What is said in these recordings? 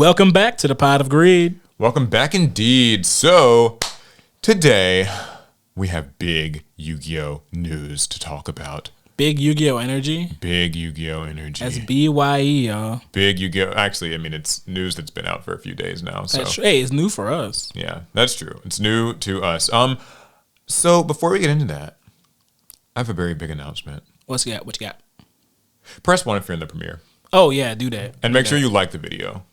Welcome back to the Pot of Greed. Welcome back indeed. So, today we have big Yu-Gi-Oh news to talk about. Big Yu-Gi-Oh energy. Big Yu-Gi-Oh energy. That's BYE, y'all. Big Yu-Gi-Oh. Actually, I mean, it's news that's been out for a few days now. So. Hey, it's new for us. Yeah, that's true. It's new to us. So before we get into that, I have a very big announcement. What you got? Press 1 if you're in the premiere. Oh, yeah, do that. And make sure you like the video.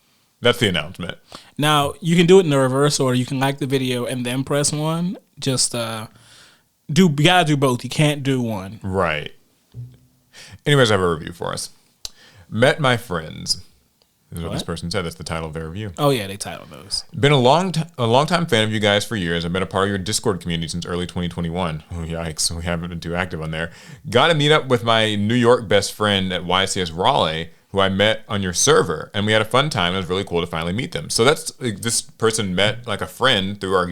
That's the announcement. Now, you can do it in the reverse order. You can like the video and then press 1. Just you gotta do both. You can't do one. Right. Anyways, I have a review for us. Met my friends. This is what this person said. That's the title of their review. Oh, yeah, they titled those. Been a long time fan of you guys for years. I've been a part of your Discord community since early 2021. Oh, yikes. We haven't been too active on there. Got to meet up with my New York best friend at YCS Raleigh, who I met on your server, and we had a fun time. It was really cool to finally meet them. So that's this person met like a friend through our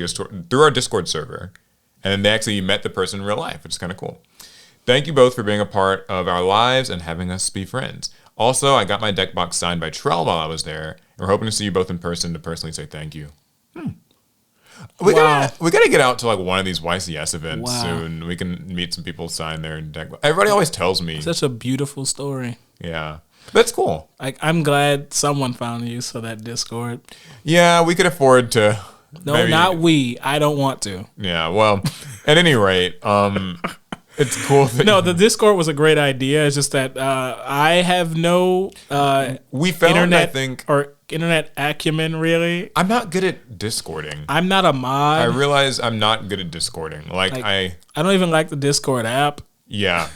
Discord server, and then they actually met the person in real life, which is kind of cool. Thank you both for being a part of our lives and having us be friends. Also, I got my deck box signed by Trell while I was there, and we're hoping to see you both in person to personally say thank you. We gotta get out to like one of these YCS events soon. We can meet some people, sign their deck. Everybody always tells me such a beautiful story. Yeah. That's cool. I'm glad someone found use for that Discord. Yeah, we could afford to. No, not we. I don't want to. Yeah, well, at any rate, it's cool. No, the Discord was a great idea. It's just that I have no we found, internet, I think, or internet acumen, really. I'm not good at Discording. I'm not a mod. I realize I'm not good at Discording. I don't even like the Discord app. Yeah.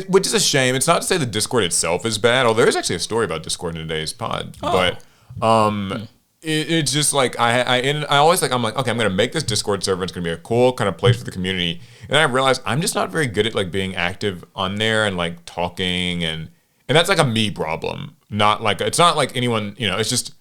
Which is a shame. It's not to say the Discord itself is bad, although there's actually a story about Discord in today's pod. Oh. But it's just like I always like, I'm like, okay, I'm gonna make this Discord server. It's gonna be a cool kind of place for the community. And I realized I'm just not very good at like being active on there and like talking and that's like a me problem. Not like it's not like anyone, it's just.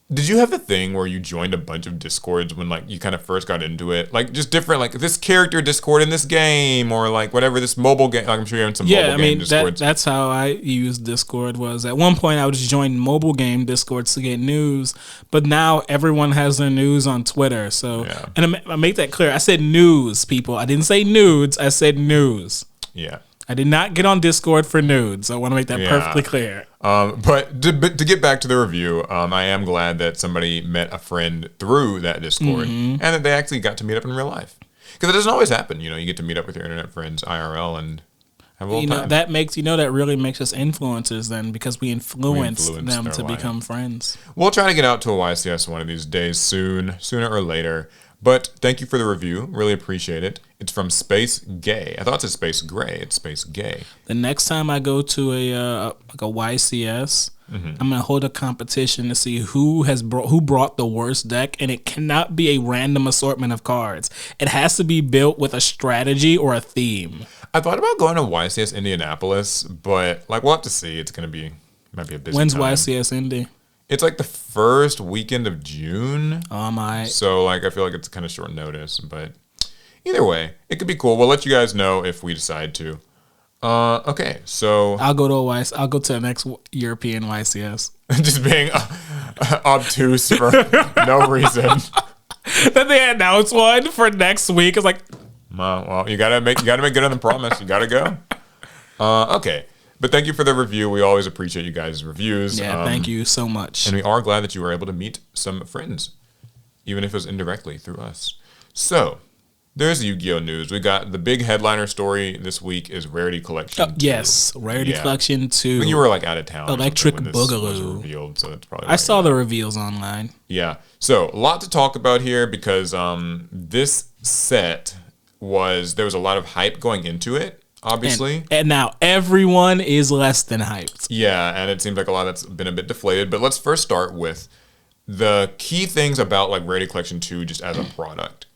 Did you have the thing where you joined a bunch of Discords when like you kind of first got into it? Like just different, like this character Discord in this game or like whatever, this mobile game. Like I'm sure you're in some mobile game Discords. That's how I used Discord. Was at one point I would just join mobile game Discords to get news, but now everyone has their news on Twitter. So, and I make that clear. I said news, people. I didn't say nudes. I said news. Yeah. I did not get on Discord for nudes. I want to make that perfectly clear. But to get back to the review, I am glad that somebody met a friend through that Discord and that they actually got to meet up in real life. Because it doesn't always happen. You get to meet up with your internet friends IRL and have a little time. That really makes us influencers then, because we influenced them to become friends. We'll try to get out to a YCS one of these days sooner or later. But thank you for the review. Really appreciate it. It's from Space Gay. I thought it said Space Gray. It's Space Gay. The next time I go to a YCS, I'm gonna hold a competition to see who brought the worst deck, and it cannot be a random assortment of cards. It has to be built with a strategy or a theme. I thought about going to YCS Indianapolis, but we'll have to see. It's might be a busy When's time. YCS Indy? It's like the first weekend of June. Oh my! So I feel like it's kind of short notice, but either way, it could be cool. We'll let you guys know if we decide to. Okay, so I'll go to the next European YCS. Just being obtuse for no reason. Then they announced one for next week. It's like, well, you gotta make good on the promise. You gotta go. Okay. But thank you for the review. We always appreciate you guys' reviews. Yeah, thank you so much. And we are glad that you were able to meet some friends, even if it was indirectly through us. So, there's Yu-Gi-Oh! News. We got the big headliner story this week is Rarity Collection 2. Yes, Rarity Collection 2. When you were out of town. Electric when this Boogaloo. was revealed, so that's probably I saw the reveals online. Yeah. So, a lot to talk about here because this set there was a lot of hype going into it. Obviously. And now everyone is less than hyped. Yeah, and it seems like a lot that's been a bit deflated. But let's first start with the key things about Rarity Collection 2 just as a product.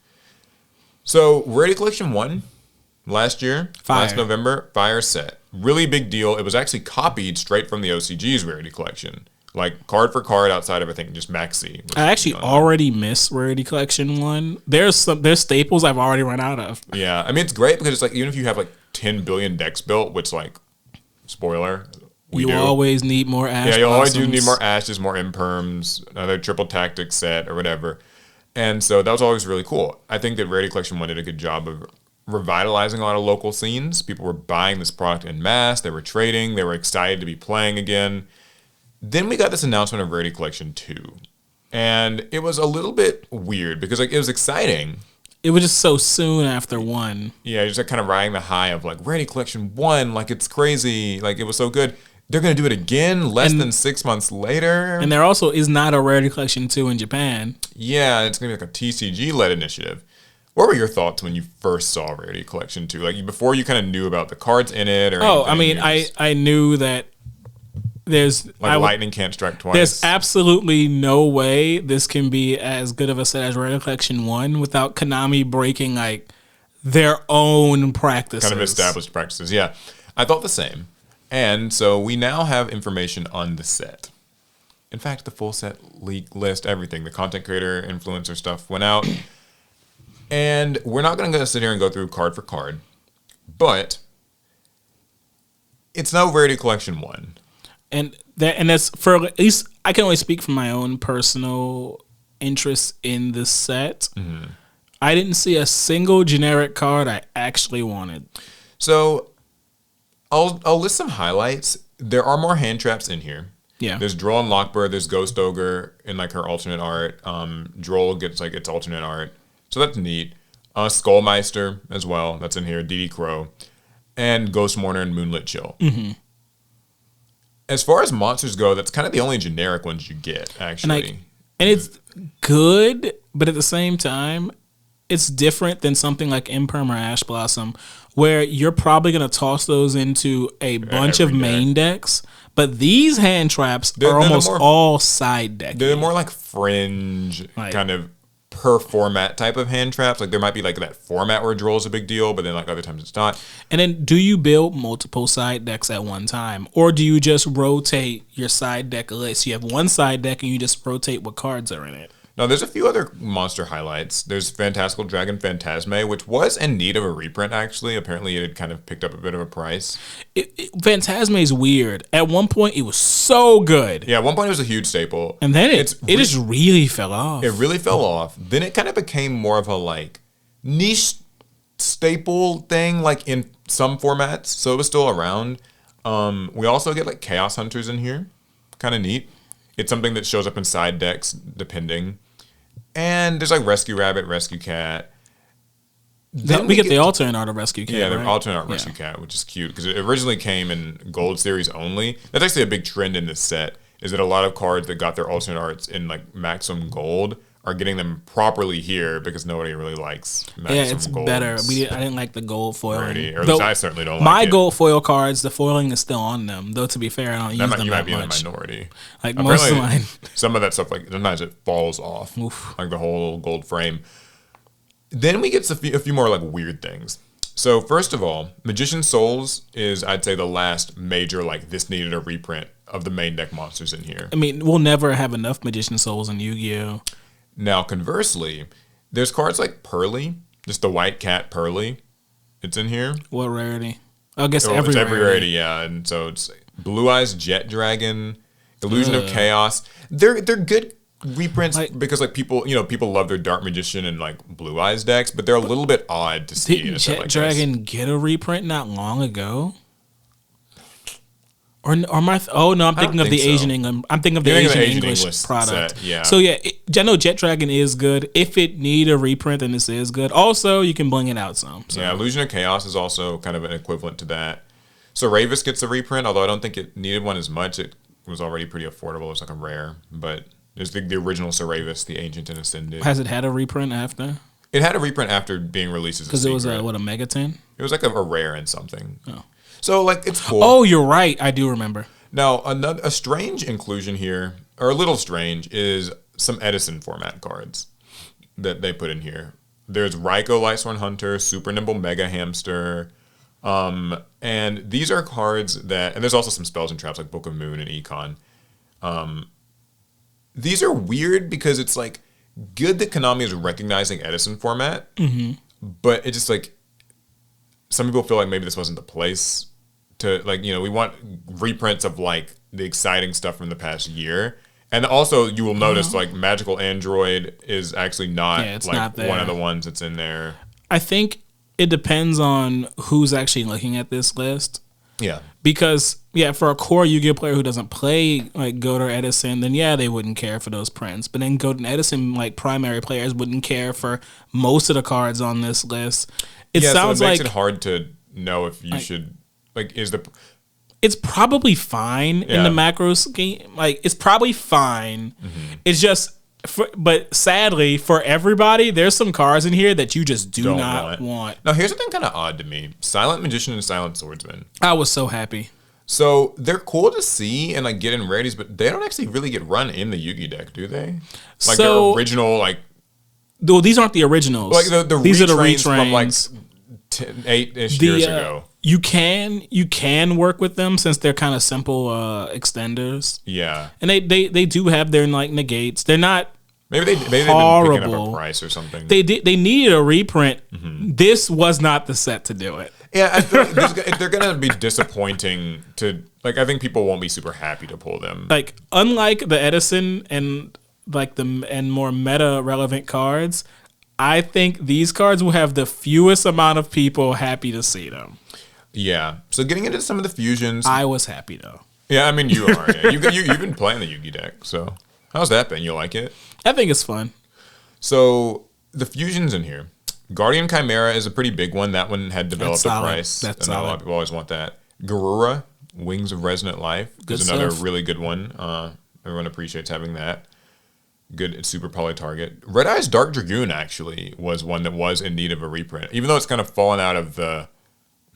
So, Rarity Collection 1, last November, fire set. Really big deal. It was actually copied straight from the OCG's Rarity Collection. Card for card outside of, I think, just Maxi. I actually already miss Rarity Collection 1. There's staples I've already run out of. Yeah, I mean, it's great because it's even if you have 10 billion decks built, which spoiler, You always need more ash. Yeah, you always do need more ashes, more imperms, another triple tactic set or whatever. And so that was always really cool. I think that Rarity Collection 1 did a good job of revitalizing a lot of local scenes. People were buying this product en masse. They were trading. They were excited to be playing again. Then we got this announcement of Rarity Collection 2. And it was a little bit weird because like it was exciting. It was just so soon after 1. Yeah, just like kind of riding the high of like Rarity Collection 1, like it's crazy. Like it was so good. They're going to do it again less than 6 months later. And there also is not a Rarity Collection 2 in Japan. Yeah, it's going to be like a TCG-led initiative. What were your thoughts when you first saw Rarity Collection 2? Like before you kind of knew about the cards in it or anything? I mean, I knew that there's... lightning can't strike twice. There's absolutely no way this can be as good of a set as Rarity Collection 1 without Konami breaking like their own practices. Kind of established practices, yeah. I thought the same. And so we now have information on the set. In fact, the full set leak list, everything, the content creator, influencer stuff went out. And we're not going to sit here and go through card for card. But it's no Rarity Collection 1. And that's for at least I can only speak from my own personal interest in the set. Mm-hmm. I didn't see a single generic card I actually wanted. So I'll list some highlights. There are more hand traps in here. Yeah. There's Droll and Lockbird. There's Ghost Ogre in like her alternate art. Droll gets like its alternate art. So that's neat. Skullmeister as well. That's in here. DD Crow. And Ghost Mourner and Moonlit Chill. Mm-hmm. As far as monsters go, that's kind of the only generic ones you get, actually. And it's good, but at the same time, it's different than something like Imperm or Ash Blossom, where you're probably going to toss those into a bunch of main decks. But these hand traps are almost all side decks. They're more like fringe, kind of per format type of hand traps. Like there might be like that format where Droll is a big deal, but then like other times it's not. And then do you build multiple side decks at one time? Or do you just rotate your side deck list? You have one side deck and you just rotate what cards are in it. Now, there's a few other monster highlights. There's Fantastical Dragon Phantasme, which was in need of a reprint, actually. Apparently, it had kind of picked up a bit of a price. Phantasme is weird. At one point, it was so good. Yeah, at one point, it was a huge staple. And then it just really fell off. It really fell off. Then it kind of became more of a, like, niche staple thing, like, in some formats. So it was still around. We also get, like, Chaos Hunters in here. Kind of neat. It's something that shows up in side decks, depending. And there's like Rescue Rabbit, Rescue Cat. Then we get the alternate art of Rescue Cat. Yeah, the alternate art of Rescue Cat, which is cute because it originally came in Gold Series only. That's actually a big trend in this set, is that a lot of cards that got their alternate arts in like Maximum Gold are getting them properly here because nobody really likes Maximum Gold. Better. I didn't like the gold foiling. Rarity, or at least I certainly don't like my it. My gold foil cards, the foiling is still on them. Though to be fair, I don't use them that much. You might be in the minority. Like apparently, most of mine. Some of that stuff, like sometimes it falls off. Oof. Like the whole gold frame. Then we get a few more like weird things. So first of all, Magician Souls is, I'd say, the last major like this needed a reprint of the main deck monsters in here. I mean, we'll never have enough Magician Souls in Yu-Gi-Oh! Now, conversely, there's cards like Pearly, just the white cat Pearly. It's in here. What rarity? I guess every rarity, yeah. And so it's Blue Eyes Jet Dragon, Illusion of Chaos. They're good reprints because like people love their Dark Magician and like Blue Eyes decks, but they're a little bit odd to see. Didn't Jet Dragon get a reprint not long ago? Or my I'm thinking of the Asian England. I'm thinking of the Asian English product. Set, yeah. So yeah, I know Jet Dragon is good. If it need a reprint, then this is good. Also, you can bling it out some. So. Yeah, Illusion of Chaos is also kind of an equivalent to that. So Ravis gets a reprint, although I don't think it needed one as much. It was already pretty affordable. It was like a rare, but there's the original Saravis, the Ancient and Ascended. Has it had a reprint after? It had a reprint after being released as a secret. Because it was a Mega 10? It was like a rare and something. Oh. So, like, it's cool. Oh, you're right. I do remember. Now, a strange inclusion here, or a little strange, is some Edison format cards that they put in here. There's Raikou Lightsworn Hunter, Super Nimble Mega Hamster, and these are cards that, and there's also some spells and traps like Book of Moon and Econ. These are weird because it's, like, good that Konami is recognizing Edison format, but it just, like, some people feel like maybe this wasn't the place to like, we want reprints of like the exciting stuff from the past year. And also you will notice like Magical Android is actually not like one of the ones that's in there. I think it depends on who's actually looking at this list. Yeah. Because for a core Yu-Gi-Oh player who doesn't play like Goat or Edison, then they wouldn't care for those prints. But then Goat and Edison like primary players wouldn't care for most of the cards on this list. It sounds so it makes like it hard to know if you should like it's probably fine in the macro scheme. Like it's probably fine. Mm-hmm. It's just but sadly for everybody, there's some cards in here that you just do not want. Now here's something kind of odd to me: Silent Magician and Silent Swordsman. I was so happy. So they're cool to see and like get in rarities, but they don't actually really get run in the Yu-Gi deck, do they? Like their original, like. Well, these aren't the originals. Like these are the retrains from like 8-ish years ago. You can work with them since they're kind of simple extenders. Yeah, and they do have their like negates. They're not maybe they didn't pick up a price or something. They needed a reprint. Mm-hmm. This was not the set to do it. Yeah, I feel like they're gonna be disappointing to like. I think people won't be super happy to pull them. Like unlike the Edison and like and more meta relevant cards, I think these cards will have the fewest amount of people happy to see them. Yeah. So getting into some of the fusions, I was happy though. Yeah, I mean you are. Yeah. You've been playing the Yu-Gi deck, so how's that been? You like it? I think it's fun. So the fusions in here. Guardian Chimera is a pretty big one. That one had developed a price. That's a lot of people always want that. Garura, Wings of Resonant Life, is another really good one. Everyone appreciates having that. Good, it's super poly target. Red Eye's Dark Dragoon actually was one that was in need of a reprint, even though it's kind of fallen out of the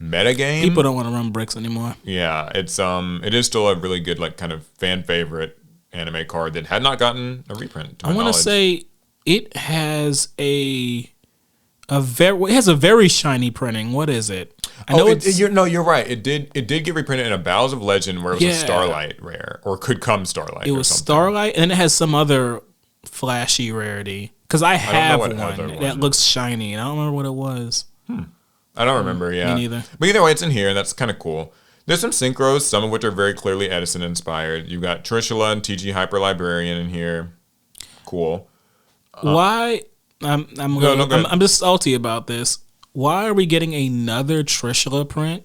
meta game. People don't want to run bricks anymore. Yeah, it is still a really good like kind of fan favorite anime card that had not gotten a reprint. I want to say it has it has a very shiny printing. What is it? I know you're right. It did get reprinted in a Battles of Legend where it was a Starlight rare or could come Starlight. It was Starlight, and it has some other flashy rarity. Because I have one that looks shiny, and I don't remember what it was. I don't remember. Yeah, me neither. But either way, it's in here, and that's kind of cool. There's some synchros, some of which are very clearly Edison inspired. You got Trishula and TG Hyper Librarian in here. Cool. Why? I'm just salty about this. Why are we getting another Trishula print?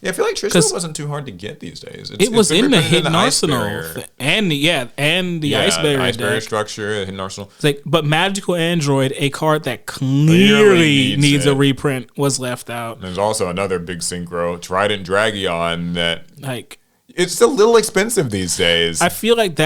Yeah, I feel like Trishula wasn't too hard to get these days. It was in the Hidden Arsenal and the Ice Barrier Ice Barrier deck. structure, Hidden Arsenal. It's like, but Magical Android, a card that clearly needs a reprint, was left out. There's also another big synchro, Trident Dragion, that like it's a little expensive these days. I feel like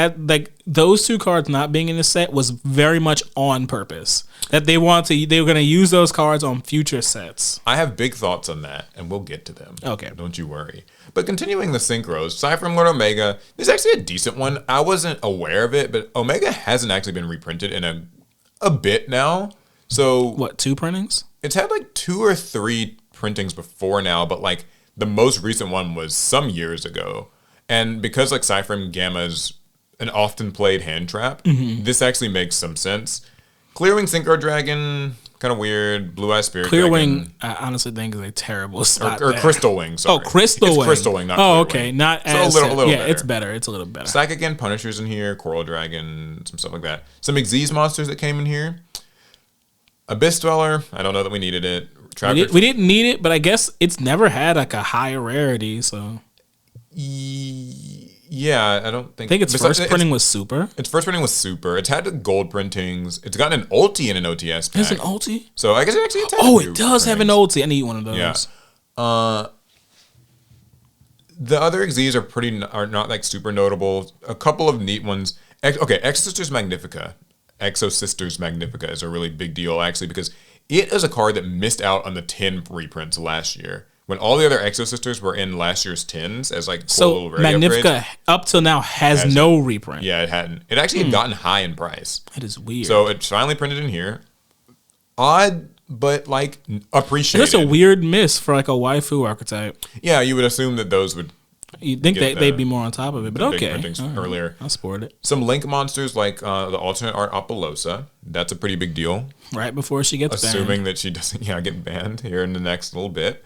those two cards not being in the set was very much on purpose. That they were going to use those cards on future sets. I have big thoughts on that, and we'll get to them. Okay. Don't you worry. But continuing the synchros, Cypher and Lord Omega, this is actually a decent one. I wasn't aware of it, but Omega hasn't actually been reprinted in a bit now. So what, 2 printings? It's had like 2 or 3 printings before now, but like the most recent one was some years ago. And because like Cypher and Gamma is an often played hand trap, this actually makes some sense. Clearwing Synchro Dragon, kind of weird. Blue Eye Spirit Clearwing, I honestly think is a terrible spot. Or Crystal Wing, sorry. Oh, Crystal Wing. It's Crystal Wing, not Clearwing. Okay, not so as... a little better. It's better. It's a little better. Psychic again, Punishers in here, Coral Dragon, some stuff like that. Some Xyz monsters that came in here. Abyss Dweller, I don't know that we needed it. We didn't need it, but I guess it's never had like a higher rarity, so... Yeah, I don't think... I think its first printing was Super. Its first printing was Super. It's had gold printings. It's gotten an ulti in an OTS pack. There's an ulti? So I guess it actually... it does have an ulti. I need one of those. Yeah. The other Xyz are not like super notable. A couple of neat ones. Exo Sisters Magnifica is a really big deal, actually, because it is a card that missed out on the 10 reprints last year. When all the other Exo Sisters were in last year's 10s as like cool little rarity Magnifica upgrades, up till now has no reprint. Yeah, it hadn't. It actually had gotten high in price. That is weird. So it's finally printed in here. Odd, but like appreciated. That's a weird miss for like a waifu archetype. Yeah, you would assume that those would... You'd think they'd be more on top of it, but okay. Earlier. I'll support it. Some Link monsters like the alternate art Apollosa. That's a pretty big deal. Right before she gets banned. Assuming that she doesn't get banned here in the next little bit.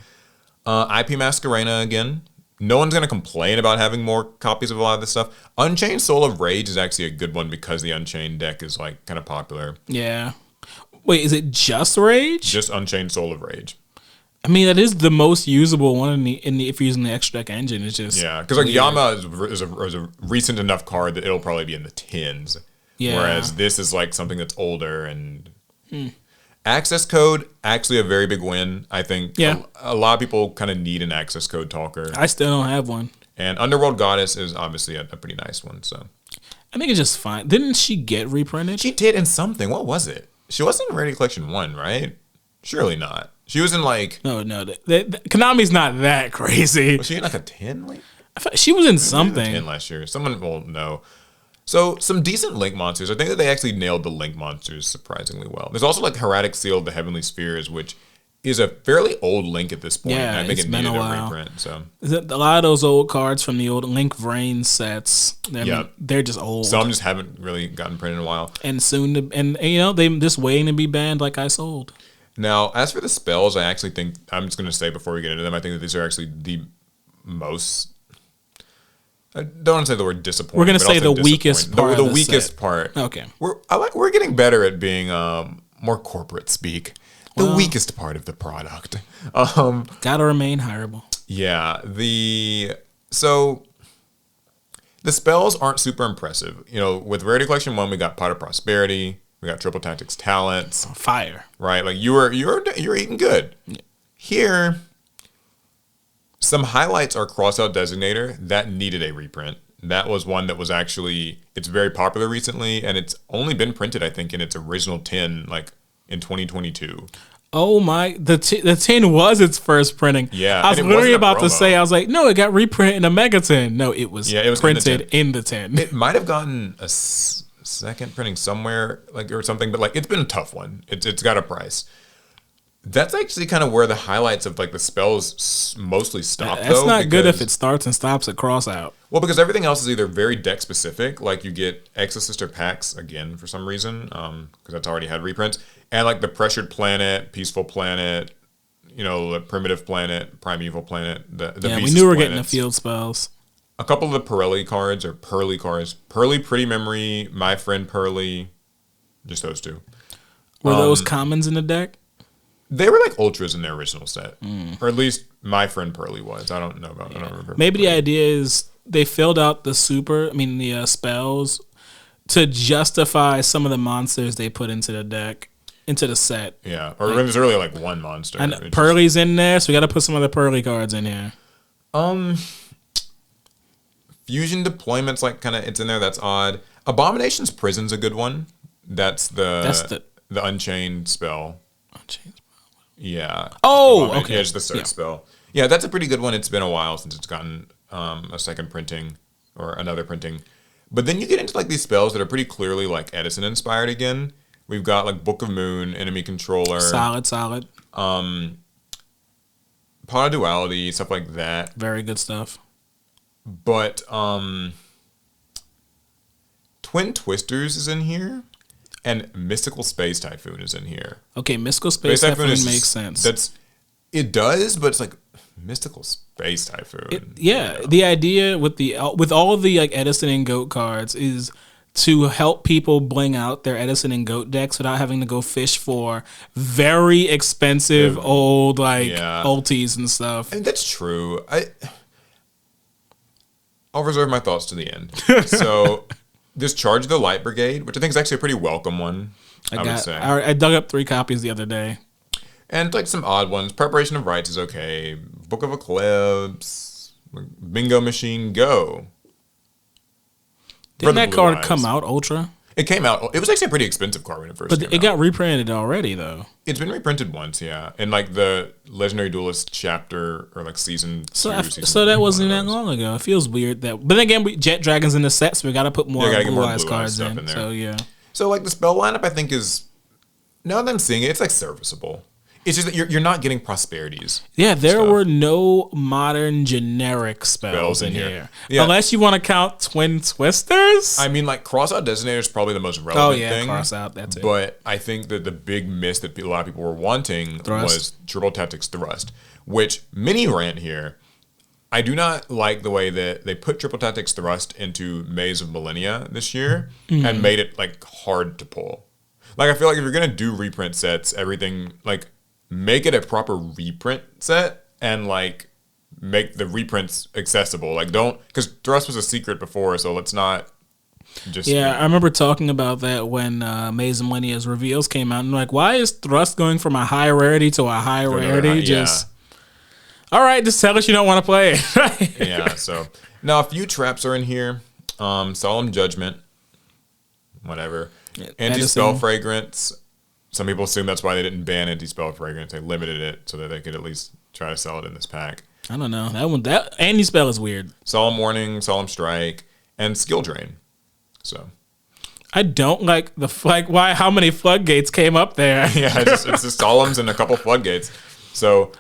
IP Masquerena again. no one's going to complain about having more copies of a lot of this stuff. Unchained Soul of Rage is actually a good one because the Unchained deck is like kind of popular. Yeah. Wait, is it just Rage? Just Unchained Soul of Rage. I mean, that is the most usable one if you're using the extra deck engine. It's just because like Yama is a recent enough card that it'll probably be in the tens. Yeah. Whereas this is like something that's older and access code actually a very big win. I think a lot of people kind of need an access code talker. I still don't have one. And Underworld Goddess is obviously a pretty nice one. So I think it's just fine. Didn't she get reprinted? She did in something. What was it? She wasn't in Rarity Collection 1, right? Surely not. She was in like... No. Konami's not that crazy. Was she in like a 10 link? She was in something. 10 last year. Someone will know. So some decent Link monsters. I think that they actually nailed the Link monsters surprisingly well. There's also like Hieratic Seal of the Heavenly Spheres, which is a fairly old Link at this point. Yeah, I think it needed a reprint. So a lot of those old cards from the old Link Vrain sets. They're just old. Some just haven't really gotten printed in a while. And soon, they just waiting to be banned like I sold. Now, as for the spells, I actually think, I'm just going to say before we get into them, I think that these are actually the most, I don't want to say the word disappointing. We're going to say the weakest part. The weakest part. Okay. We're getting better at being more corporate speak. The weakest part of the product. Gotta remain hireable. Yeah. So the spells aren't super impressive. You know, with Rarity Collection 1, we got Pot of Prosperity. We got Triple Tactics Talents. Fire. Right? Like you're eating good. Yeah. Here, some highlights are Crossout Designator. That needed a reprint. That was one that was actually, it's very popular recently, and it's only been printed, I think, in its original 10, like in 2022. Oh my, the 10 was its first printing. Yeah. I was literally about to say, I was like, no, it got reprinted in a Mega 10. No, it was printed in the 10. It might have gotten a second printing somewhere, like, or something, but like it's been a tough one. It's got a price. That's actually kind of where the highlights of like the spells mostly stop. That's not good if it starts and stops at Crossout. Well, because everything else is either very deck specific, like you get Exorcist or Pax again for some reason, because that's already had reprints, and like the Pressured Planet, Peaceful Planet, the Primitive Planet, Primeval Planet. We knew we were getting the field spells. A couple of the Pirelli cards or Pearly cards. Pearly Pretty Memory, My Friend Pearly. Just those two. Were those commons in the deck? They were like ultras in their original set. Or at least My Friend Pearly was. I don't know about I don't remember. Maybe the idea is they filled out the spells to justify some of the monsters they put into the deck, into the set. Yeah. Or it was really like one monster. And Pearly's in there, so we got to put some of the Pearly cards in here. Fusion Deployment's like kind of, it's in there. That's odd. Abomination's Prison's a good one. That's the Unchained spell. Unchained spell. Yeah. Oh, okay. Yeah, it's the search spell. Yeah, that's a pretty good one. It's been a while since it's gotten a second printing or another printing. But then you get into like these spells that are pretty clearly like Edison inspired again. We've got like Book of Moon, Enemy Controller. Solid. Pot of Duality, stuff like that. Very good stuff. But Twin Twisters is in here, and Mystical Space Typhoon is in here. Okay, Mystical Space Typhoon makes sense. It does, but it's like Mystical Space Typhoon. The idea with all of the like Edison and Goat cards is to help people bling out their Edison and Goat decks without having to go fish for very expensive old ultis and stuff. And that's true. I'll reserve my thoughts to the end. So, this Charge of the Light Brigade, which I think is actually a pretty welcome one, I would say. I dug up 3 copies the other day. And like some odd ones. Preparation of Rites is okay. Book of Eclipse. Bingo Machine Go. Didn't that card come out Ultra? It came out. It was actually a pretty expensive card when it first came out. But it got reprinted already, though. It's been reprinted once, yeah. In like the Legendary Duelist chapter or like season 2. So that wasn't that long ago. It feels weird that. But then again, Jet Dragon's in the set, so we got to put more Blue Eyes cards in there. So yeah. So like the spell lineup, I think is, now that I'm seeing it, it's like serviceable. It's just that you're not getting prosperities. Yeah, there were no modern generic spells in here. Yeah. Unless you want to count Twin Twisters. I mean, like, Crossout Designator is probably the most relevant thing. Crossout, that's it. But I think that the big miss that a lot of people were wanting was Triple Tactics Thrust, which, mini rant here, I do not like the way that they put Triple Tactics Thrust into Maze of Millennia this year and made it like hard to pull. Like I feel like if you're gonna do reprint sets, everything like make it a proper reprint set and like make the reprints accessible. Like don't, because Thrust was a secret before, so let's not just. Yeah, I remember talking about that when Maze of Millennia's reveals came out. And like, why is Thrust going from a high rarity to a high rarity? Just all right, just tell us you don't want to play it. Yeah. So now a few traps are in here. Solemn Judgment, whatever. Anti-spell fragrance. Some people assume that's why they didn't ban anti-spell fragrance. They limited it so that they could at least try to sell it in this pack. I don't know. That anti-spell is weird. Solemn Warning, Solemn Strike, and Skill Drain. So I don't like the flag. Why? How many floodgates came up there? Yeah, it's just Solemns and a couple floodgates. So,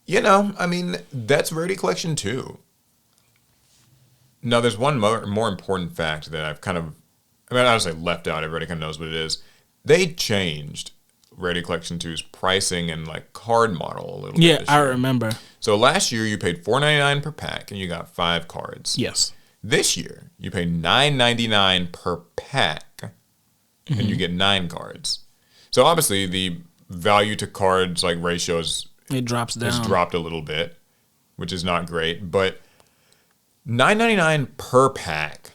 I mean, that's Rarity Collection 2. Now, there's one more important fact that I've kind of, I don't say left out. Everybody kind of knows what it is. They changed Rarity Collection 2's pricing and like card model a little bit. Yeah, I remember. So last year you paid $4.99 per pack and you got 5 cards. Yes. This year you pay $9.99 per pack and you get 9 cards. So obviously the value to cards like ratios it drops down. It's dropped a little bit, which is not great, but $9.99 per pack,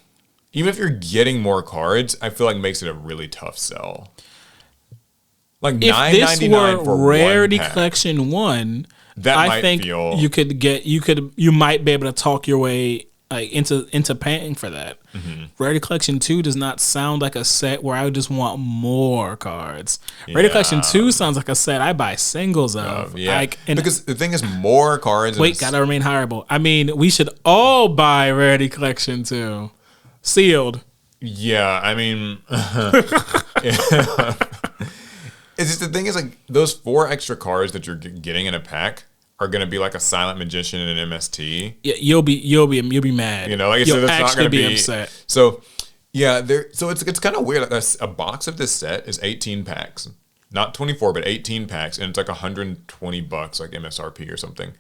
even if you're getting more cards, I feel like makes it a really tough sell. Like $9.99 for Rarity one pack. Collection 1, that I might think feel you might be able to talk your way like into paying for that. Rarity Collection 2 does not sound like a set where I would just want more cards. Rarity Collection 2 sounds like a set I buy singles of. Yeah, because the thing is more cards. Wait, gotta remain hireable. I mean, we should all buy Rarity Collection 2. Sealed. Yeah, I mean, it's just the thing is like those 4 extra cards that you're getting in a pack are gonna be like a Silent Magician and an MST. Yeah, you'll be mad. Like you'll so that's not gonna be upset. So yeah, so it's kind of weird. A box of this set is 18 packs, not 24, but 18 packs, and it's like $120 like MSRP or something,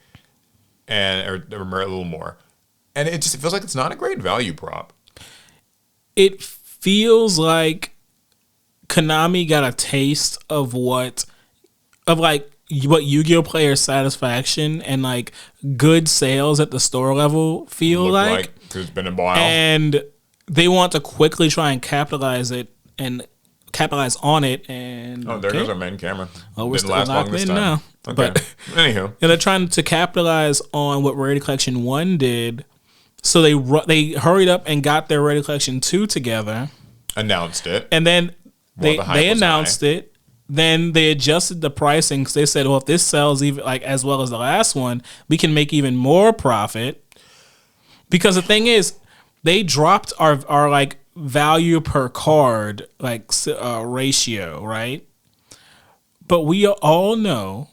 or a little more, and it feels like it's not a great value prop. It feels like Konami got a taste of what Yu-Gi-Oh player satisfaction and like good sales at the store level feel like. Because it's been a while. And they want to quickly try and capitalize on it. And there goes our main camera. Oh, we're still locked in now. Okay. But anywho, they're trying to capitalize on what Rarity Collection 1 did. So they hurried up and got their Rarity Collection 2 together. Announced it. And then they announced it. Then they adjusted the pricing because they said, well, if this sells even like as well as the last one, we can make even more profit. Because the thing is, they dropped our like value per card like ratio, right? But we all know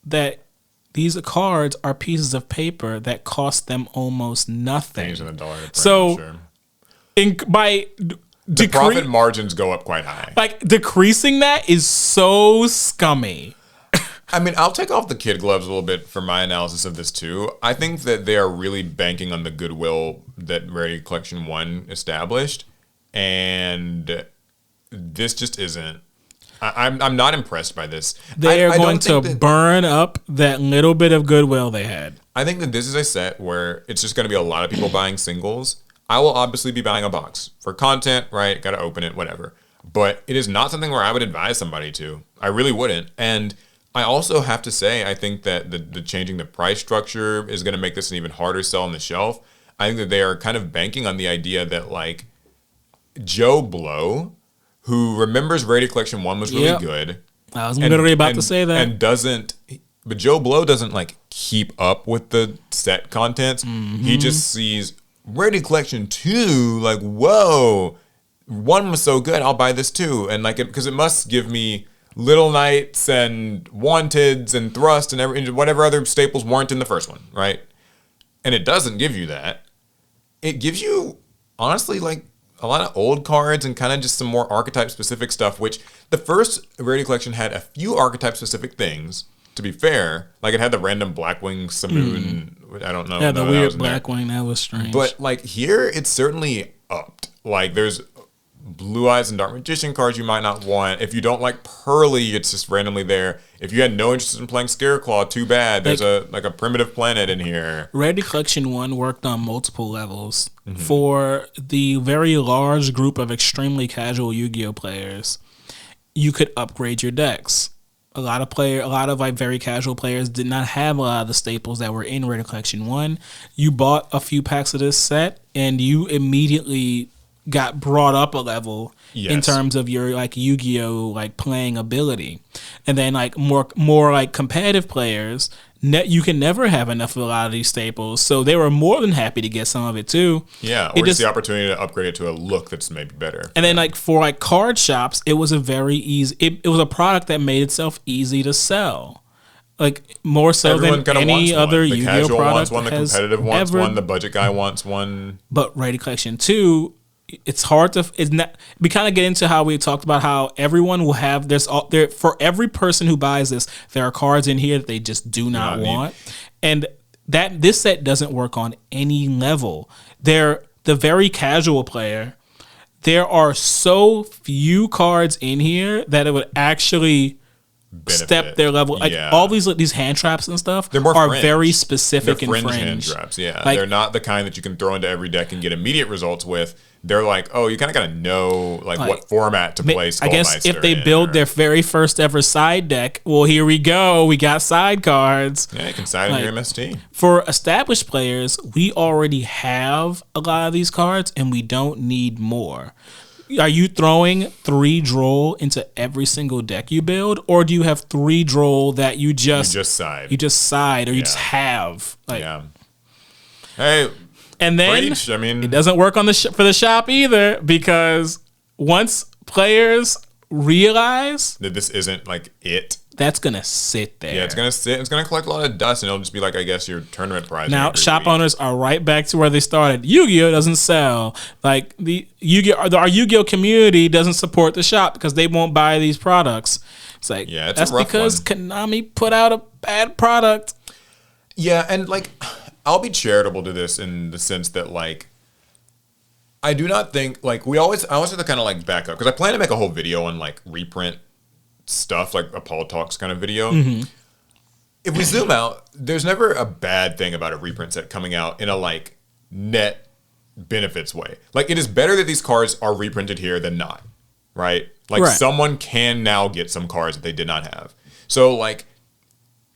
that these cards are pieces of paper that cost them almost nothing. So, the profit margins go up quite high. Like, decreasing that is so scummy. I mean, I'll take off the kid gloves a little bit for my analysis of this, too. I think that they are really banking on the goodwill that Rarity Collection 1 established, and this just isn't. I'm not impressed by this. They are going to burn up that little bit of goodwill they had. I think that this is a set where it's just going to be a lot of people buying singles. I will obviously be buying a box for content, right? Got to open it, whatever. But it is not something where I would advise somebody to. I really wouldn't. And I also have to say, I think that the changing the price structure is going to make this an even harder sell on the shelf. I think that they are kind of banking on the idea that like Joe Blow, who remembers Rarity Collection 1 was really good. I was literally about to say that. But Joe Blow doesn't like keep up with the set contents. He just sees Rarity Collection 2, like, whoa, 1 was so good, I'll buy this too. And like, because it must give me Little Knights and Wanteds and Thrust and whatever other staples weren't in the first one, right? And it doesn't give you that. It gives you, honestly, like a lot of old cards and kind of just some more archetype-specific stuff, which the first Rarity Collection had a few archetype-specific things, to be fair. Like it had the random Blackwing Simoon I don't know. Yeah, the that weird was in there. Blackwing, that was strange. But like here, it's certainly upped. Like there's Blue Eyes and Dark Magician cards you might not want. If you don't like Pearly, it's just randomly there. If you had no interest in playing Scareclaw, too bad. There's a primitive planet in here. Rarity Collection 1 worked on multiple levels. For the very large group of extremely casual Yu-Gi-Oh players, you could upgrade your decks. A lot of like very casual players did not have a lot of the staples that were in Rarity Collection 1. You bought a few packs of this set and you immediately got brought up a level in terms of your like Yu-Gi-Oh like playing ability. And then like more like competitive players, you can never have enough of a lot of these staples, so they were more than happy to get some of it too. Yeah, or just the opportunity to upgrade it to a look that's maybe better. And then like for like card shops, it was a very easy. It was a product that made itself easy to sell, like more so Everyone than any other the Yu-Gi-Oh casual product. wants one, the competitive wants one, the budget guy wants one. But Rarity Collection 2, it's hard to. It's not. We kind of get into how we talked about how everyone will have there for every person who buys this, there are cards in here that they just do not want, and that this set doesn't work on any level. The very casual player, there are so few cards in here that it would actually step their level. Like all these hand traps and stuff are fringe. very specific They're and fringe hand traps. Yeah, like, they're not the kind that you can throw into every deck and get immediate results with. They're like, oh, you kind of got to know like what format to play Skullmeister. I guess if they build their very first ever side deck, well, here we go. We got side cards. Yeah, you can side in your MST. For established players, we already have a lot of these cards, and we don't need more. Are you throwing 3 Droll into every single deck you build, or do you have 3 Droll that you just side? You just side, or you just have. Like, hey. And then it doesn't work on for the shop either, because once players realize that this isn't like it, that's gonna sit there. Yeah, it's gonna sit. It's gonna collect a lot of dust, and it'll just be like, I guess, your tournament prize. Now, shop owners are right back to where they started. Yu-Gi-Oh doesn't sell. Like the our Yu-Gi-Oh community doesn't support the shop because they won't buy these products. It's like that's because Konami put out a bad product. Yeah, and like, I'll be charitable to this in the sense that, like, I do not think, like, I always have to kind of, like, back up, because I plan to make a whole video on, like, reprint stuff, like a Paul Talks kind of video. If we zoom out, there's never a bad thing about a reprint set coming out in a, like, net benefits way. Like, it is better that these cards are reprinted here than not, right? Like, someone can now get some cards that they did not have. So, like,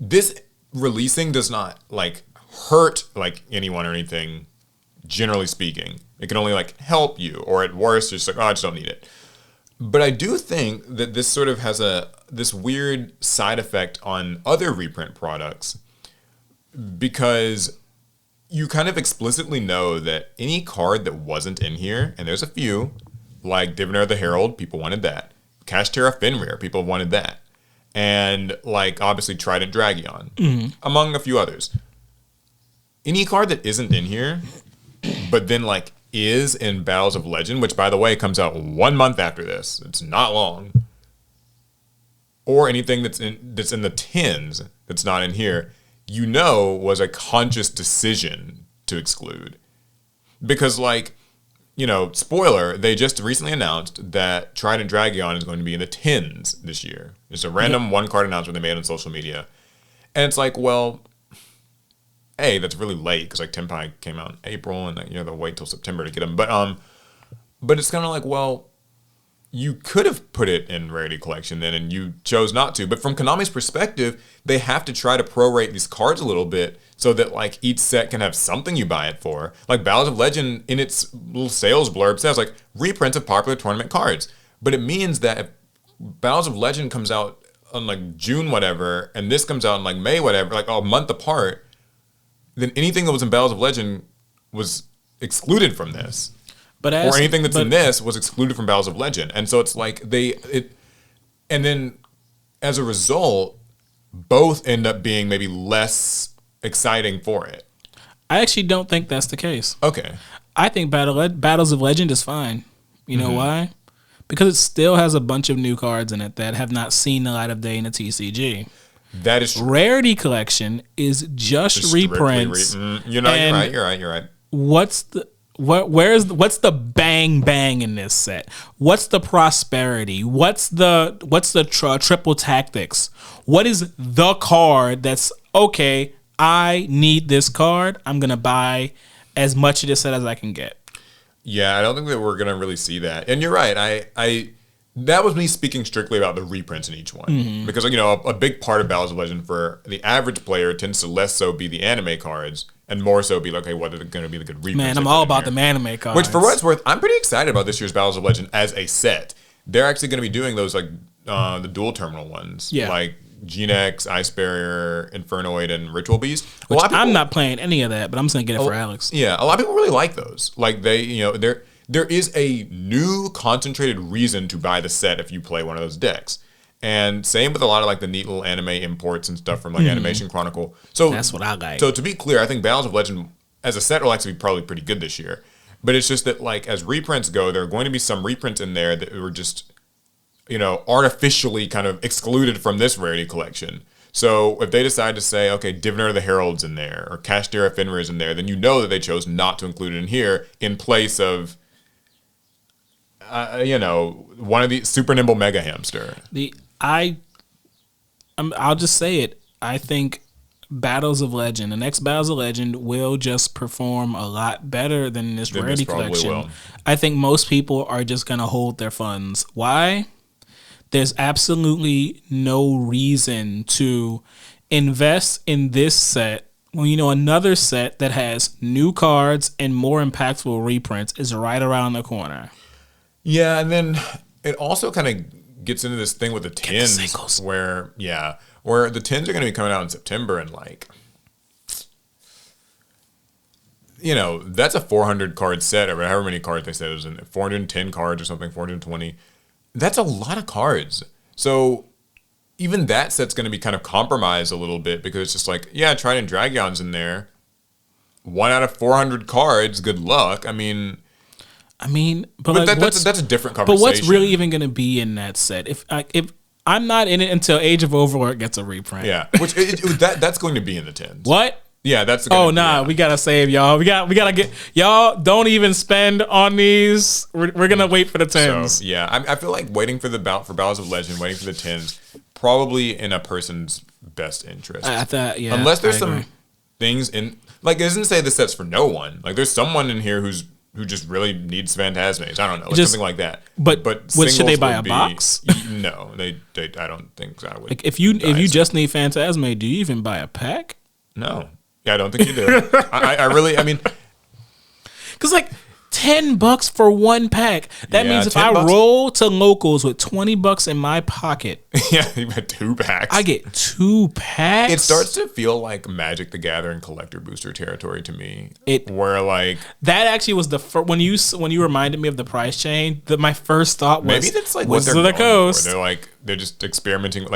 this releasing does not, like, hurt like anyone or anything, generally speaking. It can only like help you, or at worst you're just like, oh, I just don't need it. But I do think that this sort of has this weird side effect on other reprint products, because you kind of explicitly know that any card that wasn't in here, and there's a few, like Diviner the Herald, people wanted that. Kashtera Fenrir, people wanted that. And like obviously Trident Dragion, among a few others. Any card that isn't in here, but then like is in Battles of Legend, which by the way comes out 1 month after this. It's not long. Or anything that's in the tins that's not in here, you know, was a conscious decision to exclude. Because like, you know, spoiler, they just recently announced that Trident Dragion is going to be in the tins this year. It's a random 1-card announcement they made on social media. And it's like, well, A, that's really late because like Tenpai came out in April and you know they'll wait till September to get them. But it's kind of like, well, you could have put it in Rarity Collection then and you chose not to. But from Konami's perspective, they have to try to prorate these cards a little bit so that like each set can have something you buy it for. Like Battles of Legend in its little sales blurb says like reprints of popular tournament cards. But it means that if Battles of Legend comes out on like June whatever and this comes out in like May whatever, like a month apart, then anything that was in Battles of Legend was excluded from this. Or anything that's in this was excluded from Battles of Legend. And so it's like and then as a result, both end up being maybe less exciting for it. I actually don't think that's the case. Okay. I think Battles of Legend is fine. You know why? Because it still has a bunch of new cards in it that have not seen the light of day in a TCG. That is true. Rarity Collection is just reprints. You're right. What's the bang bang in this set? What's the prosperity? What's the triple tactics? What is the card that's okay? I need this card. I'm gonna buy as much of this set as I can get. Yeah, I don't think that we're gonna really see that. And you're right. I that was me speaking strictly about the reprints in each one, because a big part of Battles of Legend for the average player tends to less so be the anime cards and more so be like, hey, what are going to be the good reprints? Man, I'm all about the anime cards. Which, for what it's worth, I'm pretty excited about this year's Battles of Legend as a set. They're actually going to be doing those like the dual terminal ones, like Genex, Ice Barrier, Infernoid, and Ritual Beast. Which I'm not playing any of that, but I'm just gonna get it for Alex. Yeah, a lot of people really like those. Like there is a new concentrated reason to buy the set if you play one of those decks. And same with a lot of like the neat little anime imports and stuff from like Animation Chronicle. So that's what I like. So to be clear, I think Battles of Legend as a set will actually be probably pretty good this year. But it's just that like as reprints go, there are going to be some reprints in there that were just artificially kind of excluded from this Rarity Collection. So if they decide to say, okay, Diviner of the Herald's in there or Kashtira Fenrir is in there, then you know that they chose not to include it in here in place of one of the Super Nimble Mega Hamster. I'll just say it. I think Battles of Legend, the next Battles of Legend will just perform a lot better than this Rarity Collection. Will. I think most people are just going to hold their funds. Why? There's absolutely no reason to invest in this set when another set that has new cards and more impactful reprints is right around the corner. Yeah, and then it also kind of gets into this thing with the tins where the tins are going to be coming out in September and that's a 400 card set or however many cards they said it was in 410 cards or something, 420. That's a lot of cards. So even that set's going to be kind of compromised a little bit because it's just like, Trident and Dragons in there. 1 out of 400 cards, good luck. I mean, but that's a different conversation. But what's really even going to be in that set? If I'm not in it until Age of Overlord gets a reprint. Yeah, which that's going to be in the tins. What? Yeah, that's. We gotta save y'all. We gotta get y'all. Don't even spend on these. We're gonna wait for the tins. So, I feel like waiting for Battles of Legend, waiting for the tins, probably in a person's best interest. I thought, unless there's some things in it doesn't say the set's for no one. Like there's someone in here who just really needs Phantasmes. I don't know, something like that. But should they buy a box? No, they. I don't think so. I would. Like if you just need Phantasme, do you even buy a pack? No. Yeah, I don't think you do. I really, because $10 for one pack. That means if I roll to locals with $20 in my pocket, you get 2 packs. I get 2 packs. It starts to feel like Magic the Gathering collector booster territory to me. Where that actually was the first when you reminded me of the price change. My first thought was maybe that's what they're going for. They're just experimenting.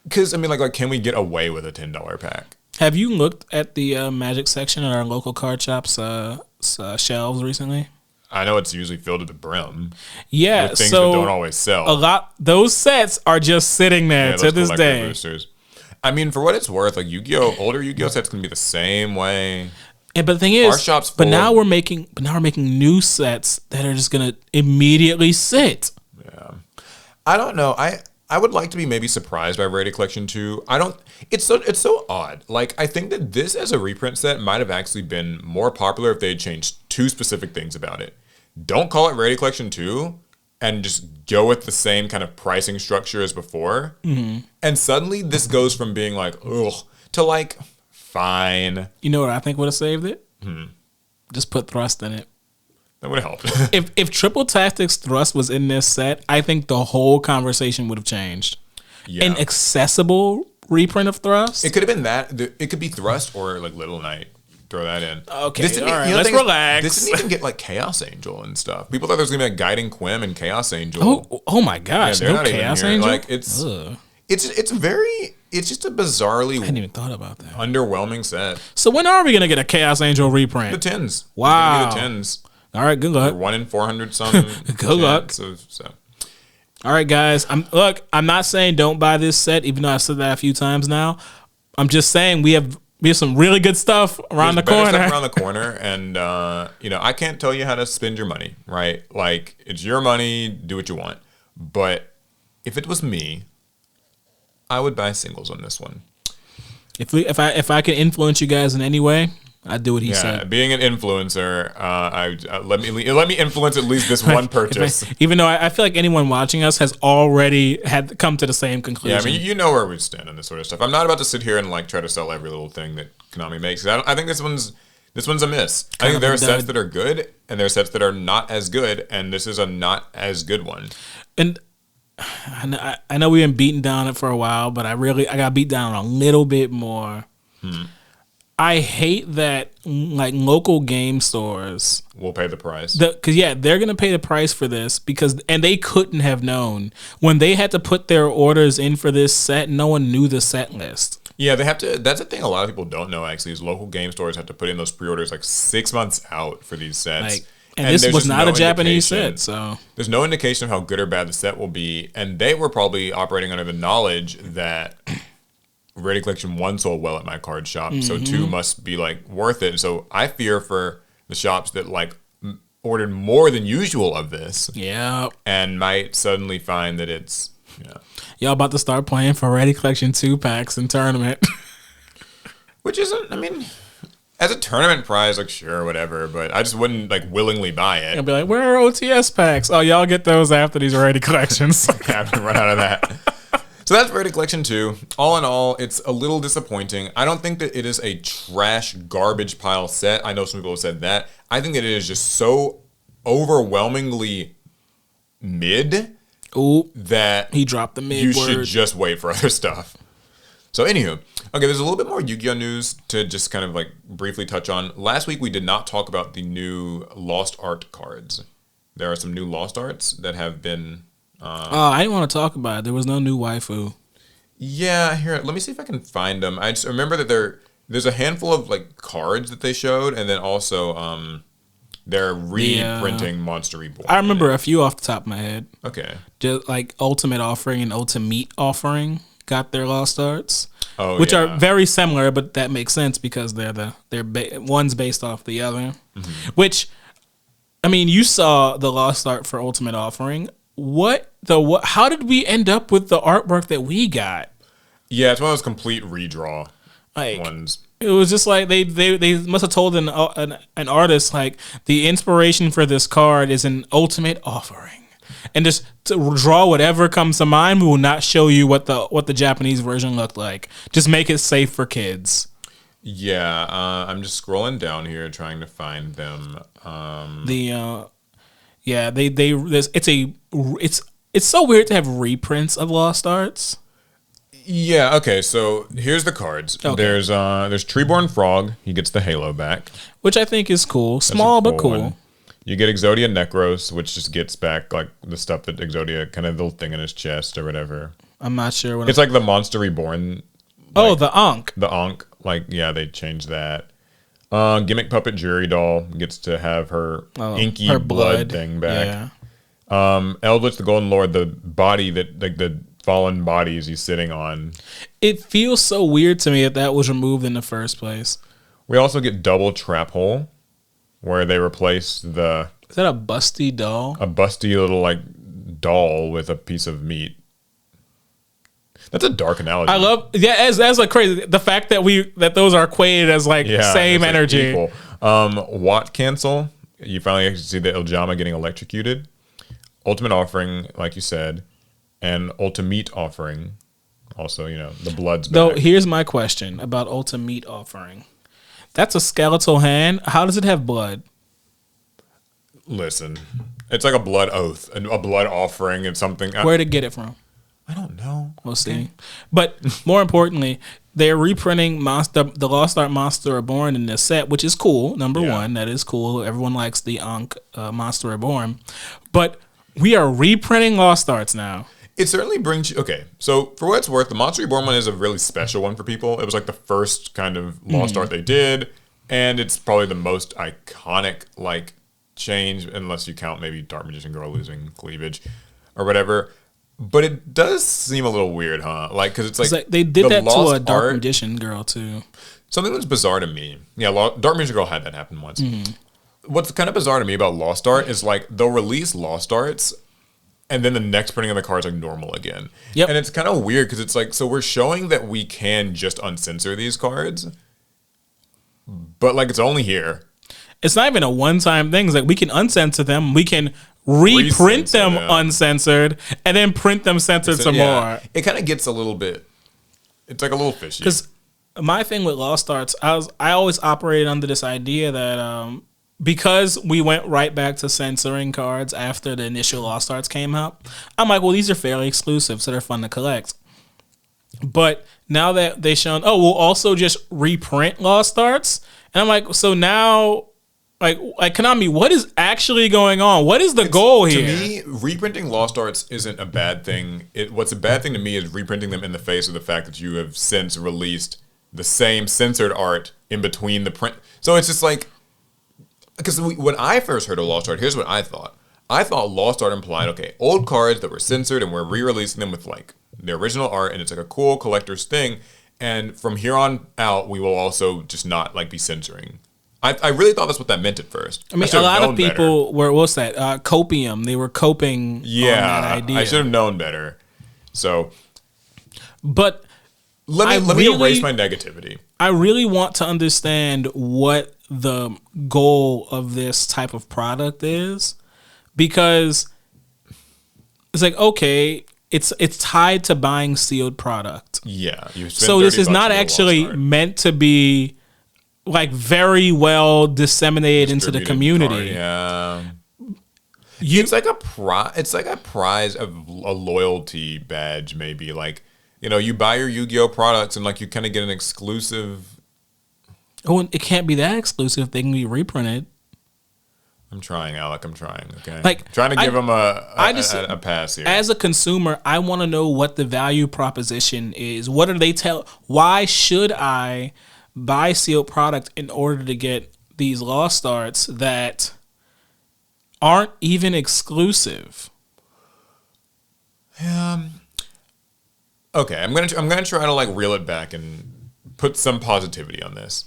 Because can we get away with a $10 pack? Have you looked at the Magic section at our local card shops shelves recently? I know it's usually filled to the brim. Yeah, with things that don't always sell. Those sets are just sitting there to this day. Boosters. For what it's worth, Yu-Gi-Oh, older Yu-Gi-Oh sets can be the same way. Yeah, but the thing is, our shop's but now we're making new sets that are just gonna immediately sit. Yeah, I don't know. I would like to be maybe surprised by Rarity Collection 2. It's so odd. I think that this as a reprint set might have actually been more popular if they had changed 2 specific things about it. Don't call it Rarity Collection 2 and just go with the same kind of pricing structure as before. Mm-hmm. And suddenly this goes from being ugh to fine. You know what I think would have saved it? Just put Thrust in it. That would have helped. if Triple Tactics Thrust was in this set, I think the whole conversation would have changed. Yeah. An accessible reprint of Thrust? It could have been that. It could be Thrust or Little Knight. Throw that in. Okay, all right, let's relax. This didn't even get Chaos Angel and stuff. People thought there was going to be Guiding Quim and Chaos Angel. Oh my gosh, yeah, no Chaos Angel? It's just a bizarrely... I hadn't even thought about that. ...underwhelming set. So when are we going to get a Chaos Angel reprint? The tins. Wow. The tins. All right, good luck. 1 in 400 something. Good luck. So All right, guys. I'm not saying don't buy this set, even though I've said that a few times now. I'm just saying we have some really good stuff around the corner. Stuff around the corner, and I can't tell you how to spend your money, right? Like, it's your money, do what you want. But if it was me, I would buy singles on this one. If I can influence you guys in any way, I'd do what he said. Being an influencer, let me influence at least this one purchase. Even though I feel like anyone watching us has already had come to the same conclusion. Yeah, I mean, you know where we stand on this sort of stuff. I'm not about to sit here and like try to sell every little thing that Konami makes. I think this one's a miss. I think there are sets that are good, and there are sets that are not as good, and this is a not as good one. And I know we've been beating down it for a while, but I got beat down a little bit more. I hate that like local game stores will pay the price. Because they're gonna pay the price for this and they couldn't have known when they had to put their orders in for this set. No one knew the set list. Yeah, they have to. That's the thing a lot of people don't know actually is local game stores have to put in those pre-orders like 6 months out for these sets. And this was not a Japanese set, so there's no indication of how good or bad the set will be. And they were probably operating under the knowledge that Rarity Collection 1 sold well at my card shop, so 2 must be like worth it. So I fear for the shops that like ordered more than usual of this, and might suddenly find that it's y'all about to start playing for Rarity Collection 2 packs in tournament, which isn't. I mean, as a tournament prize, like sure, whatever, but I just wouldn't like willingly buy it. I'd be like, where are OTS packs? Oh, y'all get those after these Rarity Collections. I haven't run out of that. So that's Rarity Collection 2. All in all, it's a little disappointing. I don't think that it is a trash garbage pile set. I know some people have said that. I think that it is just so overwhelmingly mid that he dropped the mid you word. Should just wait for other stuff. So anywho, okay, there's a little bit more Yu-Gi-Oh news to just kind of like briefly touch on. Last week we did not talk about the new Lost Art cards. There are some new Lost Arts that have been... I didn't want to talk about it. There was no new waifu. Yeah, here, let me see if I can find them. I just remember that there's a handful of like cards that they showed, and then also they're reprinting Monster Reborn. I remember a few off the top of my head. Okay. Just like Ultimate Offering and Ultimate Offering got their Lost Arts. Which are very similar, but that makes sense because one's based off the other. Mm-hmm. Which, I mean, you saw the Lost Art for Ultimate Offering. How did we end up with the artwork that we got? Yeah, it's one of those complete redraw ones. It was just like they must have told an artist like the inspiration for this card is an Ultimate Offering, and just to draw whatever comes to mind. We will not show you what the Japanese version looked like. Just make it safe for kids. Yeah, I'm just scrolling down here trying to find them. It's so weird to have reprints of Lost Arts. Yeah, okay, so here's the cards. Okay. There's Treeborn Frog, he gets the halo back. Which I think is cool. Small but cool. One. You get Exodia Necros, which just gets back like the stuff that Exodia, kind of the little thing in his chest or whatever. I'm not sure what it's like the Monster Reborn. The Ankh. The Ankh. Like, yeah, they changed that. Gimmick Puppet Jury Doll gets to have her inky her blood thing back. Yeah. Eldritch the Golden Lord, the body that like the fallen bodies he's sitting on. It feels so weird to me that was removed in the first place. We also get Double Trap Hole, where they replace the... Is that a busty doll? A busty little like doll with a piece of meat. That's a dark analogy. I love as like crazy the fact that those are equated as like same energy. Like Watt Cancel. You finally actually see the Iljama getting electrocuted. Ultimate Offering, like you said, and Ultimate Offering. Also, the blood's back. Though here's my question about Ultimate Offering. That's a skeletal hand. How does it have blood? Listen, it's like a blood oath, a blood offering, and something. Where'd it get it from? I don't know. We'll see. But more importantly, they're reprinting the Lost Art Monster Reborn in this set, which is cool. Number one, that is cool. Everyone likes the Ankh Monster Reborn. But we are reprinting Lost Arts now. It certainly brings you... Okay, so for what it's worth, the Monster Reborn one is a really special one for people. It was like the first kind of Lost Art they did, and it's probably the most iconic like change, unless you count maybe Dark Magician Girl losing cleavage or whatever. But it does seem a little weird, huh? Like, because it's like they did that to a Dark art, Magician girl too. Something that's bizarre to me. Yeah, Dark Magician girl had that happen once. Mm-hmm. What's kind of bizarre to me about Lost Art is like they'll release Lost Arts, and then the next printing of the card is like normal again. Yep. And it's kind of weird because it's like, so we're showing that we can just uncensor these cards, but like it's only here. It's not even a one-time thing. It's like we can uncensor them. We can reprint them uncensored and then print them censored some more. It kind of gets a little bit, it's like a little fishy. Because my thing with Lost Arts, I always operated under this idea that because we went right back to censoring cards after the initial Lost Arts came out, I'm like, well, these are fairly exclusive, so they're fun to collect. But now that they shown, we'll also just reprint Lost Arts, and I'm like, so now, like Konami, what is actually going on? What is the goal here? To me, reprinting Lost Arts isn't a bad thing. What's a bad thing to me is reprinting them in the face of the fact that you have since released the same censored art in between the print. So it's just like, because when I first heard of Lost Art, here's what I thought. I thought Lost Art implied, okay, old cards that were censored and we're re-releasing them with like the original art, and it's like a cool collector's thing. And from here on out, we will also just not like be censoring. I really thought that's what that meant at first. I mean, a lot of people were, what's that? Copium. They were coping on that idea. I should have known better. So, but let me erase my negativity. I really want to understand what the goal of this type of product is, because it's like, okay, it's tied to buying sealed product. Yeah. So this is not actually meant to be like very well disseminated into the community. Yeah. It's like a prize of a loyalty badge, maybe. Like, you know, you buy your Yu-Gi-Oh products and like you kind of get an exclusive. Oh, it can't be that exclusive. They can be reprinted. I'm trying, Alec. I'm trying. Okay. Like, trying to give them a pass here. As a consumer, I want to know what the value proposition is. What are they why should I buy sealed product in order to get these Lost Arts that aren't even exclusive? Okay, I'm gonna try to like reel it back and put some positivity on this.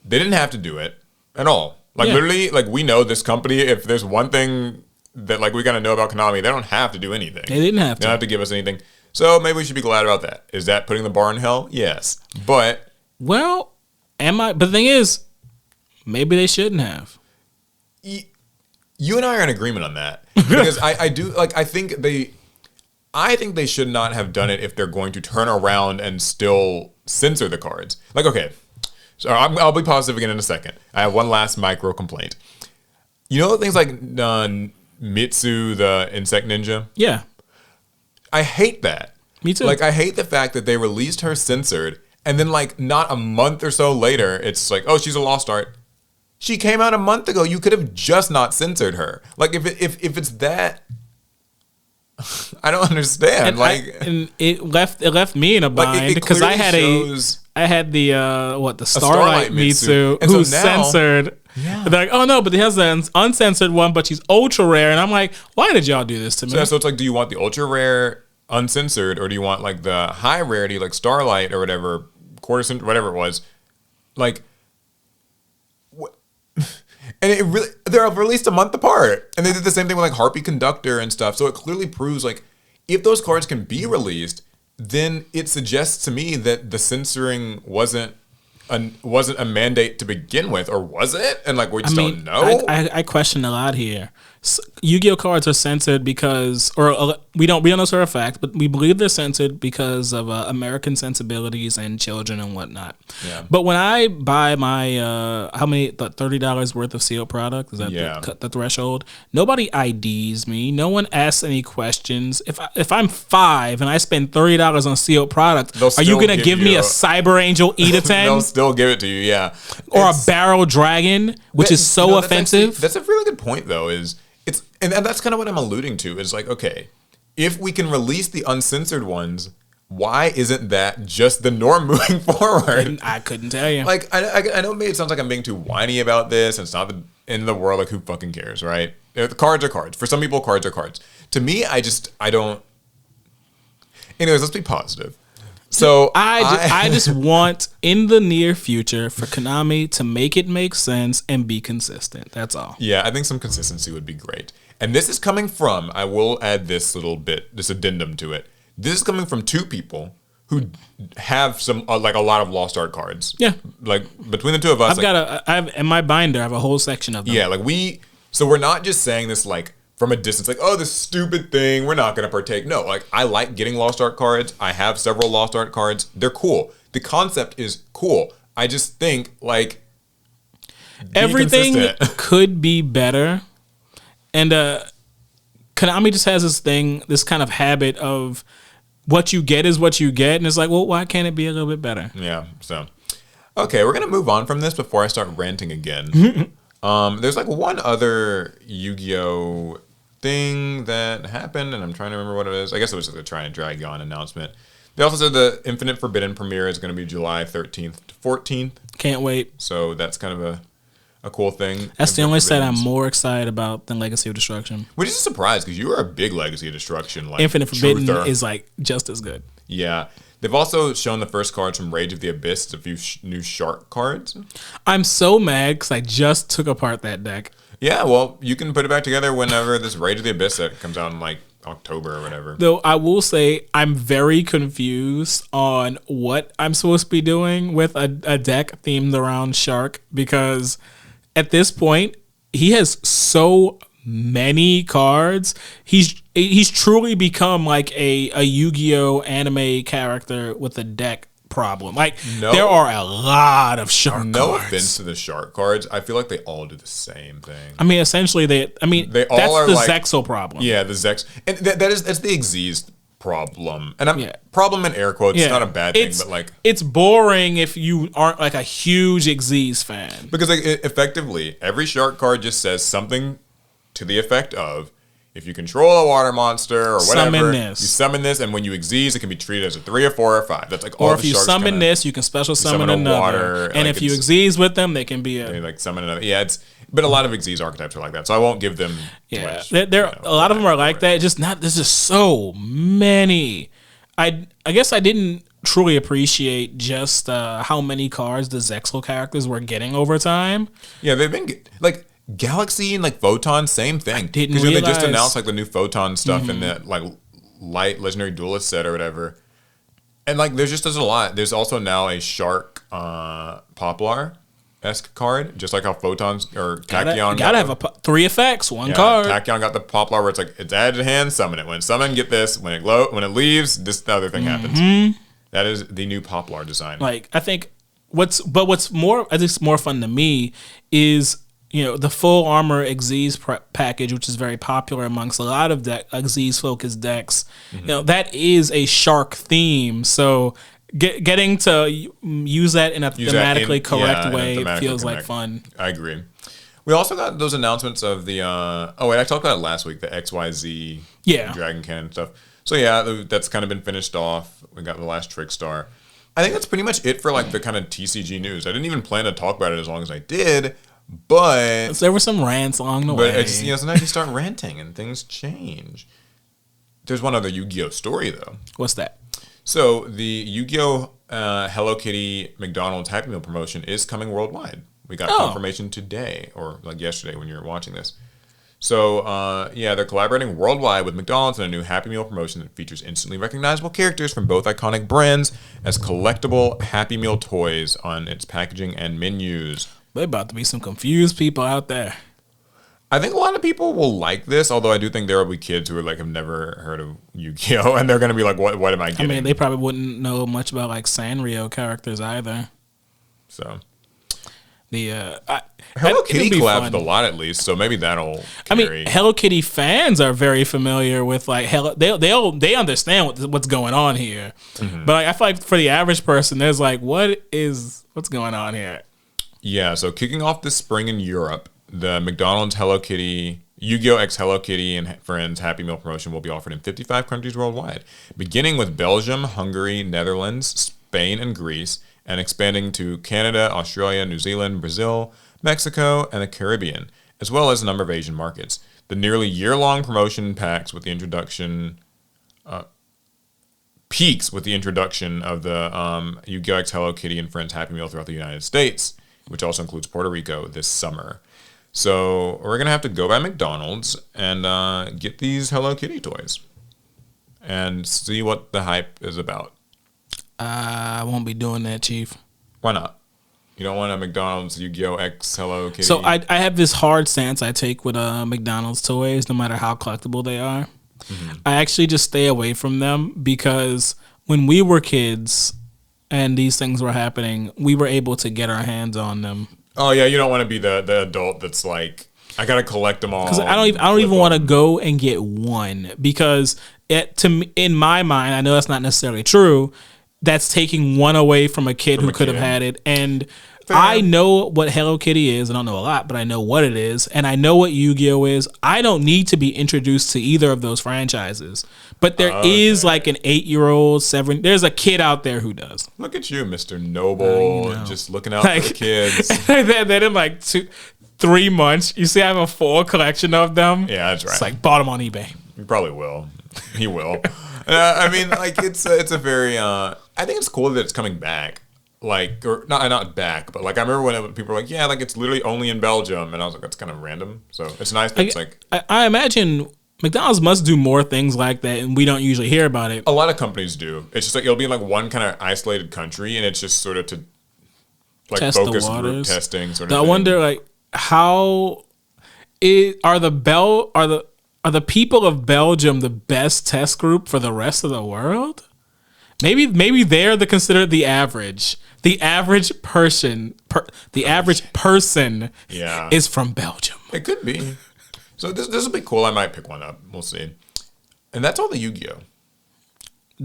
They didn't have to do it at all. Like literally, like we know this company. If there's one thing that like we gotta know about Konami, they don't have to do anything. They didn't have to. They don't have to give us anything. So maybe we should be glad about that. Is that putting the bar in hell? Yes, but but the thing is, maybe they shouldn't have. You and I are in agreement on that, because I do like. I think they should not have done it if they're going to turn around and still censor the cards. Like, okay, so I'll be positive again in a second. I have one last micro complaint. You know things like Mitsu, the insect ninja? Yeah. I hate that. Me too. Like, I hate the fact that they released her censored, and then like not a month or so later, it's like, oh, she's a Lost Art. She came out a month ago. You could have just not censored her. Like, if it's that, I don't understand. And it left me in a bind because I had the Starlight Mitsu who's censored. Yeah. They're like, oh no, but he has an uncensored one, but she's ultra rare, and I'm like, why did y'all do this to me? So it's like, do you want the ultra rare uncensored, or do you want like the high rarity like Starlight or whatever, whatever it was, like? And they're released a month apart, and they did the same thing with like Harpy Conductor and stuff. So it clearly proves like if those cards can be released, then it suggests to me that the censoring wasn't a mandate to begin with, or was it? And like we just don't know. I question a lot here. Yu-Gi-Oh cards are censored because, or we don't know for a fact, but we believe they're censored because of American sensibilities and children and whatnot. Yeah. But when I buy my $30 worth of sealed product, is that the threshold? Nobody IDs me. No one asks any questions. If I'm 5 and I spend $30 on sealed product, are you gonna give me a Cyber Angel Edaten? They'll still give it to you, yeah. Or a Barrel Dragon, which is so offensive. That's a really good point, though. And that's kind of what I'm alluding to. Is like, okay, if we can release the uncensored ones, why isn't that just the norm moving forward? I couldn't tell you. Like, I know maybe it sounds like I'm being too whiny about this, and it's not the end of the world. Like, who fucking cares, right? The cards are cards. For some people, cards are cards. To me, I don't. Anyways, let's be positive. So I just want in the near future for Konami to make it make sense and be consistent. That's all. Yeah, I think some consistency would be great. And this is coming from, I will add this little bit, this addendum to it. This is coming from two people who have some like a lot of Lost Art cards. Yeah. Like between the two of us. I have in my binder, I have a whole section of them. Yeah, so we're not just saying this like from a distance, like, oh, this stupid thing, we're not going to partake. No, like, I like getting Lost Art cards. I have several Lost Art cards. They're cool. The concept is cool. I just think, like, everything could be better. And Konami just has this kind of habit of what you get is what you get. And it's like, well, why can't it be a little bit better? Yeah, so. Okay, we're going to move on from this before I start ranting again. There's, like, one other Yu-Gi-Oh! Thing that happened, and I'm trying to remember what it is. I guess it was like a Try and Drag On announcement. They also said the Infinite Forbidden premiere is going to be July 13th to 14th. Can't wait. So that's kind of a cool thing. That's the only set I'm more excited about than Legacy of Destruction. Which is a surprise because you are a big Legacy of Destruction. Like, Infinite Forbidden is like just as good. Yeah. They've also shown the first cards from Rage of the Abyss, a few new Shark cards. I'm so mad because I just took apart that deck. Yeah, well, you can put it back together whenever this Rage of the Abyss set comes out in like October or whatever. Though I will say I'm very confused on what I'm supposed to be doing with a deck themed around Shark, because at this point he has so many cards. He's truly become like a Yu-Gi-Oh! Anime character with a deck problem. Like, there are a lot of Shark cards. No offense to the Shark cards. I feel like they all do the same thing. I mean, essentially, they all that's are the like, Zexal problem. Yeah, the Zex. And that's the Xyz problem. And problem in air quotes. It's not a bad thing, but like... It's boring if you aren't like a huge Xyz fan. Because like, effectively, every Shark card just says something to the effect of, if you control a water monster or whatever, you summon this, and when you Xyz, it can be treated as a 3 or 4 or 5. That's like all the Sharks. Or if you summon this, you can special summon another. Water, and like if you Xyz with them, they can be they like summon another. Yeah, but a lot of Xyz archetypes are like that, so I won't give them. Yeah, a lot of them are like that. Just not. There's just so many. I guess I didn't truly appreciate just how many cards the Zexal characters were getting over time. Yeah, they've been like. Galaxy and like Photon, same thing. Because they just announced like the new Photon stuff in that like light legendary duelist set or whatever. And like there's a lot. There's also now a Shark Poplar-esque card, just like how Photons or Tachyon gotta have 3 effects, one card. Tachyon got the Poplar where it's like it's added to hand, summon it. When summon, get this. When it leaves, this other thing happens. That is the new Poplar design. Like I think what's more fun to me is, you know, the full armor Xyz package, which is very popular amongst a lot of Xyz focused decks. You know, that is a Shark theme. So getting to use that in a thematically correct way feels like fun. I agree. We also got those announcements of the I talked about it last week, the XYZ Dragon Cannon stuff. So yeah, that's kind of been finished off. We got the last Trickstar. I think that's pretty much it for like the kind of TCG news. I didn't even plan to talk about it as long as I did. But there were some rants along the way. But it's, sometimes you start ranting and things change. There's one other Yu-Gi-Oh story though. What's that? So the Yu-Gi-Oh Hello Kitty McDonald's Happy Meal promotion is coming worldwide. We got confirmation today, or like yesterday when you were watching this. So they're collaborating worldwide with McDonald's in a new Happy Meal promotion that features instantly recognizable characters from both iconic brands as collectible Happy Meal toys on its packaging and menus. There about to be some confused people out there. I think a lot of people will like this, although I do think there will be kids who are like have never heard of Yu-Gi-Oh! And they're going to be like, what am I getting? I mean, they probably wouldn't know much about like Sanrio characters either. So Hello Kitty collabs with a lot at least, so maybe that'll carry. I mean, Hello Kitty fans are very familiar with like they understand what's going on here. But like, I feel like for the average person, there's like, what's going on here? Yeah, so kicking off this spring in Europe, the McDonald's Hello Kitty, Yu-Gi-Oh! X Hello Kitty and Friends Happy Meal promotion will be offered in 55 countries worldwide, beginning with Belgium, Hungary, Netherlands, Spain, and Greece, and expanding to Canada, Australia, New Zealand, Brazil, Mexico, and the Caribbean, as well as a number of Asian markets. The nearly year-long promotion packs with the introduction peaks with the introduction of the Yugioh X Hello Kitty and Friends Happy Meal throughout the United States, which also includes Puerto Rico this summer. So we're going to have to go by McDonald's and get these Hello Kitty toys and see what the hype is about. I won't be doing that, Chief. Why not? You don't want a McDonald's Yugioh X Hello Kitty? So I have this hard stance I take with McDonald's toys, no matter how collectible they are. Mm-hmm. I actually just stay away from them because when we were kids and these things were happening, we were able to get our hands on them. Oh yeah, you don't want to be the adult that's like, I gotta collect them all. Because I don't even want to go and get one because in my mind, I know that's not necessarily true. That's taking one away from a kid who could have had it. And I know what Hello Kitty is. I don't know a lot, but I know what it is. And I know what Yu-Gi-Oh is. I don't need to be introduced to either of those franchises. But there is like an 8-year-old, 7. There's a kid out there who does. Look at you, Mr. Noble, just looking out for the kids. Then in like 3 months, you see I have a full collection of them. Yeah, that's right. It's like bought them on eBay. You probably will. He will. I mean, like it's a very. I think it's cool that it's coming back. Like, or not back, but like I remember when people were like, yeah, like it's literally only in Belgium, and I was like, that's kind of random. So it's nice that it's like. I imagine McDonald's must do more things like that, and we don't usually hear about it. A lot of companies do. It's just like it'll be in like one kind of isolated country, and it's just sort of to like test focus group testing sort of. I wonder like how are the people of Belgium the best test group for the rest of the world? Maybe they're considered the average. The average person, is from Belgium. It could be. So this will be cool. I might pick one up. We'll see. And that's all the Yu-Gi-Oh.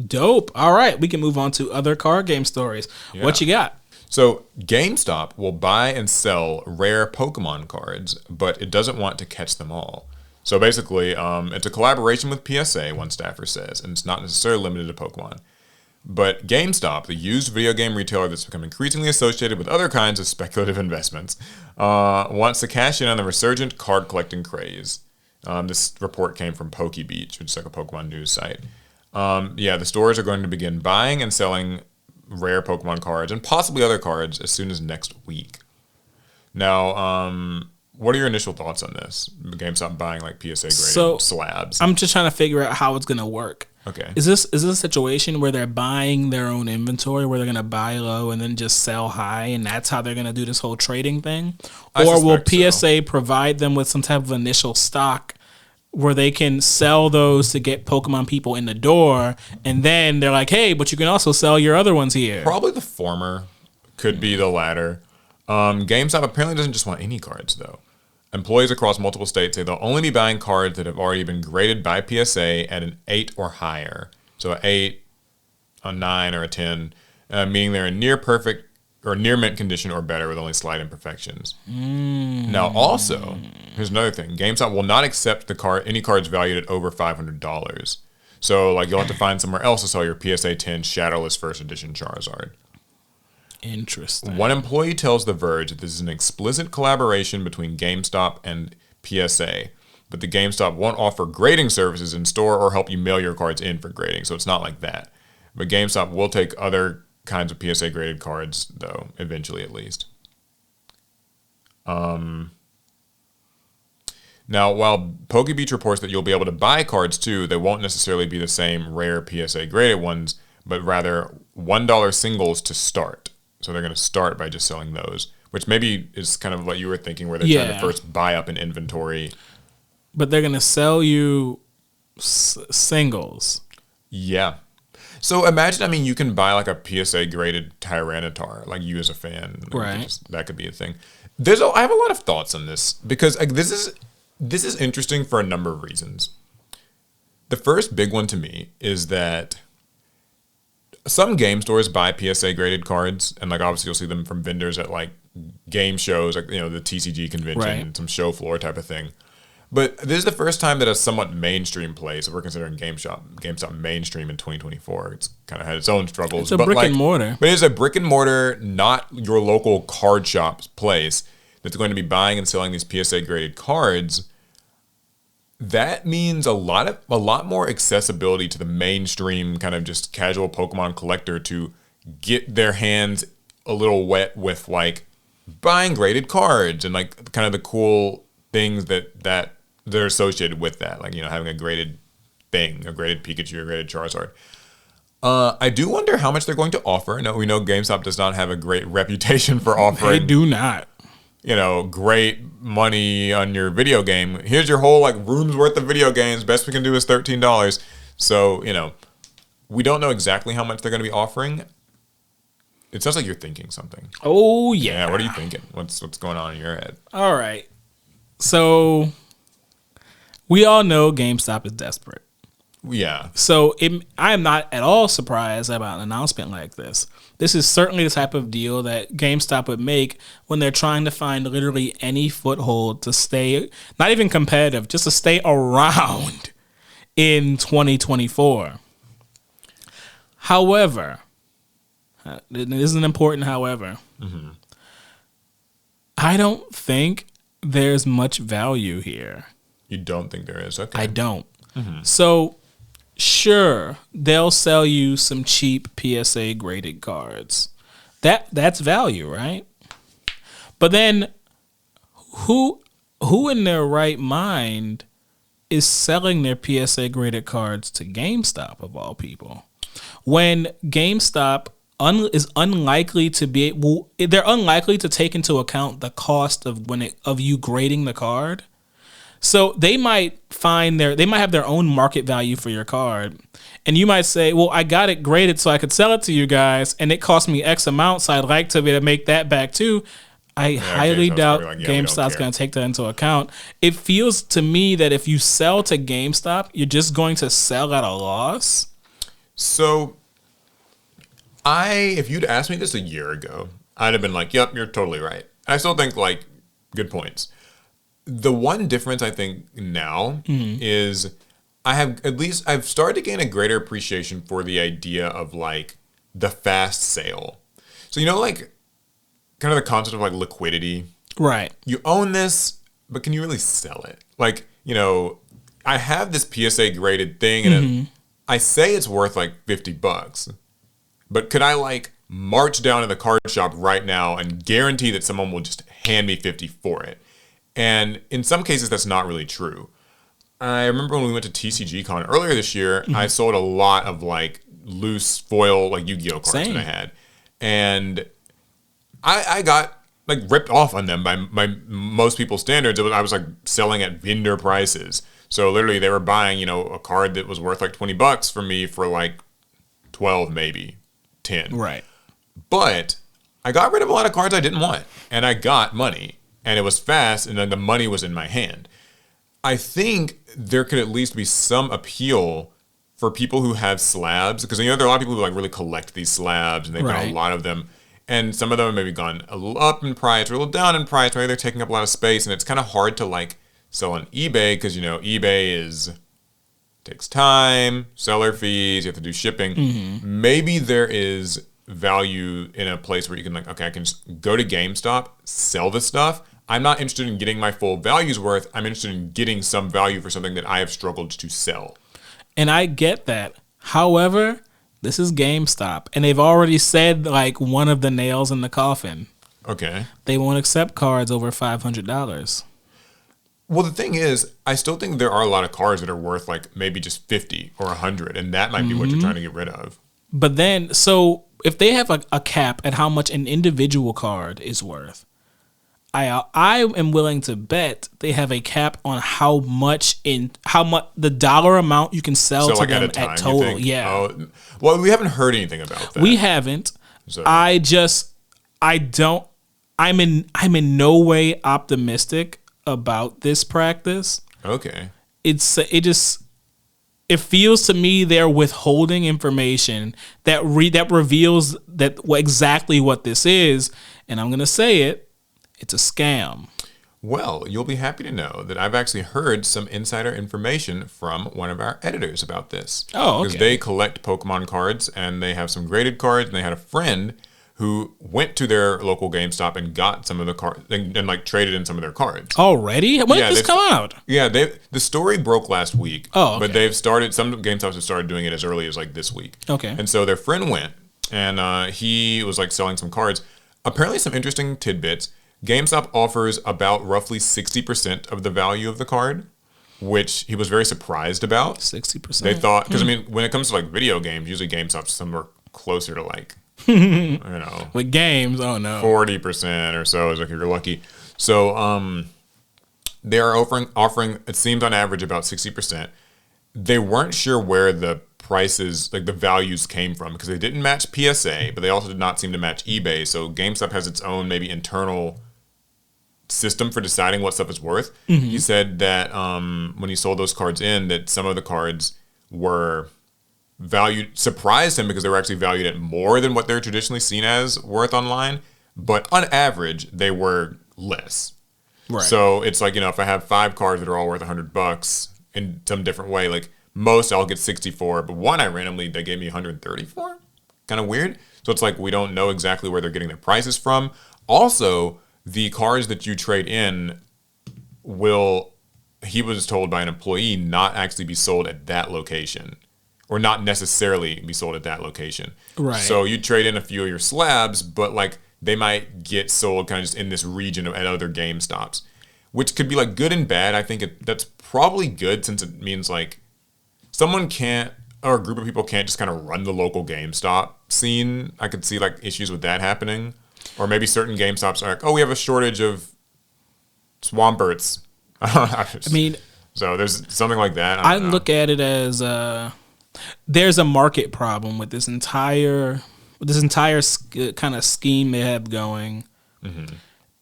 Dope. All right, we can move on to other card game stories. Yeah. What you got? So GameStop will buy and sell rare Pokemon cards, but it doesn't want to catch them all. So basically, it's a collaboration with PSA, one staffer says, and it's not necessarily limited to Pokemon. But GameStop, the used video game retailer that's become increasingly associated with other kinds of speculative investments, wants to cash in on the resurgent card collecting craze. This report came from PokeBeach, which is like a Pokemon news site. The stores are going to begin buying and selling rare Pokemon cards and possibly other cards as soon as next week. Now, what are your initial thoughts on this? GameStop buying like PSA graded slabs. I'm just trying to figure out how it's going to work. Okay. Is this a situation where they're buying their own inventory, where they're going to buy low and then just sell high, and that's how they're going to do this whole trading thing? Or will PSA provide them with some type of initial stock where they can sell those to get Pokemon people in the door, and then they're like, hey, but you can also sell your other ones here? Probably the former. Could be the latter. GameStop apparently doesn't just want any cards, though. Employees across multiple states say they'll only be buying cards that have already been graded by PSA at an 8 or higher. So an 8, a 9, or a 10, meaning they're in near perfect or near mint condition or better with only slight imperfections. Now, also, here's another thing. GameStop will not accept any cards valued at over $500. So, like, you'll have to find somewhere else to sell your PSA 10 Shadowless First Edition Charizard. Interesting. One employee tells The Verge that this is an explicit collaboration between GameStop and PSA, but the GameStop won't offer grading services in store or help you mail your cards in for grading, so it's not like that. But GameStop will take other kinds of PSA graded cards, though, eventually at least. Now, while PokeBeach reports that you'll be able to buy cards too, they won't necessarily be the same rare PSA graded ones, but rather $1 singles to start. So they're going to start by just selling those, which maybe is kind of what you were thinking, where they're trying to first buy up an inventory. But they're going to sell you singles. Yeah. So imagine, you can buy like a PSA graded Tyranitar, like you as a fan. Right. That could be a thing. I have a lot of thoughts on this because this is interesting for a number of reasons. The first big one to me is that some game stores buy PSA graded cards, and like obviously you'll see them from vendors at like game shows, like the TCG convention, some show floor type of thing. But this is the first time that a somewhat mainstream place, if we're considering GameStop mainstream in 2024, it's kind of had its own struggles. It's a brick and mortar. But it's a brick and mortar, not your local card shop's place that's going to be buying and selling these PSA graded cards. that means a lot more accessibility to the mainstream kind of just casual Pokemon collector to get their hands a little wet with like buying graded cards and like kind of the cool things that they're associated with that, like, you know, having a graded thing, a graded Pikachu, a graded Charizard. I do wonder how much they're going to offer. No, we know GameStop does not have a great reputation for offering. They do not. You know, great money on your video game. Here's your whole like room's worth of video games. Best we can do is $13. So, you know, we don't know exactly how much they're going to be offering. It sounds like you're thinking something. Oh yeah. Yeah, what are you thinking? What's going on in your head? All right. So we all know GameStop is desperate. Yeah. So I am not at all surprised about an announcement like this. This is certainly the type of deal that GameStop would make when they're trying to find literally any foothold to stay, not even competitive, just to stay around in 2024. However, it is an important however. Mm-hmm. I don't think there's much value here. You don't think there is? Okay. I don't. Mm-hmm. So, sure, they'll sell you some cheap PSA graded cards. That's value, right? But then, who in their right mind is selling their PSA graded cards to GameStop of all people? When GameStop is unlikely to be they're unlikely to take into account the cost of you grading the card. So they might have their own market value for your card. And you might say, well, I got it graded so I could sell it to you guys, and it cost me X amount, so I'd like to be able to make that back too. I highly doubt GameStop's going to take that into account. It feels to me that if you sell to GameStop, you're just going to sell at a loss. So if you'd asked me this a year ago, I'd have been like, yep, you're totally right. I still think, like, good points. The one difference I think now is I've started to gain a greater appreciation for the idea of like the fast sale. So, you know, like kind of the concept of like liquidity. Right. You own this, but can you really sell it? Like, you know, I have this PSA graded thing and I say it's worth like $50, but could I like march down to the card shop right now and guarantee that someone will just hand me $50 for it? And in some cases, that's not really true. I remember when we went to TCG-Con earlier this year, I sold a lot of like loose foil, like Yu-Gi-Oh cards that I had. And I got like ripped off on them by most people's standards. I was like selling at vendor prices. So literally they were buying, you know, a card that was worth like $20 from me for like 12, maybe 10. Right. But I got rid of a lot of cards I didn't want, and I got money. And it was fast, and then the money was in my hand. I think there could at least be some appeal for people who have slabs, because, you know, there are a lot of people who like really collect these slabs, and they've got a lot of them. And some of them have maybe gone a little up in price or a little down in price. Maybe they're taking up a lot of space, and it's kind of hard to like sell on eBay because, you know, eBay takes time, seller fees, you have to do shipping. Maybe there is value in a place where you can like, okay, I can just go to GameStop, sell the stuff. I'm not interested in getting my full value's worth. I'm interested in getting some value for something that I have struggled to sell. And I get that. However, this is GameStop, and they've already said like one of the nails in the coffin. Okay. They won't accept cards over $500. Well, the thing is, I still think there are a lot of cards that are worth like maybe just 50 or 100, and that might be what you're trying to get rid of. But then, so if they have a cap at how much an individual card is worth, I am willing to bet they have a cap on how much the dollar amount you can sell to like them at total. Yeah. Oh, well, we haven't heard anything about that. We haven't. So. I'm in no way optimistic about this practice. Okay. It feels to me they're withholding information that reveals exactly what this is, and I'm going to say it. It's a scam. Well, you'll be happy to know that I've actually heard some insider information from one of our editors about this. Oh, okay. Because they collect Pokemon cards, and they have some graded cards, and they had a friend who went to their local GameStop and got some of the cards and like traded in some of their cards. Already? When did this come out? Yeah, the story broke last week. Oh, okay. But they've started, some GameStops have started doing it as early as like this week. Okay. And so their friend went and he was like selling some cards. Apparently some interesting tidbits. GameStop offers about roughly 60% of the value of the card, which he was very surprised about. 60%. They thought, because I mean, when it comes to like video games, usually GameStop's somewhere closer to like, you know, with games, oh no, 40% or so is like if you're lucky. So they are offering it seems on average about 60%. They weren't sure where the prices, like the values came from, because they didn't match PSA, but they also did not seem to match eBay. So GameStop has its own maybe internal system for deciding what stuff is worth. He said that when he sold those cards in, that some of the cards were valued, surprised him because they were actually valued at more than what they're traditionally seen as worth online, but on average they were less. Right. So it's like, you know, if I have 5 cards that are all worth $100 in some different way, like most I'll get 64, but one they gave me 134. Kind of weird. So it's like we don't know exactly where they're getting their prices from. Also, the cards that you trade in will, he was told by an employee, not actually be sold at that location, or not necessarily be sold at that location. Right. So you trade in a few of your slabs, but like they might get sold kind of just in this region at other GameStops, which could be like good and bad. I think that's probably good, since it means like someone can't, or a group of people can't just kind of run the local GameStop scene. I could see like issues with that happening. Or maybe certain GameStops are like, oh, we have a shortage of Swamperts. I mean, so there's something like that. I look at it as there's a market problem with this entire kind of scheme they have going.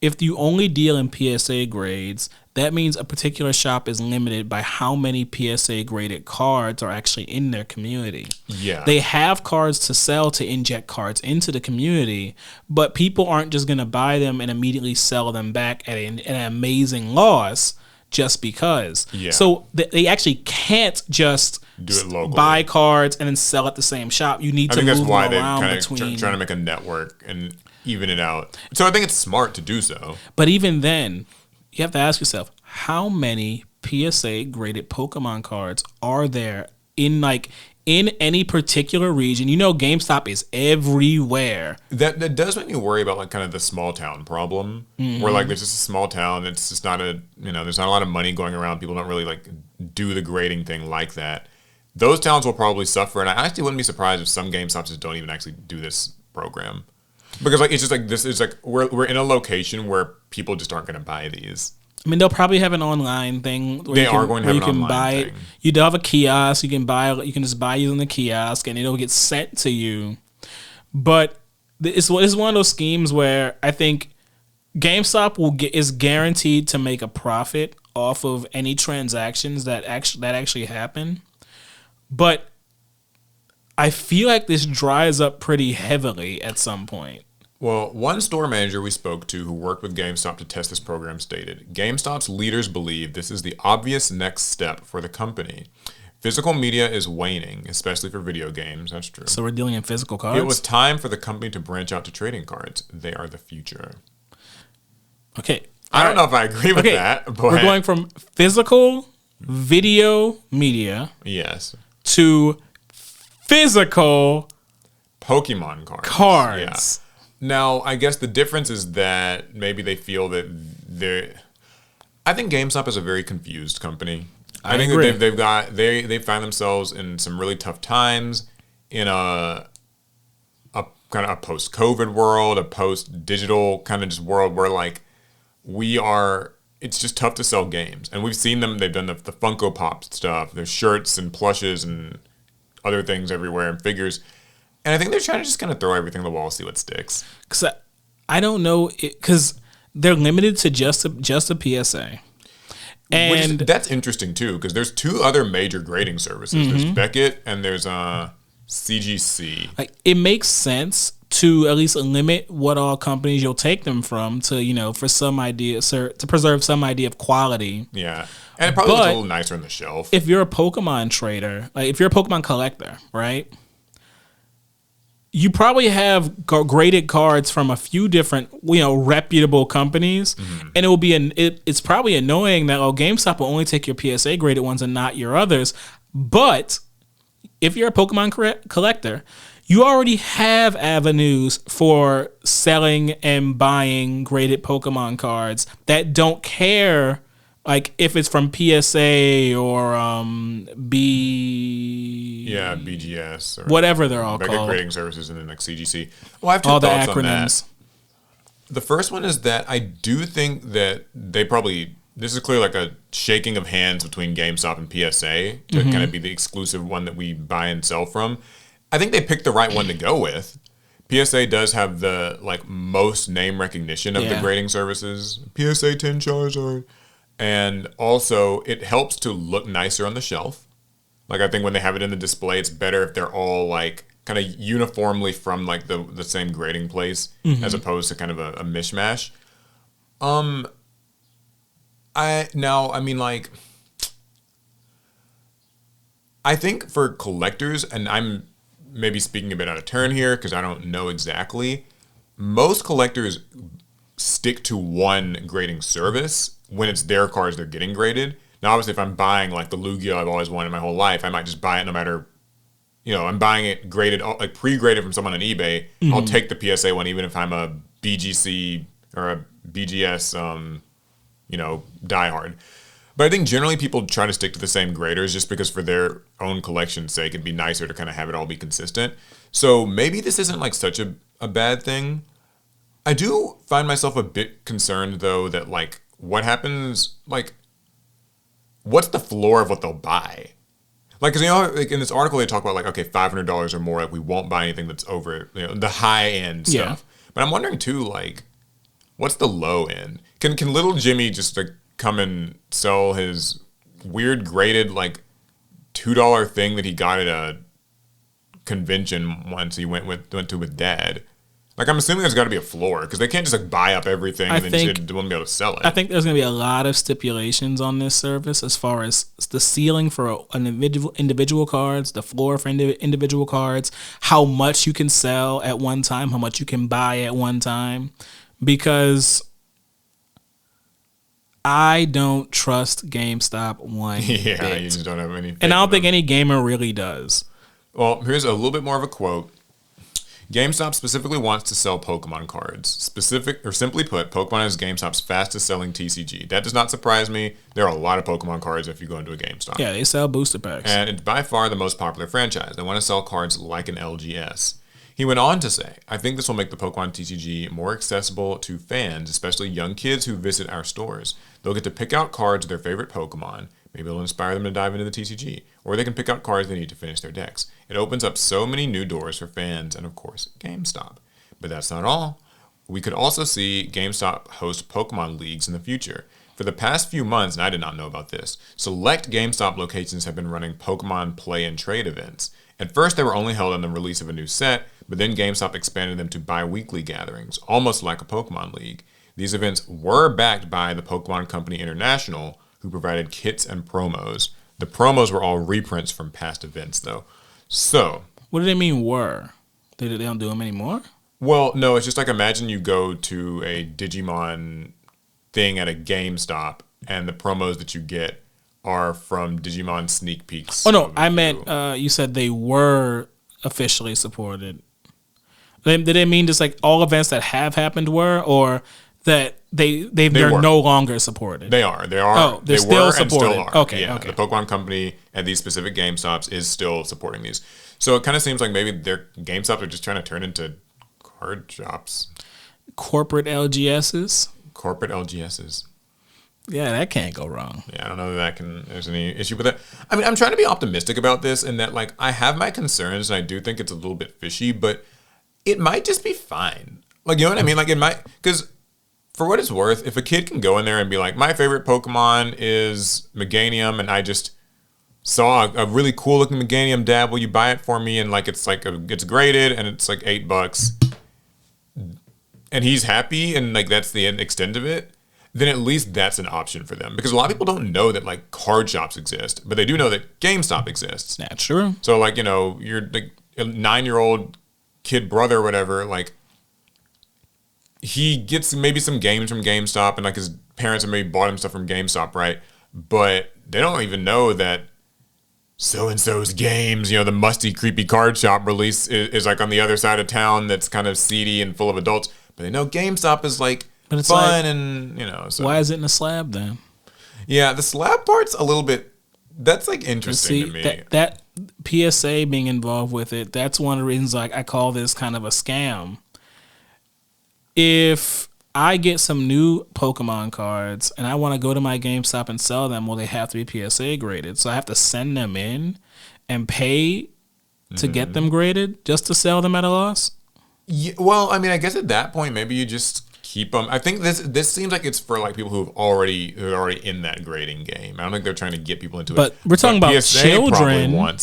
If you only deal in PSA grades, that means a particular shop is limited by how many PSA graded cards are actually in their community. Yeah. They have cards to sell to inject cards into the community, but people aren't just going to buy them and immediately sell them back at an amazing loss just because. Yeah. So they actually can't just do it locally, buy cards and then sell at the same shop. You need to move them around between. Trying to make a network and even it out. So I think it's smart to do so. But even then, you have to ask yourself, how many PSA graded Pokemon cards are there in any particular region? You know, GameStop is everywhere. That does make me worry about like kind of the small town problem, where like there's just a small town. It's just not there's not a lot of money going around. People don't really like do the grading thing like that. Those towns will probably suffer, and I actually wouldn't be surprised if some GameStops just don't even actually do this program. Because like it's just like this is like we're in a location where people just aren't going to buy these. I mean, they'll probably have an online thing where you can buy it. You do have a kiosk. You can just buy using the kiosk, and it'll get sent to you. But it's one of those schemes where I think GameStop is guaranteed to make a profit off of any transactions that actually happen. But I feel like this dries up pretty heavily at some point. Well, one store manager we spoke to who worked with GameStop to test this program stated, GameStop's leaders believe this is the obvious next step for the company. Physical media is waning, especially for video games. That's true. So we're dealing in physical cards? It was time for the company to branch out to trading cards. They are the future. Okay. I don't know if I agree with that. But we're going from physical video media. Yes. To physical Pokemon cards. Yeah. Now, I guess the difference is that maybe they feel that I think GameStop is a very confused company. I think agree. That they find themselves in some really tough times in a kind of a post-COVID world, a post-digital kind of just world where like it's just tough to sell games. And we've seen them, they've done the Funko Pop stuff, there's shirts and plushes and other things everywhere and figures. And I think they're trying to just kind of throw everything on the wall, see what sticks. Because I don't know, because they're limited to just a PSA. And that's interesting too, because there's 2 other major grading services. There's Beckett and there's CGC. Like, it makes sense to at least limit what all companies you'll take them from to, for some idea, to preserve some idea of quality. Yeah. And it probably looks a little nicer on the shelf. If you're a Pokemon trader, like if you're a Pokemon collector, right? you probably have graded cards from a few different, reputable companies, and it will be it's probably annoying that GameStop will only take your PSA graded ones and not your others. But if you're a Pokemon collector, you already have avenues for selling and buying graded Pokemon cards that don't care. Like if it's from PSA or BGS or whatever they're all Mega called. Grading Services and then like CGC. Well, I have two all the thoughts acronyms. on that. The first one is that I do think that they probably, this is clearly like a shaking of hands between GameStop and PSA to kind of be the exclusive one that we buy and sell from. I think they picked the right one to go with. PSA does have the like most name recognition of the grading services. PSA 10 Charizard. And also, it helps to look nicer on the shelf. Like, I think when they have it in the display, it's better if they're all, like, kind of uniformly from, like, the same grading place, as opposed to kind of a mishmash. I think for collectors, and I'm maybe speaking a bit out of turn here, because I don't know exactly, most collectors stick to one grading service when it's their cards they're getting graded. Now, obviously, if I'm buying like the Yugioh I've always wanted my whole life, I might just buy it no matter, I'm buying it graded, like pre-graded from someone on eBay. I'll take the PSA one even if I'm a BGC or a BGS, diehard. But I think generally people try to stick to the same graders just because for their own collection's sake, it'd be nicer to kind of have it all be consistent. So maybe this isn't like such a bad thing. I do find myself a bit concerned though that like, what happens, like, what's the floor of what they'll buy? Like, because, like in this article, they talk about, like, okay, $500 or more, like, we won't buy anything that's over, the high-end stuff. But I'm wondering, too, like, what's the low end? Can little Jimmy just, like, come and sell his weird graded, like, $2 thing that he got at a convention once he went to with Dad? Like, I'm assuming there's got to be a floor because they can't just like buy up everything and then just won't be able to sell it. I think there's going to be a lot of stipulations on this service as far as the ceiling for an individual cards, the floor for individual cards, how much you can sell at one time, how much you can buy at one time, because I don't trust GameStop one bit. You just don't have any. And I don't think any gamer really does. Well, here's a little bit more of a quote. GameStop specifically wants to sell Pokemon cards. Simply put, Pokemon is GameStop's fastest selling TCG. That does not surprise me. There are a lot of Pokemon cards if you go into a GameStop. Yeah, they sell booster packs. And it's by far the most popular franchise. They want to sell cards like an LGS. He went on to say, I think this will make the Pokemon TCG more accessible to fans, especially young kids who visit our stores. They'll get to pick out cards of their favorite Pokemon. Maybe it'll inspire them to dive into the TCG. Or they can pick out cards they need to finish their decks. It opens up so many new doors for fans and, of course, GameStop. But that's not all. We could also see GameStop host Pokemon Leagues in the future. For the past few months, and I did not know about this, select GameStop locations have been running Pokemon play and trade events. At first, they were only held on the release of a new set, but then GameStop expanded them to bi-weekly gatherings, almost like a Pokemon League. These events were backed by the Pokemon Company International, who provided kits and promos. The promos were all reprints from past events, though. So, what do they mean were? They don't do them anymore? Well, no, it's just like imagine you go to a Digimon thing at a GameStop, and the promos that you get are from Digimon sneak peeks. Oh, no, I meant you said they were officially supported. Did they mean just like all events that have happened were, or that they're no longer supported? They are. Oh, they're still supported. And still are. Okay, okay. The Pokemon Company at these specific GameStops is still supporting these. So it kind of seems like maybe their GameStops are just trying to turn into card shops. Corporate LGSs. Yeah, that can't go wrong. Yeah, I don't know that there's any issue with that. I mean, I'm trying to be optimistic about this in that, like, I have my concerns and I do think it's a little bit fishy, but it might just be fine. Like, you know what I mean? Like, it might, because for what it's worth, if a kid can go in there and be like, my favorite Pokemon is Meganium, and I just saw a really cool looking Meganium, Dad, will you buy it for me? And like, it's graded and it's like $8. And he's happy and like, that's the extent of it. Then at least that's an option for them. Because a lot of people don't know that like card shops exist, but they do know that GameStop exists. That's true. So like, you're like a 9-year-old kid brother or whatever, like, he gets maybe some games from GameStop, and like his parents have maybe bought him stuff from GameStop, right? But they don't even know that so-and-so's games, the musty, creepy card shop release is like on the other side of town that's kind of seedy and full of adults. But they know GameStop is like fun and, So. Why is it in a slab then? Yeah, the slab part's a little bit, that's like interesting to me. That PSA being involved with it, that's one of the reasons like I call this kind of a scam. If I get some new Pokemon cards and I want to go to my GameStop and sell them, well, they have to be PSA graded. So I have to send them in and pay to get them graded just to sell them at a loss? Yeah, well, I mean, I guess at that point, maybe you just keep them. I think this seems like it's for like people who are already in that grading game. I don't think they're trying to get people into it. But we're talking about PSA children.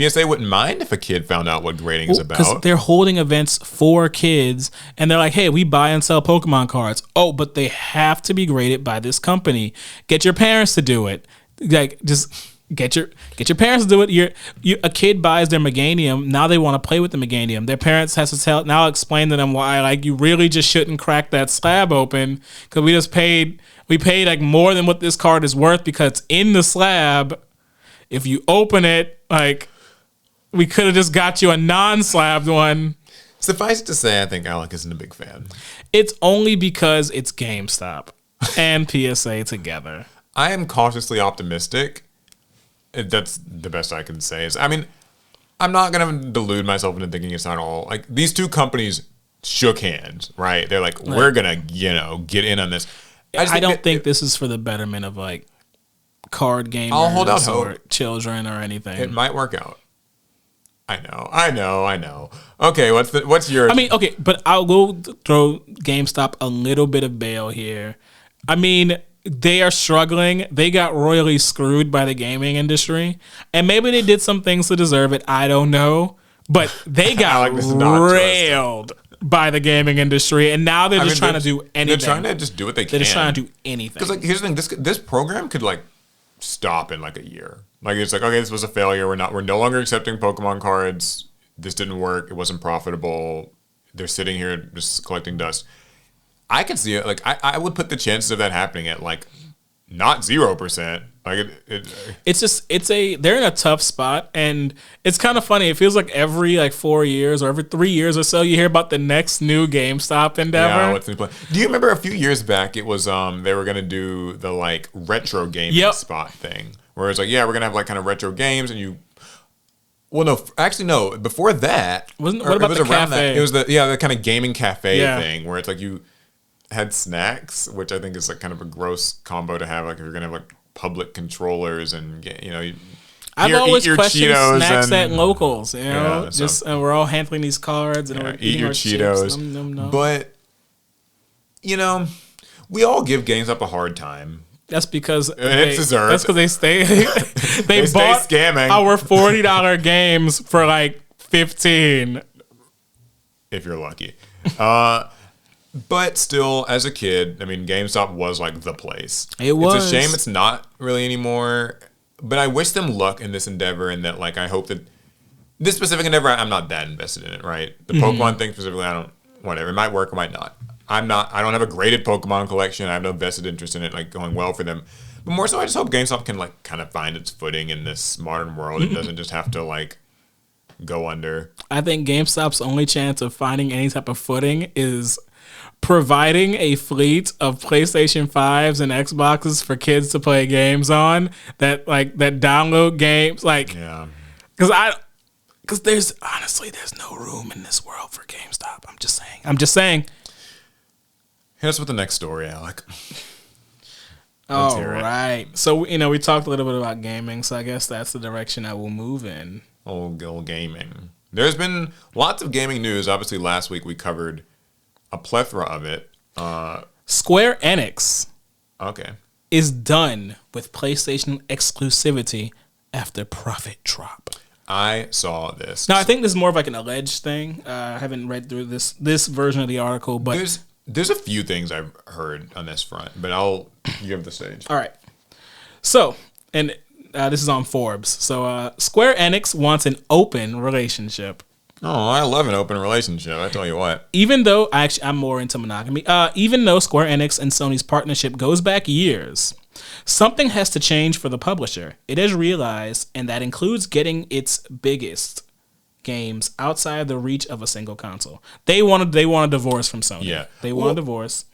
PSA wouldn't mind if a kid found out what grading is about. Because they're holding events for kids, and they're like, hey, we buy and sell Pokemon cards. Oh, but they have to be graded by this company. Get your parents to do it. Like, just get your parents to do it. A kid buys their Meganium. Now they want to play with the Meganium. Their parents has to explain to them why, like, you really just shouldn't crack that slab open because we paid like more than what this card is worth because it's in the slab. If you open it, like, we could have just got you a non-slabbed one. Suffice it to say, I think Alec isn't a big fan. It's only because it's GameStop and PSA together. I am cautiously optimistic. That's the best I can say. I'm not going to delude myself into thinking it's not all. Like, these two companies shook hands, right? They're like, we're going to, get in on this. I don't think this is for the betterment of, like, card gamers I'll hold out or hope. Children or anything. It might work out. I know. Okay, what's your? I mean, okay, but I'll go throw GameStop a little bit of bail here. I mean, they are struggling. They got royally screwed by the gaming industry, and maybe they did some things to deserve it. I don't know, but they got railed by the gaming industry, and now they're just trying to do anything. They're trying to just do what they can. They're just trying to do anything. Because, like, here's the thing: this program could like stop in like a year. Like, it's like, okay, this was a failure. We're no longer accepting Pokemon cards. This didn't work. It wasn't profitable. They're sitting here just collecting dust. I can see it. Like, I would put the chances of that happening at like not 0%. Like they're in a tough spot, and it's kind of funny. It feels like every like 4 years or every 3 years or so, you hear about the next new GameStop endeavor. Yeah, what's new plan? Do you remember a few years back? It was they were gonna do the like retro gaming spot thing, where it's like, yeah, we're gonna have like kind of retro games, and you. Well, no, actually, no. Before that, what about the cafe? It was the kind of gaming cafe thing, where it's like you had snacks, which I think is like kind of a gross combo to have. Like, if you're gonna have like public controllers and I've always questioned snacks at locals, and we're all handling these cards and we're eat your Cheetos. Nom. But we all give GameStop a hard time. That's because it's deserved. That's because they stay they bought scamming our $40 games for like $15 if you're lucky. But still, as a kid, I mean, GameStop was like the place. It was. It's a shame it's not really anymore. But I wish them luck in this endeavor, and that, like, I hope that this specific endeavor, I'm not that invested in it, right? The Pokemon thing specifically, whatever. It might work, it might not. I don't have a graded Pokemon collection. I have no vested interest in it, like, going well for them. But more so, I just hope GameStop can, like, kind of find its footing in this modern world. It doesn't just have to, like, go under. I think GameStop's only chance of finding any type of footing is providing a fleet of PlayStation 5s and Xboxes for kids to play games on that download games, like, because there's no room in this world for GameStop. I'm just saying. Hit us with the next story, Alec. All right. So, we talked a little bit about gaming, so I guess that's the direction I will move in. Old gaming. There's been lots of gaming news. Obviously, last week we covered a plethora of it. Square Enix is done with PlayStation exclusivity after profit drop. I saw this. Now, I think this is more of like an alleged thing. I haven't read through this version of the article, but there's a few things I've heard on this front, but I'll give the stage. All right. So, and this is on Forbes. So, Square Enix wants an open relationship Oh, I love an open relationship. I tell you what. Even though I'm more into monogamy, even though Square Enix and Sony's partnership goes back years, something has to change for the publisher. It has realized, and that includes getting its biggest games outside the reach of a single console. They want a divorce from Sony. Yeah. They want a divorce.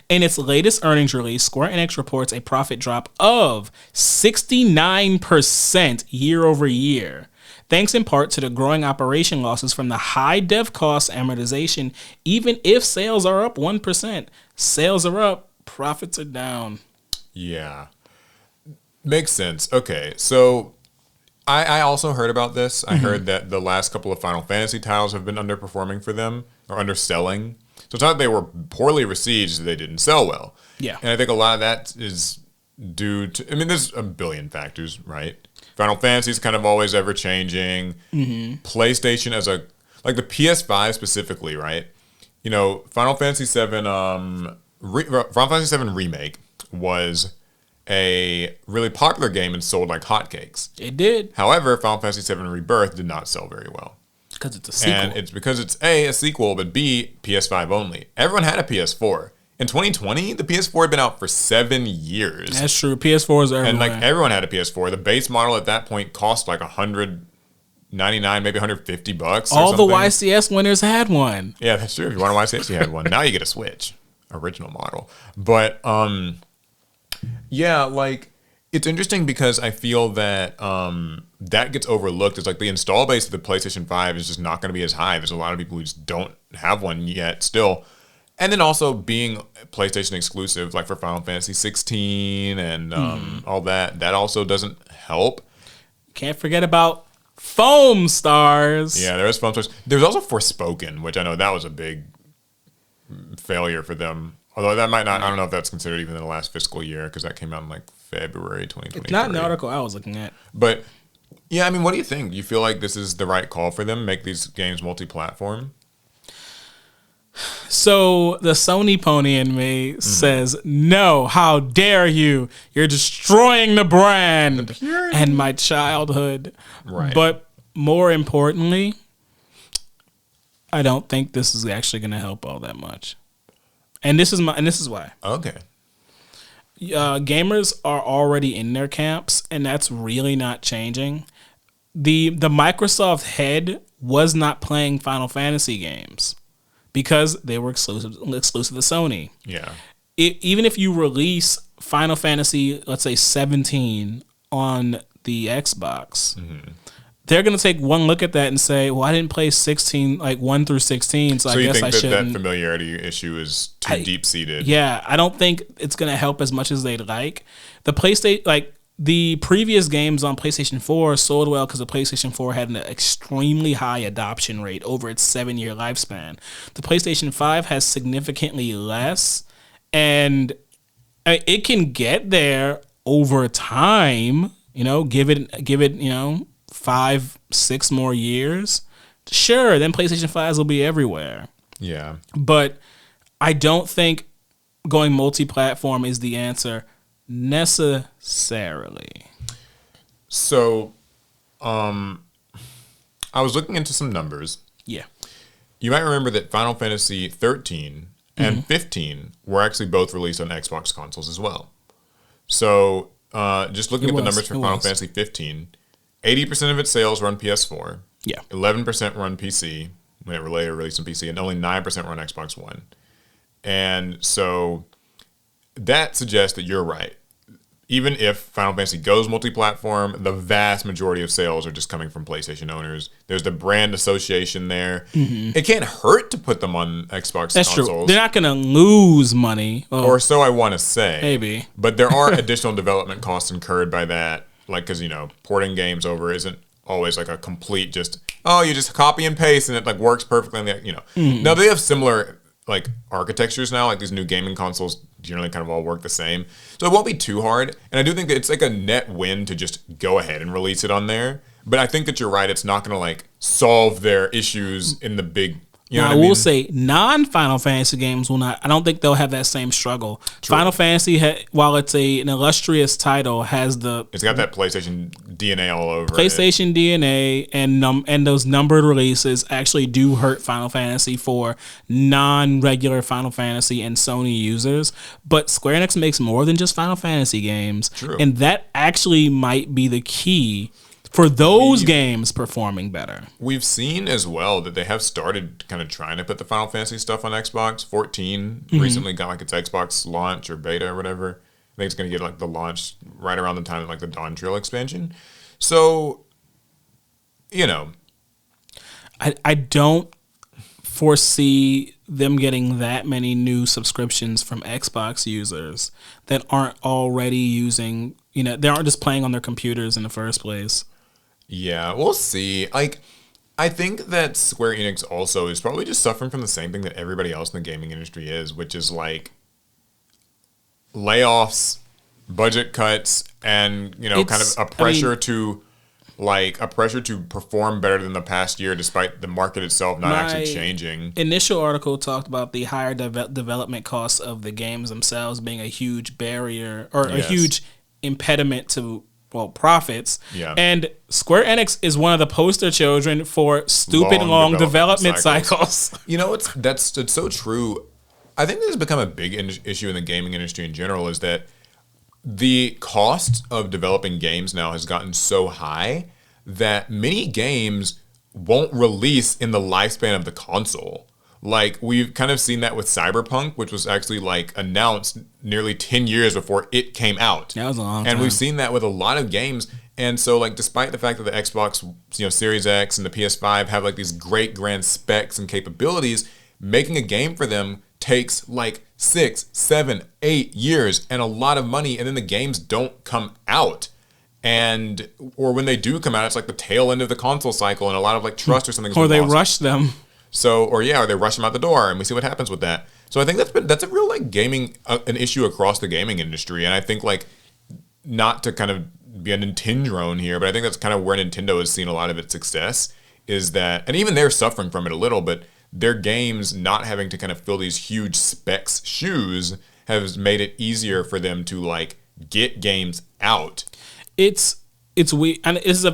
In its latest earnings release, Square Enix reports a profit drop of 69% year over year, thanks in part to the growing operation losses from the high dev cost amortization. Even if sales are up 1%, sales are up, profits are down. Yeah. Makes sense. Okay, so I also heard about this. I heard that the last couple of Final Fantasy titles have been underperforming for them, or underselling. So it's not that they were poorly received, it's that they didn't sell well. Yeah. And I think a lot of that is due to, I mean, there's a billion factors, right? Final Fantasy is kind of always ever changing. PlayStation like the PS5 specifically, right? You know, Final Fantasy 7 Remake was a really popular game and sold like hotcakes. It did. However, Final Fantasy 7 Rebirth did not sell very well. Because it's a sequel. And it's because it's A, a sequel, but B, PS5 only. Everyone had a PS4. In 2020, the PS4 had been out for 7 years. That's true. PS4 is everywhere. And like everyone had a PS4. The base model at that point cost like $199, maybe $150. All the YCS winners had one. Yeah, that's true. If you want a YCS, you had one. Now you get a Switch, original model. But yeah, like it's interesting because I feel that that gets overlooked. It's like the install base of the PlayStation 5 is just not going to be as high. There's a lot of people who just don't have one yet still. And then also being PlayStation exclusive, like for Final Fantasy 16 and all that, that also doesn't help. Can't forget about Foam Stars. Yeah, there is Foam Stars. There's also Forspoken, which I know that was a big failure for them. Although that might not, I don't know if that's considered even in the last fiscal year because that came out in like February 2023. It's not an article I was looking at. But yeah, I mean, what do you think? Do you feel like this is the right call for them? Make these games multi-platform? So the Sony pony in me says, no, how dare you? You're destroying the brand and my childhood. Right. But more importantly, I don't think this is actually going to help all that much. And this is why. Okay. Gamers are already in their camps, and that's really not changing. The Microsoft head was not playing Final Fantasy games because they were exclusive to Sony. Yeah. Even if you release Final Fantasy, let's say 17 on the Xbox, they're going to take one look at that and say, well, I didn't play 16, like 1 through 16, so I guess I shouldn't. So you think that familiarity issue is too deep-seated? Yeah, I don't think it's going to help as much as they'd like. The PlayStation, like the previous games on PlayStation 4 sold well because the PlayStation 4 had an extremely high adoption rate over its 7-year lifespan. The PlayStation 5 has significantly less, and it can get there over time. You know, give it, you know, 5-6 more years. Sure, then PlayStation 5s will be everywhere. Yeah. But I don't think going multi-platform is the answer necessarily. So, I was looking into some numbers. Yeah. You might remember that Final Fantasy 13 and 15 were actually both released on Xbox consoles as well. So, just looking at the numbers for Final Fantasy 15, 80% of its sales were on PS4. Yeah. 11% were on PC when it later released on PC, and only 9% were on Xbox One. And so that suggests that you're right. Even if Final Fantasy goes multi-platform, the vast majority of sales are just coming from PlayStation owners. There's the brand association there. It can't hurt to put them on Xbox consoles. True. They're not going to lose money. Or so I want to say. Maybe. But there are additional development costs incurred by that. Like, because, you know, porting games over isn't always like a complete just, oh, you just copy and paste and it like works perfectly. And you know. Now, they have similar like architectures now. Like these new gaming consoles generally kind of all work the same. So it won't be too hard. And I do think that it's like a net win to just go ahead and release it on there. But I think that you're right. It's not going to like solve their issues in the big, You know now, what I mean? will say non-Final Fantasy games will not. I don't think they'll have that same struggle. True. Final Fantasy, while it's an illustrious title, has the It's got that PlayStation DNA all over it. PlayStation DNA and those numbered releases actually do hurt Final Fantasy for non-regular Final Fantasy and Sony users. But Square Enix makes more than just Final Fantasy games, True. and that actually might be the key for those games performing better. We've seen as well that they have started kind of trying to put the Final Fantasy stuff on Xbox. 14 recently got like its Xbox launch or beta or whatever. I think it's going to get like the launch right around the time of like the Dawn Trail expansion. So, you know. I don't foresee them getting that many new subscriptions from Xbox users that aren't already using, they aren't just playing on their computers in the first place. Yeah, we'll see. Like, I think that Square Enix also is probably just suffering from the same thing that everybody else in the gaming industry is, which is like layoffs, budget cuts, and kind of a pressure to perform better than the past year, despite the market itself not actually changing. Initial article talked about the higher development costs of the games themselves being a huge barrier or a huge impediment to profits. Yeah. And Square Enix is one of the poster children for stupid long development cycles. It's so true. I think this has become a big issue in the gaming industry in general, is that the cost of developing games now has gotten so high that many games won't release in the lifespan of the console. Like, we've kind of seen that with Cyberpunk, which was actually like announced nearly 10 years before it came out. That was a long time. And we've seen that with a lot of games. And so, like, despite the fact that the Xbox, Series X and the PS5 have like these great grand specs and capabilities, making a game for them takes like 6, 7, 8 years and a lot of money, and then the games don't come out. Or when they do come out, it's like the tail end of the console cycle, and a lot of like trust or something. Or they rush them. So, or they rush them out the door, and we see what happens with that. So I think that's a real like gaming an issue across the gaming industry, and I think like, not to kind of be a Nintendo drone here, but I think that's kind of where Nintendo has seen a lot of its success, is that, and even they're suffering from it a little, but their games not having to kind of fill these huge specs shoes has made it easier for them to like get games out. It's weird, and this is on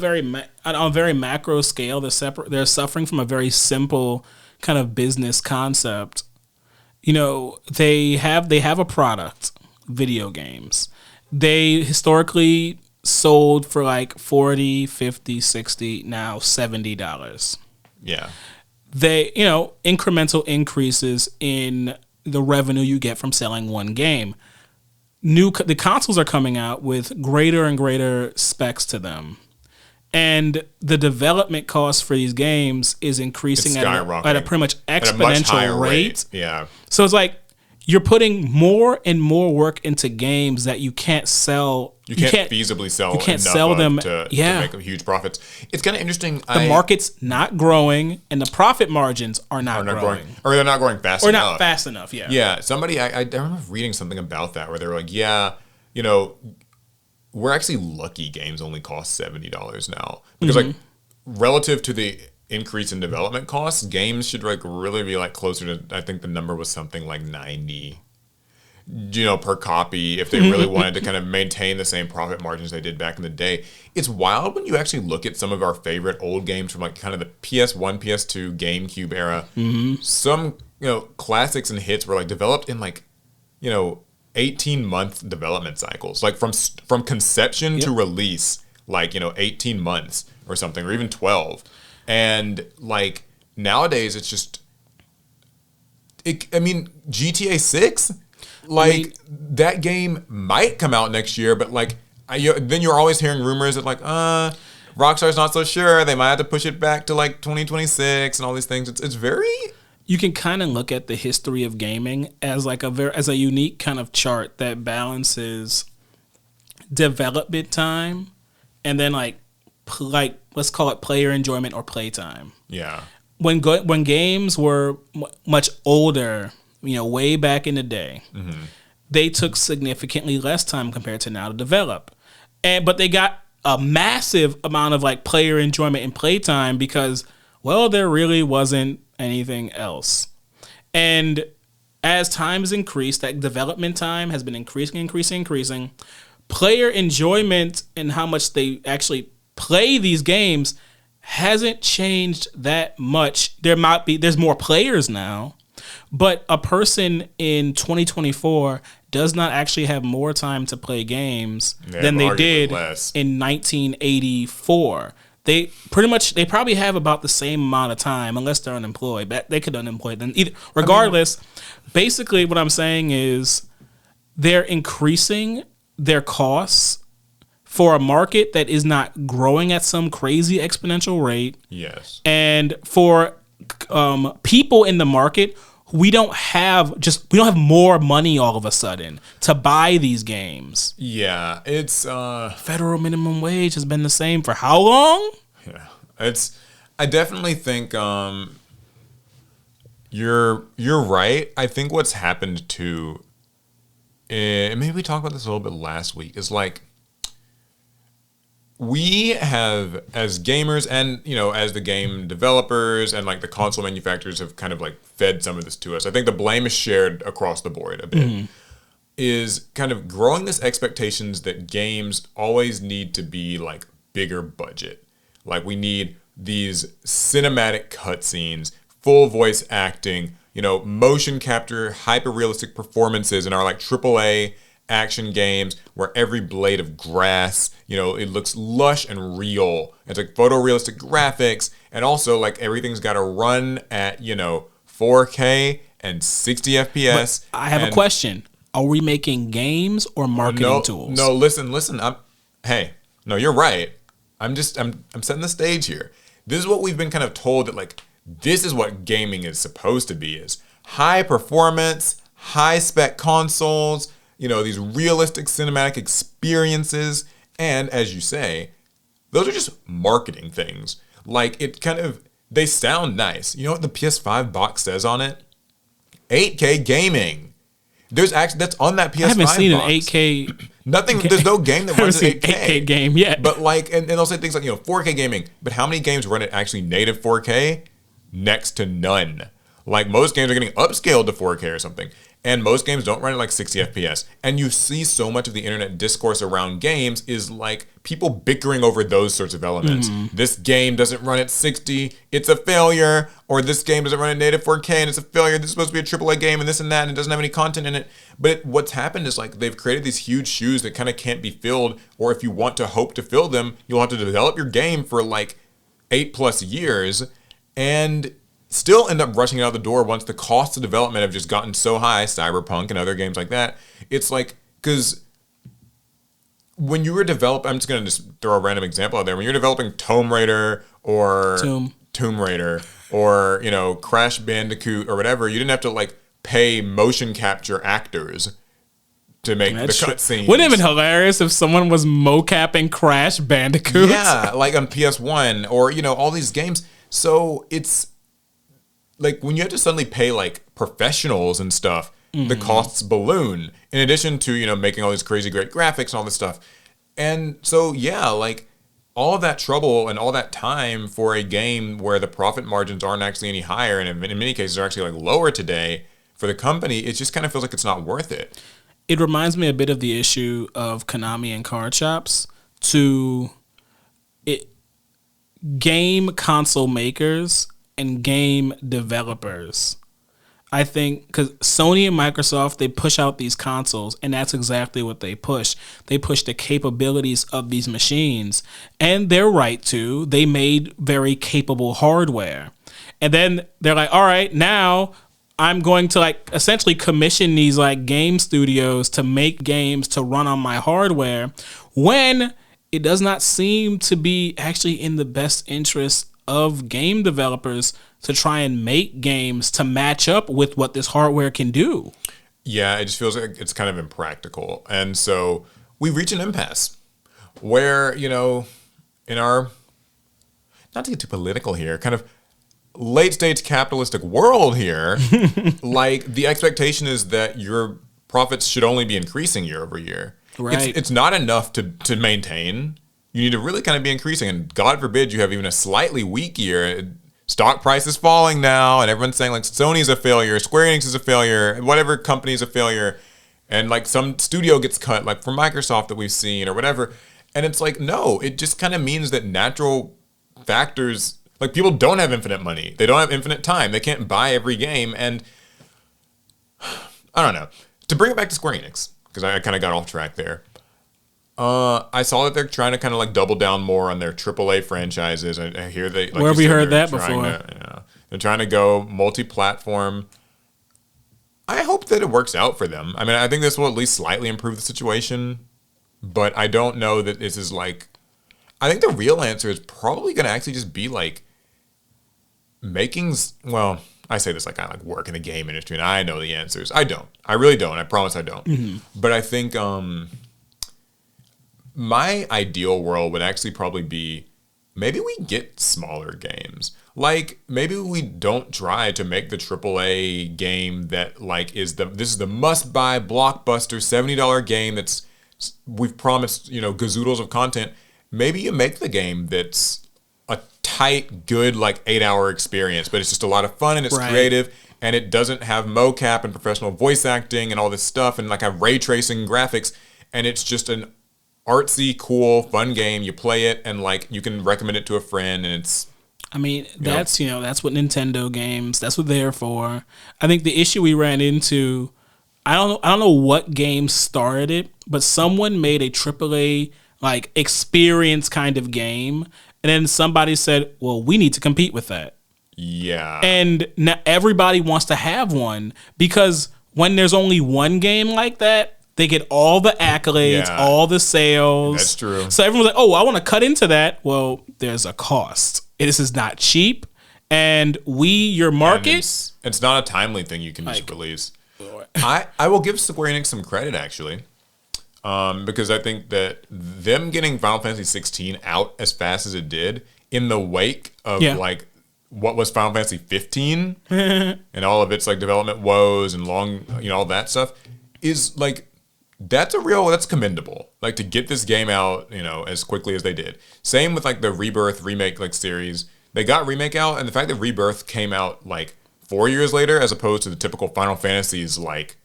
a very macro scale. They're suffering from a very simple kind of business concept. They have a product, video games. They historically sold for like $40, $50, $60, now $70. Yeah. They, incremental increases in the revenue you get from selling one game. The consoles are coming out with greater and greater specs to them, and the development cost for these games is increasing at a pretty much exponential rate. Yeah. So it's like you're putting more and more work into games that you can't sell. You can't feasibly sell. You can't sell them to make huge profits. It's kind of interesting. The market's not growing, and the profit margins are not growing. Or they're not growing fast enough. Or not fast enough, yeah. Yeah, somebody, I remember reading something about that, where they were like, we're actually lucky games only cost $70 now. Because like, relative to the increase in development costs, games should like really be like closer to, I think the number was something like 90 per copy, if they really wanted to kind of maintain the same profit margins they did back in the day. It's wild when you actually look at some of our favorite old games from like kind of the PS1, PS2, GameCube era. Some, classics and hits were like developed in like, 18-month development cycles, like from conception to release, like, 18 months or something, or even 12. And like nowadays it's just, GTA 6, like, that game might come out next year, but like, then you're always hearing rumors that like, Rockstar's not so sure. They might have to push it back to like 2026 and all these things. It's very. You can kind of look at the history of gaming as like as a unique kind of chart that balances development time and then like let's call it player enjoyment or playtime. Yeah. When games were much older, way back in the day, they took significantly less time compared to now to develop. But they got a massive amount of like player enjoyment and playtime because, there really wasn't anything else. And as time has increased, that development time has been increasing. Player enjoyment and how much they actually play these games hasn't changed that much. There's more players now, but a person in 2024 does not actually have more time to play games than they did in 1984. They probably have about the same amount of time, unless they're unemployed. But they could unemployed then either. Regardless, basically what I'm saying is they're increasing their costs for a market that is not growing at some crazy exponential rate. Yes. And for people in the market, we don't have more money all of a sudden to buy these games. Yeah, it's federal minimum wage has been the same for how long? Yeah. I definitely think you're right. I think what's happened too, maybe we talked about this a little bit last week, is like we have, as gamers and, as the game developers and like the console manufacturers have kind of like fed some of this to us. I think the blame is shared across the board a bit. Is kind of growing this expectations that games always need to be like bigger budget. Like we need these cinematic cutscenes, full voice acting, motion capture, hyper realistic performances in our like AAA action games where every blade of grass, it looks lush and real. It's like photorealistic graphics, and also like everything's got to run at 4K and 60 FPS. But I have a question: are we making games or marketing tools? No, listen. No, you're right. I'm setting the stage here. This is what we've been kind of told, that like this is what gaming is supposed to be: is high performance, high spec consoles. These realistic cinematic experiences. And as you say, those are just marketing things. Like they sound nice. You know what the PS5 box says on it? 8K gaming. There's actually, that's on that PS5 box. I haven't seen an 8K. Nothing, there's no game that runs an 8K game yet. But like, and they'll say things like, 4K gaming. But how many games run at actually native 4K? Next to none. Like most games are getting upscaled to 4K or something. And most games don't run at like 60 FPS. And you see so much of the internet discourse around games is like people bickering over those sorts of elements. This game doesn't run at 60, it's a failure. Or this game doesn't run at native 4K and it's a failure. This is supposed to be a AAA game and this and that, and it doesn't have any content in it. But what's happened is like they've created these huge shoes that kind of can't be filled. Or if you want to hope to fill them, you'll have to develop your game for like 8+ years. And still end up rushing out the door once the costs of development have just gotten so high, Cyberpunk and other games like that. It's like, because when you were developing, I'm just going to just throw a random example out there. When you're developing Tomb Raider or Tomb Raider or, Crash Bandicoot or whatever, you didn't have to like pay motion capture actors to make the cutscenes. Wouldn't it have been hilarious if someone was mocapping Crash Bandicoot? Yeah, like on PS1 or, all these games. So it's like when you have to suddenly pay like professionals and stuff, the costs balloon in addition to, making all these crazy great graphics and all this stuff. And so, yeah, like all of that trouble and all that time for a game where the profit margins aren't actually any higher, and in many cases are actually like lower today for the company, it just kind of feels like it's not worth it. It reminds me a bit of the issue of Konami and card shops to game console makers and game developers. I think because Sony and Microsoft, they push out these consoles, and that's exactly what they push. They push the capabilities of these machines, and they're right to. They made very capable hardware. And then they're like, all right, now I'm going to like essentially commission these like game studios to make games to run on my hardware, when it does not seem to be actually in the best interest of game developers to try and make games to match up with what this hardware can do. Yeah, it just feels like it's kind of impractical. And so we reach an impasse where, in our, not to get too political here, kind of late stage capitalistic world here, like the expectation is that your profits should only be increasing year over year. Right. It's not enough to maintain. You need to really kind of be increasing, and God forbid you have even a slightly weak year. stock price is falling now, and everyone's saying like Sony's a failure, Square Enix is a failure, whatever company's a failure, and like some studio gets cut, like from Microsoft that we've seen or whatever. And it's like, no, it just kind of means that natural factors, like people don't have infinite money, they don't have infinite time, they can't buy every game, and I don't know. To bring it back to Square Enix, because I kind of got off track there. I saw that they're trying to kind of like double down more on their AAA franchises. I hear they. Like where have we heard that before? They're trying to go multi-platform. I hope that it works out for them. I mean, I think this will at least slightly improve the situation, but I don't know that this is like. I think the real answer is probably going to actually just be like making. Well, I say this like I like work in the game industry, and I know the answers. I don't. I really don't. I promise I don't. Mm-hmm. But I think. My ideal world would actually probably be maybe we get smaller games. Like maybe we don't try to make the AAA game that like this is the must-buy blockbuster $70 game that's we've promised, gazoodles of content. Maybe you make the game that's a tight, good like 8-hour experience, but it's just a lot of fun and it's creative and it doesn't have mocap and professional voice acting and all this stuff and like have ray tracing graphics, and it's just an artsy, cool, fun game. You play it and like you can recommend it to a friend, and it's. I mean, that's that's what Nintendo games. That's what they're for. I think the issue we ran into, I don't know what game started it, but someone made a AAA like experience kind of game, and then somebody said, "Well, we need to compete with that." Yeah. And now everybody wants to have one because when there's only one game like that. They get all the accolades, all the sales. That's true. So everyone's like, oh, I want to cut into that. Well, there's a cost. This is not cheap. And your market. It's not a timely thing you can just release. I will give Square Enix some credit, actually. Because I think that them getting Final Fantasy 16 out as fast as it did in the wake of like what was Final Fantasy 15 and all of its like development woes and long, all that stuff is like, that's commendable. Like to get this game out, as quickly as they did. Same with like the Rebirth remake like series. They got remake out, and the fact that Rebirth came out like 4 years later, as opposed to the typical Final Fantasies like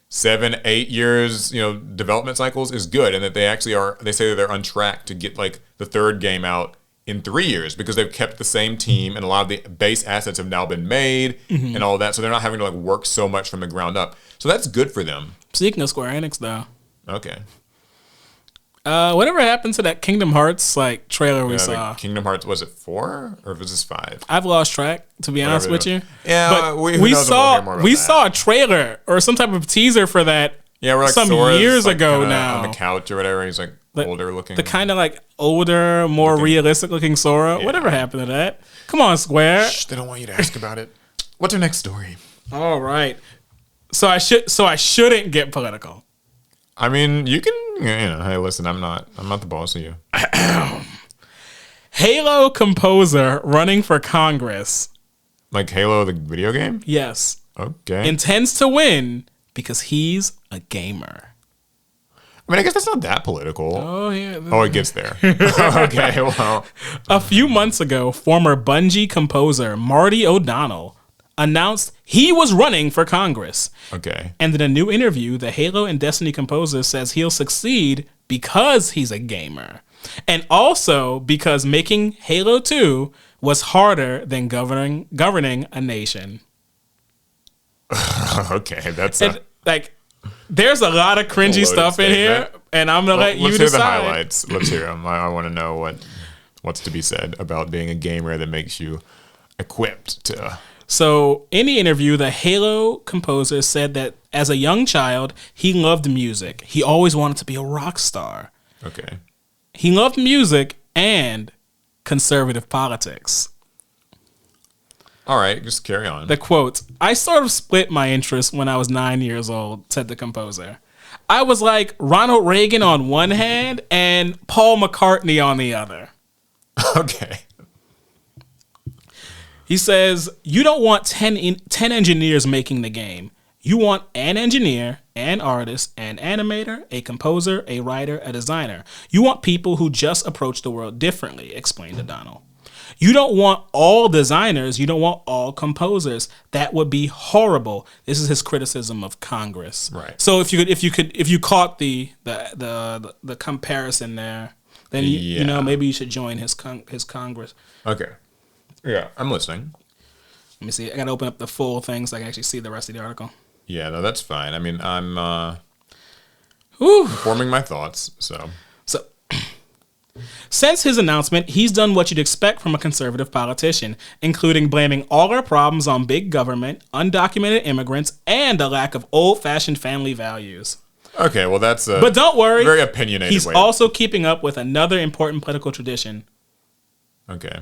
7-8 years, development cycles is good, and that they actually are. They say that they're on track to get like the third game out in 3 years because they've kept the same team, and a lot of the base assets have now been made and all that. So they're not having to like work so much from the ground up. So that's good for them. Speaking of Square Enix, though. Okay. Whatever happened to that Kingdom Hearts like trailer we saw? Kingdom Hearts, was it 4 or was this 5? I've lost track, to be honest with you. Yeah, but we saw a trailer or some type of teaser for that. Yeah, we're like some Sora's, years like, ago now on the couch or whatever. He's like older looking. The kind of like older, more realistic looking Sora. Yeah. Whatever happened to that? Come on, Square. Shh, they don't want you to ask about it. What's our next story? All right. So I shouldn't get political. I mean, you can. Hey, listen, I'm not the boss of you. Halo composer running for Congress. Like Halo, the video game? Yes. Okay. Intends to win because he's a gamer. I mean, I guess that's not that political. Oh, yeah. Oh, it gets there. Okay, well. A few months ago, former Bungie composer Marty O'Donnell announced he was running for Congress. Okay. And in a new interview, the Halo and Destiny composer says he'll succeed because he's a gamer. And also because making Halo 2 was harder than governing a nation. Okay, that's there's a lot of cringy stuff in here, and I'm gonna let you decide. Let's hear the highlights. Let's hear them. I want to know what's to be said about being a gamer that makes you equipped to. So, in the interview, the Halo composer said that as a young child, he loved music. He always wanted to be a rock star. Okay. He loved music and conservative politics. All right, just carry on. The quote, "I sort of split my interest when I was 9 years old," said the composer. "I was like Ronald Reagan on one hand and Paul McCartney on the other." Okay. He says, "You don't want 10 engineers making the game. You want an engineer, an artist, an animator, a composer, a writer, a designer. You want people who just approach the world differently," explained O'Donnell. You don't want all designers. You don't want all composers. That would be horrible. This is his criticism of Congress. Right. So if you caught the comparison there, then you know maybe you should join his Congress. Okay. Yeah, I'm listening. Let me see. I gotta open up the full thing so I can actually see the rest of the article. Yeah, no, that's fine. I mean, I'm Whew. forming my thoughts. So since his announcement, he's done what you'd expect from a conservative politician, including blaming all our problems on big government, undocumented immigrants, and a lack of old-fashioned family values. Okay, well that's but don't worry, very opinionated. He's also keeping up with another important political tradition. Okay.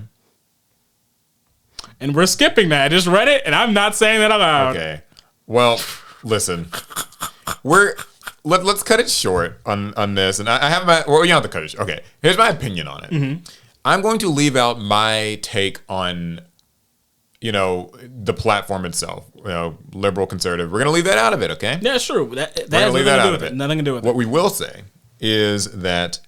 And we're skipping that. I just read it, and I'm not saying that aloud. Okay. Well, listen, let's cut it short on this, and I have my. Well, you don't have to cut it short. Okay, here's my opinion on it. Mm-hmm. I'm going to leave out my take on, the platform itself. Liberal, conservative. We're going to leave that out of it. Okay. Yeah, true. That has nothing to do with it. Nothing to do with it. What we will say is that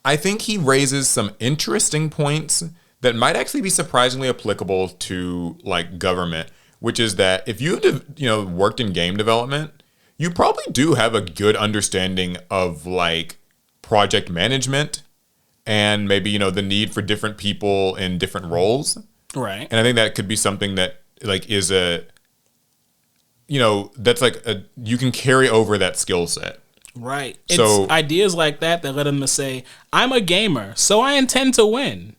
I think he raises some interesting points that might actually be surprisingly applicable to like government, which is that if you've worked in game development, you probably do have a good understanding of like project management and maybe the need for different people in different roles. Right. And I think that could be something that like is that's like you can carry over that skill set. Right. So, it's ideas like that let him say, I'm a gamer, so I intend to win.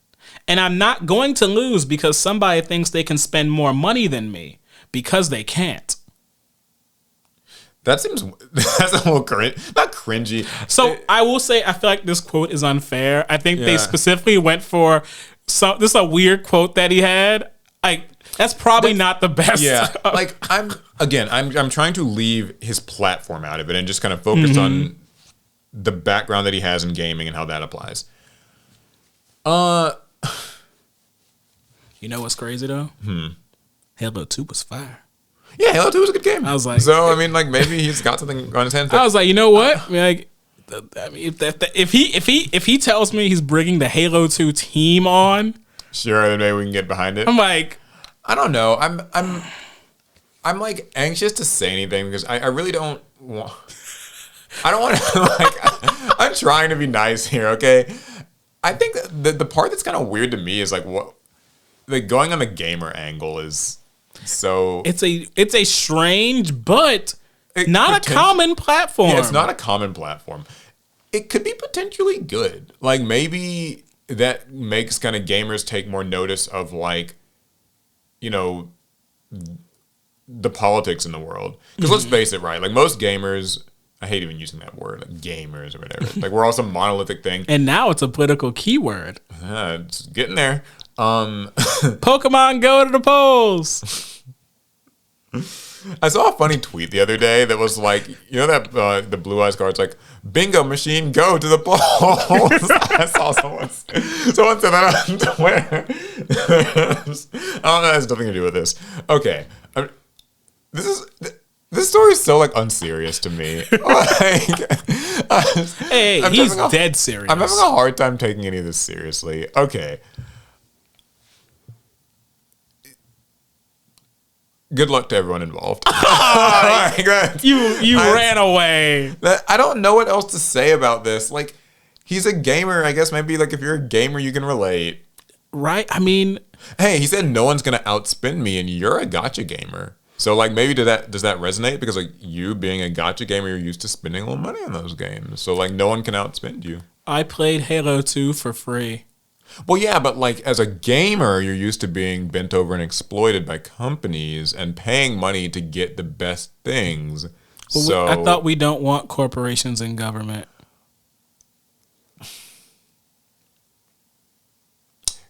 And I'm not going to lose because somebody thinks they can spend more money than me, because they can't. That's a little not cringy. So I will say, I feel like this quote is unfair. I think they specifically went for this is a weird quote that he had. Like, that's probably not the best. Yeah. Like I'm trying to leave his platform out of it and just kind of focus on the background that he has in gaming and how that applies. You know what's crazy though? Halo 2 was fire. Yeah, Halo 2 was a good game. I was like, so I mean, like maybe he's got something on his hands. I was like, you know what? I mean, if he tells me he's bringing the Halo 2 team on, sure, then maybe we can get behind it. I'm like, I don't know. I'm like anxious to say anything because I really don't want. I don't want to like. I'm trying to be nice here, okay? I think the part that's kind of weird to me is like what, like going on the gamer angle is so. It's a strange but not a common platform. Yeah, it's not a common platform. It could be potentially good. Like maybe that makes kind of gamers take more notice of like, the politics in the world. Because let's face it, right? Like most gamers. I hate even using that word, like gamers or whatever. Like we're all some monolithic thing. And now it's a political keyword. It's getting there. Pokemon Go to the polls. I saw a funny tweet the other day that was like, that the Blue Eyes card's like, bingo machine, go to the polls. I saw someone said that on Twitter. I don't know, it has nothing to do with this. Okay. This story is so like unserious to me. He's dead serious. I'm having a hard time taking any of this seriously. Okay. Good luck to everyone involved. You ran away. I don't know what else to say about this. Like, he's a gamer. I guess maybe like if you're a gamer, you can relate. Right? I mean, hey, he said no one's gonna outspend me, and you're a gacha gamer. So like maybe does that resonate? Because like you being a gacha gamer, you're used to spending a little money on those games. So like no one can outspend you. I played Halo 2 for free. Well, yeah, but like as a gamer, you're used to being bent over and exploited by companies and paying money to get the best things. Well, so I thought we don't want corporations in government.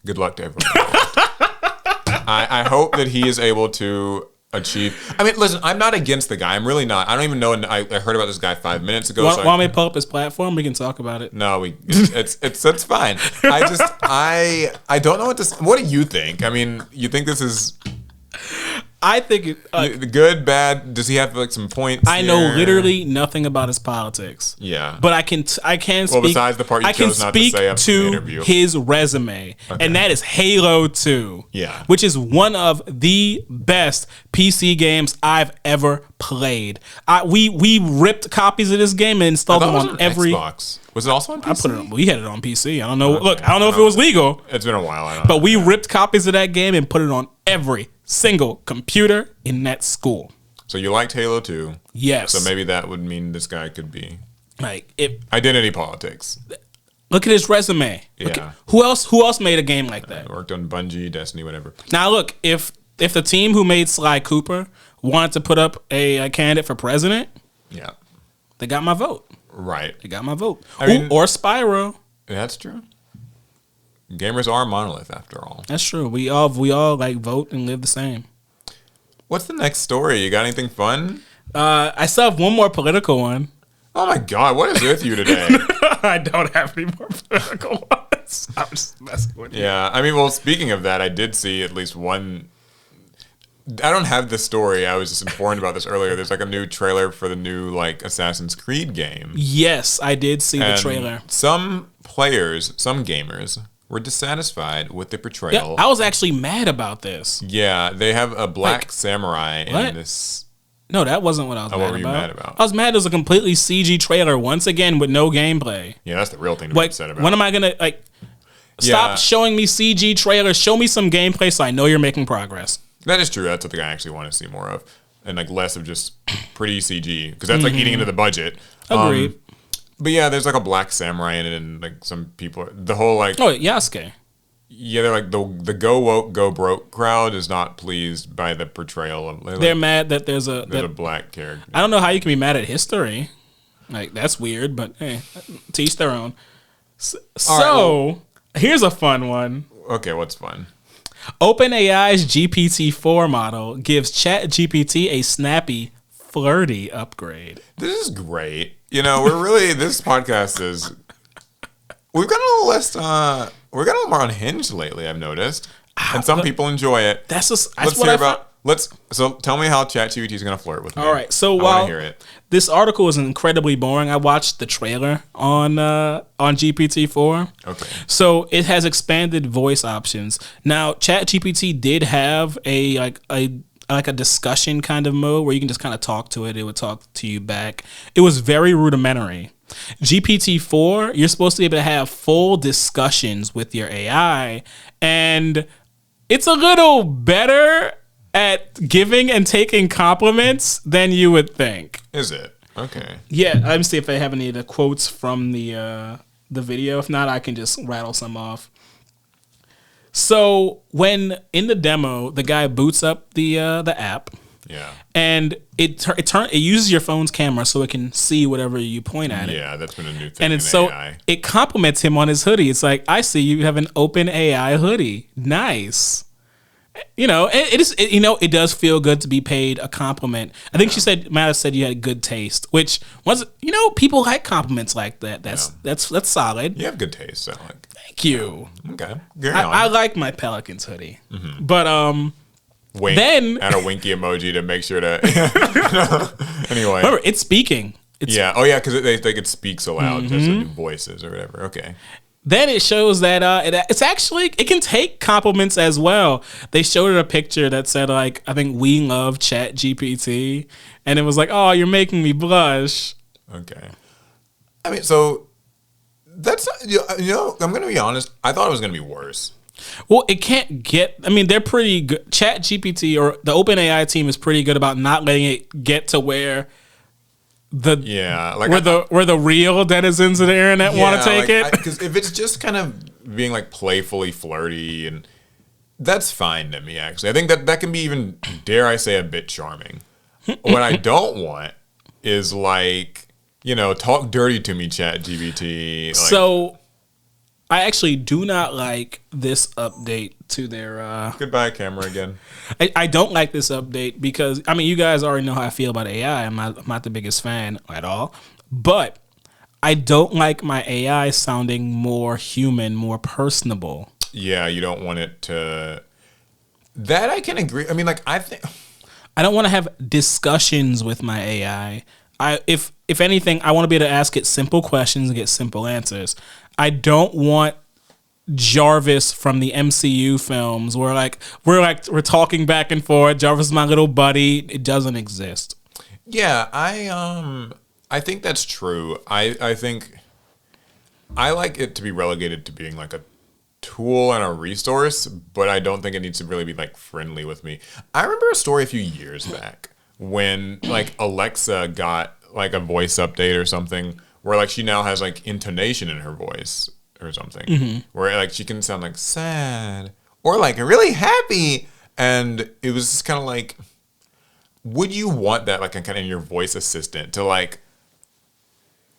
Good luck to everyone. I hope that he is able to achieve. I mean, listen, I'm not against the guy. I'm really not. I don't even know. I heard about this guy 5 minutes ago. Want me to pull up his platform? We can talk about it. No, it's fine. I don't know what do you think? I mean, you think this is? I think the good, bad. Does he have like some points? I know literally nothing about his politics. Yeah, but I can speak. Well, besides the part you chose not to say up in the interview, his resume, and that is Halo 2. Yeah, which is one of the best PC games I've ever played. We ripped copies of this game and installed them on every Xbox. Was it also on PC? We had it on PC. I don't know. Okay. Look, I don't know if it was legal. It's been a while. I don't but we ripped copies of that game and put it on every single computer in that school. So you liked Halo 2? Yes. So maybe that would mean this guy could be like identity politics. Look at his resume. Yeah. Who else made a game like that? Worked on Bungie, Destiny, whatever. Now look, if the team who made Sly Cooper wanted to put up a candidate for president, yeah, they got my vote. Right. They got my vote. I mean, or Spyro. That's true. Gamers are a monolith after all. That's true. We all like vote and live the same. What's the next story? You got anything fun? I still have one more political one. Oh my God, what is with you today? I don't have any more political ones. I'm just messing with you. Yeah, I mean, well, speaking of that, I did see at least one. I don't have the story. I was just informed about this earlier. There's like a new trailer for the new like Assassin's Creed game. Yes, I did see the trailer. Some players, some gamers, were dissatisfied with the portrayal. Yeah, I was actually mad about this. Yeah, they have a black samurai in this. No, that wasn't what I was mad about. What were you mad about? I was mad it was a completely CG trailer once again with no gameplay. Yeah, that's the real thing to be upset about. When am I gonna stop showing me CG trailers? Show me some gameplay so I know you're making progress. That is true. That's something I actually want to see more of, and like less of just pretty CG because that's like eating into the budget. Agreed. But yeah, there's like a black samurai in it, and like some people, the whole like Yasuke. Yeah, they're like the go woke, go broke crowd is not pleased by the portrayal of. They're mad that there's a black character. I don't know how you can be mad at history. Like that's weird, but hey, to each their own. Here's a fun one. Okay, what's fun? OpenAI's GPT-4 model gives ChatGPT a snappy, flirty upgrade. This is great. You know, we're really this podcast is. We've got a little less. We're getting a little more unhinged lately. I've noticed, and some people enjoy it. So tell me how ChatGPT is going to flirt with me. All right. So while this article is incredibly boring, I watched the trailer on GPT-4. Okay. So it has expanded voice options. Now ChatGPT did have a discussion kind of mode where you can just kind of talk to it. It would talk to you back. It was very rudimentary. GPT-4, you're supposed to be able to have full discussions with your AI, and it's a little better at giving and taking compliments than you would think. Is it? Okay. Yeah, let me see if I have any of the quotes from the video. If not, I can just rattle some off. So when in the demo, the guy boots up the app. Yeah. And it uses your phone's camera so it can see whatever you point at it. Yeah, that's been a new thing. And it's AI. It compliments him on his hoodie. It's like, I see you have an OpenAI hoodie. Nice. You know, it does feel good to be paid a compliment. I think Matt said you had good taste, which was, people like compliments like that. That's solid. You have good taste. So thank you. Okay. I like my Pelicans hoodie, but wink, then add a winky emoji to make sure to. Anyway, remember it's speaking. Oh yeah, because they could speak so loud, just the new voices or whatever. Okay. Then it shows that it can take compliments as well. They showed it a picture that said like, I think we love ChatGPT, and it was like, oh, you're making me blush. Okay. I mean, so that's I'm gonna be honest. I thought it was gonna be worse. Well, it can't get. I mean, they're pretty good. ChatGPT or the OpenAI team is pretty good about not letting it get to where where the real denizens of the internet want to take it. Because if it's just kind of being like playfully flirty, and that's fine to me. Actually, I think that can be even, dare I say, a bit charming. What I don't want is like, talk dirty to me, ChatGPT. Like, so I actually do not like this update to their goodbye camera again. I don't like this update because you guys already know how I feel about AI. I'm not the biggest fan at all, but I don't like my AI sounding more human, more personable. Yeah, you don't want it to. That I can agree. I mean, like I think I don't want to have discussions with my AI. If anything, I want to be able to ask it simple questions and get simple answers. I don't want Jarvis from the MCU films where we're talking back and forth. Jarvis is my little buddy. It doesn't exist. Yeah, I think that's true. I think I like it to be relegated to being like a tool and a resource, but I don't think it needs to really be like friendly with me. I remember a story a few years back when like Alexa got like a voice update or something where like she now has like intonation in her voice or something where like she can sound like sad or like really happy, and it was just kind of like, would you want that like kind of in your voice assistant to like,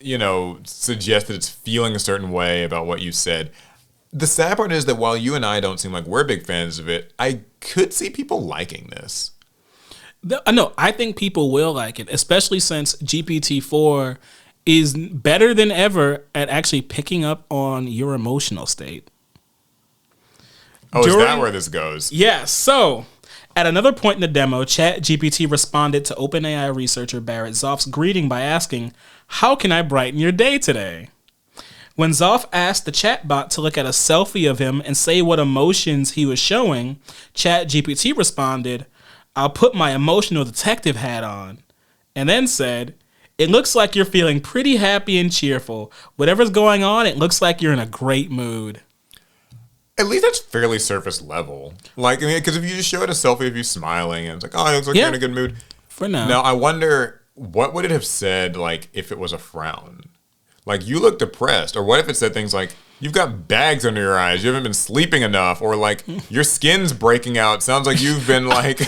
you know, suggest that it's feeling a certain way about what you said? The sad part is that while you and I don't seem like we're big fans of it, I could see people liking this. No, I think people will like it, especially since GPT-4 is better than ever at actually picking up on your emotional state. Oh, is that where this goes? Yeah, so at another point in the demo, ChatGPT responded to OpenAI researcher Barrett Zoff's greeting by asking, "How can I brighten your day today?" When Zoff asked the chatbot to look at a selfie of him and say what emotions he was showing, ChatGPT responded, "I'll put my emotional detective hat on," and then said, "It looks like you're feeling pretty happy and cheerful. Whatever's going on, it looks like you're in a great mood." At least that's fairly surface level. Like, I mean, because if you just show it a selfie of you smiling and it's like, oh, it looks like you're in a good mood. For now. Now, I wonder, what would it have said, like, if it was a frown? Like, you look depressed. Or what if it said things like, you've got bags under your eyes, you haven't been sleeping enough, or like, your skin's breaking out. Sounds like you've been like,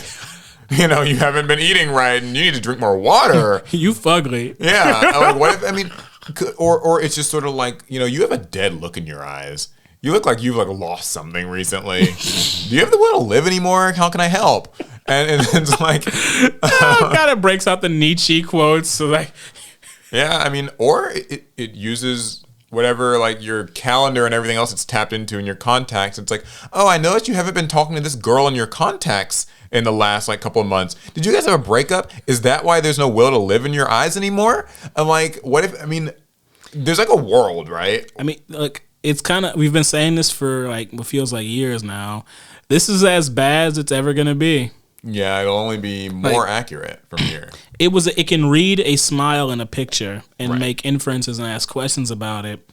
you know, you haven't been eating right and you need to drink more water. You fugly. Yeah. Like, what if, I mean, or it's just sort of like, you know, you have a dead look in your eyes. You look like you've like lost something recently. Do you have the will to live anymore? How can I help? And it's like, kind of breaks out the Nietzsche quotes. So like, yeah, I mean, or it uses whatever, like your calendar and everything else it's tapped into in your contacts. It's like, oh, I noticed you haven't been talking to this girl in your contacts in the last like couple of months. Did you guys have a breakup? Is that why there's no will to live in your eyes anymore? I'm like, what if, I mean, there's like a world, right? I mean, look, it's kind of, we've been saying this for like what feels like years now. This is as bad as it's ever going to be. Yeah, it'll only be more accurate from here. It can read a smile in a picture and make inferences and ask questions about it.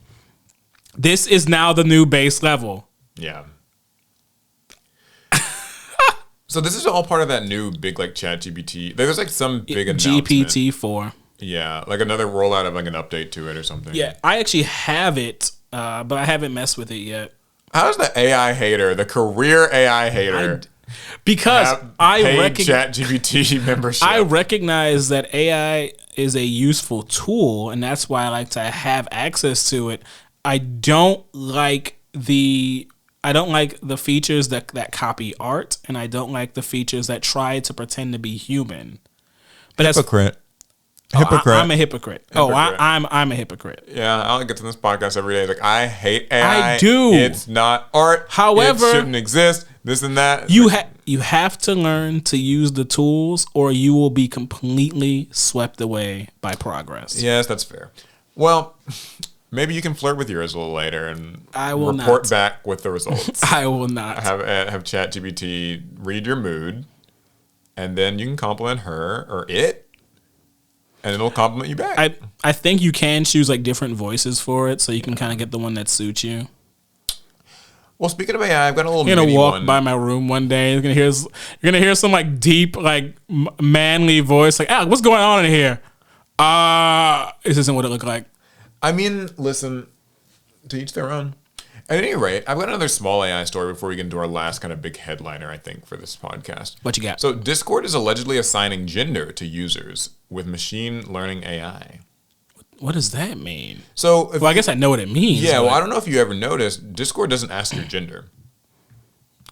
This is now the new base level. Yeah. So this is all part of that new big like ChatGPT. There's like some big announcement. GPT-4. Yeah, like another rollout of like an update to it or something. Yeah, I actually have it, but I haven't messed with it yet. How's the AI hater, the career AI hater? Because I recognize ChatGPT membership. I recognize that AI is a useful tool, and that's why I like to have access to it. I don't like the features that copy art, and I don't like the features that try to pretend to be human. But hypocrite. I'm a hypocrite. I'm a hypocrite. Yeah, I get to this podcast every day. Like, I hate AI. I do. It's not art. However, it shouldn't exist. This and that. You have to learn to use the tools, or you will be completely swept away by progress. Yes, that's fair. Well, maybe you can flirt with yours a little later and report back with the results. I will not. Have ChatGPT read your mood, and then you can compliment her or it, and it'll compliment you back. I think you can choose like different voices for it, so you can kind of get the one that suits you. Well, speaking of AI, I've got a little. You're gonna walk by my room one day. You're gonna hear some like deep, like manly voice, like, "Alex, what's going on in here?" This isn't what it looked like. I mean, listen, to each their own. At any rate, I've got another small AI story before we get into our last kind of big headliner, I think, for this podcast. What you got? So, Discord is allegedly assigning gender to users with machine learning AI. What does that mean? So, I guess I know what it means. Yeah, well, I don't know if you ever noticed, Discord doesn't ask your gender.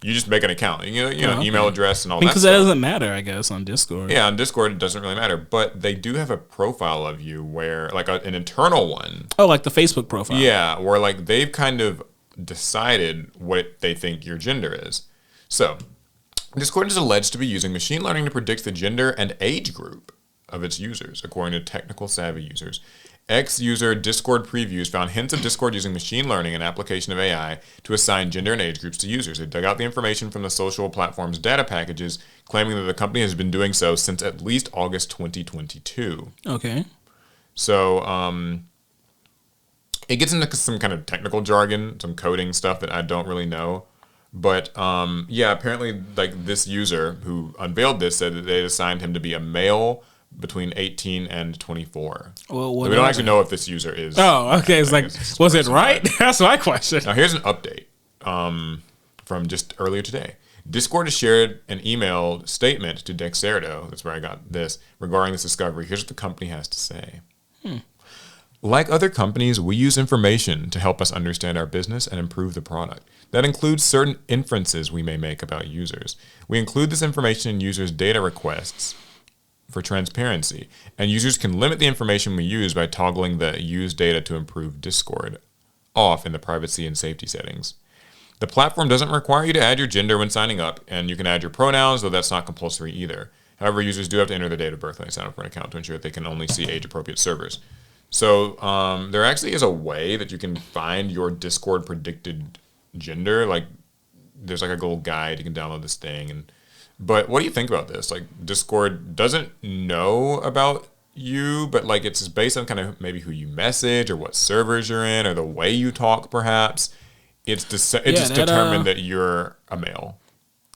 You just make an account, email address and all that stuff. Because that doesn't matter, I guess, on Discord. Yeah, on Discord it doesn't really matter, but they do have a profile of you where, like an internal one. Oh, like the Facebook profile. Yeah, where like they've kind of decided what they think your gender is. So, Discord is alleged to be using machine learning to predict the gender and age group of its users, according to technical savvy users. Ex-user Discord Previews found hints of Discord using machine learning and application of AI to assign gender and age groups to users. They dug out the information from the social platform's data packages, claiming that the company has been doing so since at least August 2022. Okay. So, it gets into some kind of technical jargon, some coding stuff that I don't really know. But yeah, apparently, like this user who unveiled this said that they assigned him to be a male between 18 and 24. Well, so we don't actually know if this user is. Oh, okay. It's like, was it right? That's my question. Now here's an update from just earlier today. Discord has shared an email statement to Dexerto. That's where I got this regarding this discovery. Here's what the company has to say. Like other companies, we use information to help us understand our business and improve the product. That includes certain inferences we may make about users. We include this information in users' data requests for transparency, and users can limit the information we use by toggling the use data to improve Discord off in the privacy and safety settings. The platform doesn't require you to add your gender when signing up, and you can add your pronouns, though that's not compulsory either. However, users do have to enter their date of birth when they sign up for an account to ensure that they can only see age-appropriate servers. So there actually is a way that you can find your Discord predicted gender. Like, there's like a little guide, you can download this thing. But what do you think about this? Like, Discord doesn't know about you, but like it's based on kind of maybe who you message or what servers you're in or the way you talk, perhaps. It's determined that you're a male,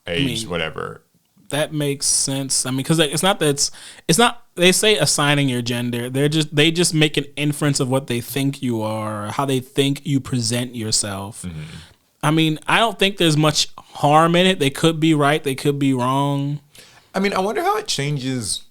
age, whatever. That makes sense. I mean, because it's not that it's not. They say assigning your gender. They just make an inference of what they think you are, or how they think you present yourself. Mm-hmm. I mean, I don't think there's much harm in it. They could be right. They could be wrong. I mean, I wonder how it changes.